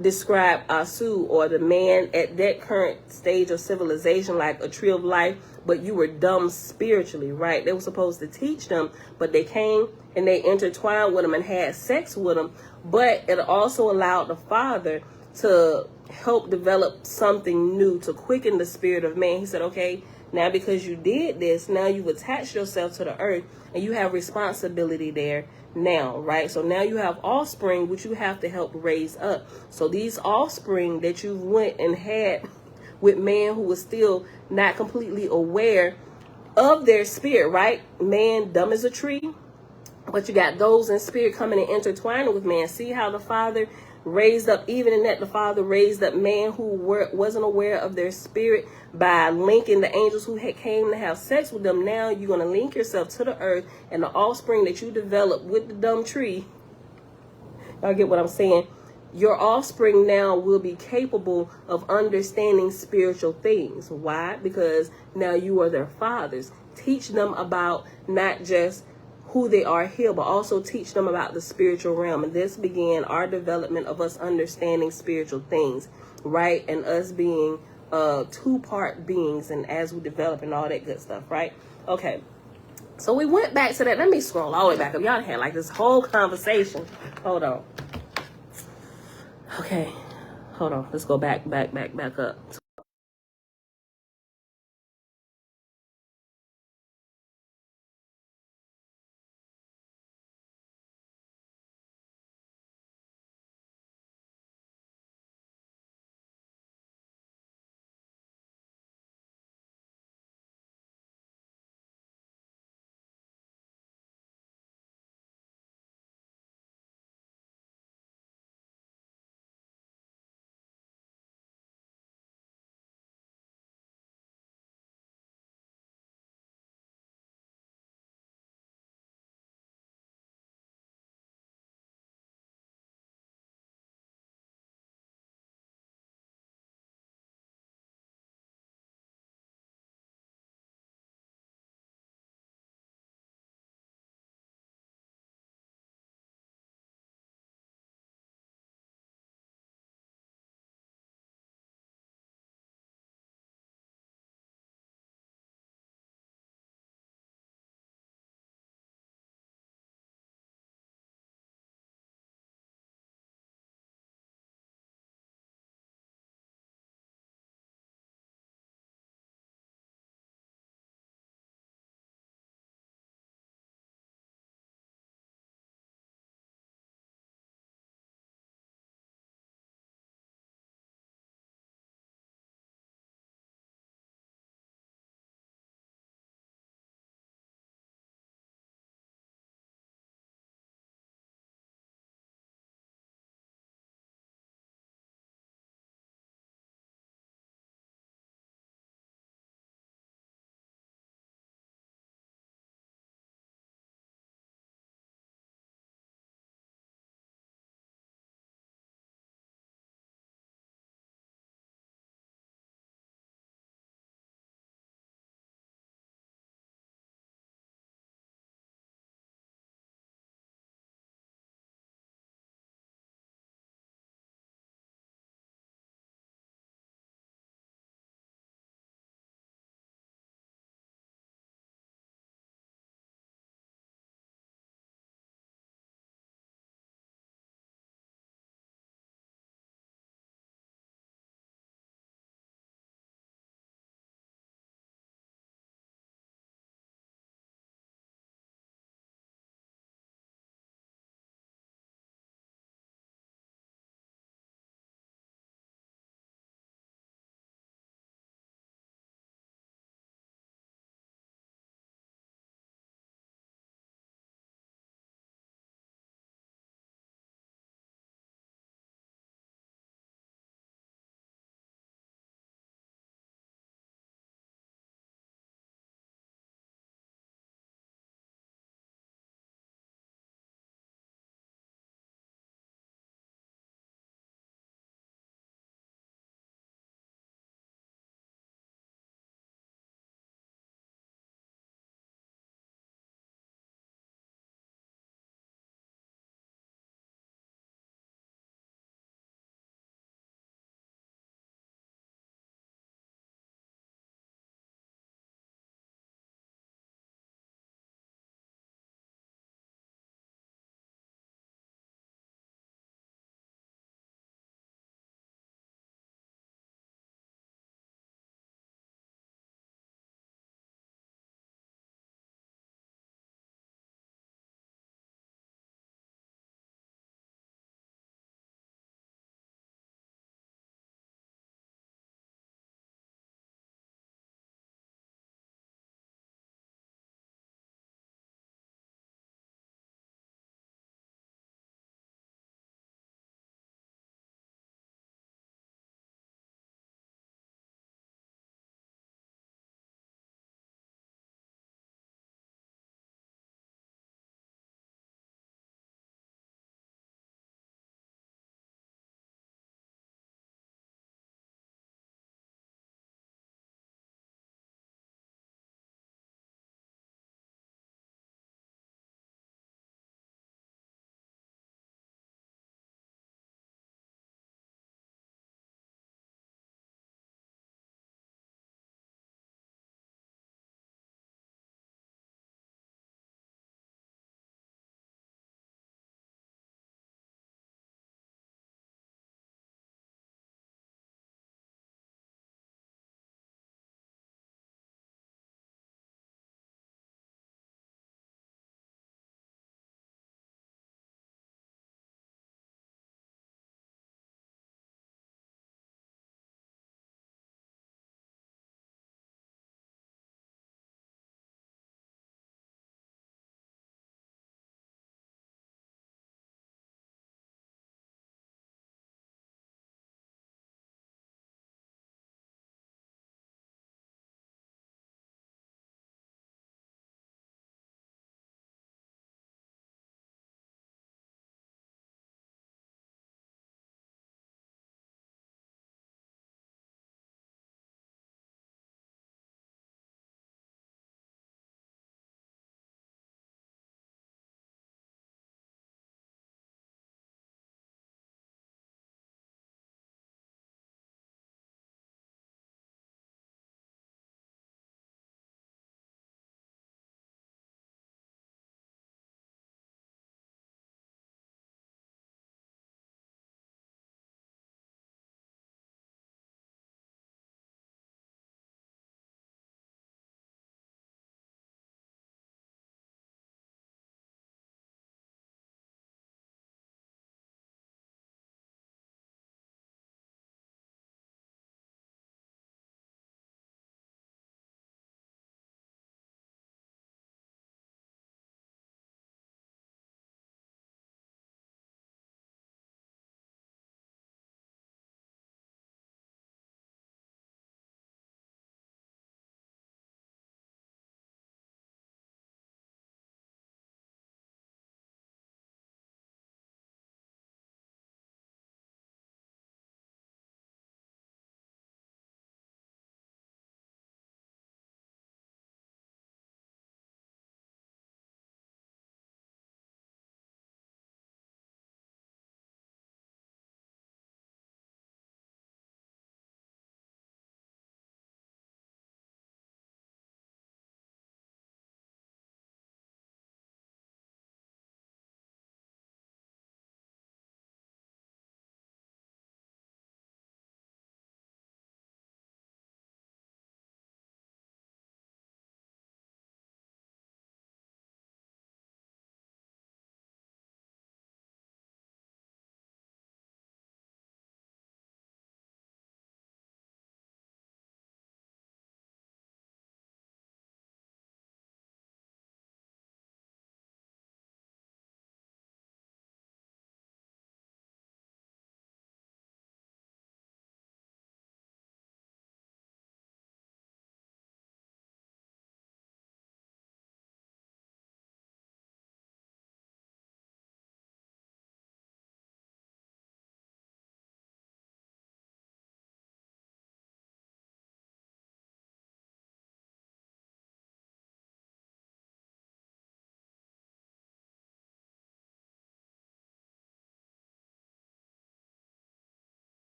described Asu, or the man at that current stage of civilization, like a tree of life, but you were dumb spiritually, right? They were supposed to teach them, but they came and they intertwined with them and had sex with them. But it also allowed the Father to help develop something new to quicken the spirit of man. He said, okay, now because you did this, now you've attached yourself to the earth and you have responsibility there now, right? So now you have offspring which you have to help raise up. So these offspring that you went and had with man who was still not completely aware of their spirit, right? Man dumb as a tree, but you got those in spirit coming and intertwining with man. See how the Father raised up, even in that the Father raised up man who wasn't aware of their spirit by linking the angels who came to have sex with them. Now you're going to link yourself to the earth, and the offspring that you develop with the dumb tree, y'all get what I'm saying? Your offspring now will be capable of understanding spiritual things. Why? Because now you are their fathers. Teach them about not just who they are here, but also teach them about the spiritual realm. And this began our development of us understanding spiritual things, right? And us being two-part beings, and as we develop and all that good stuff, right? Okay, so we went back to that. Let me scroll all the way back up. Y'all had like this whole conversation. Hold on. Okay, hold on. Let's go back up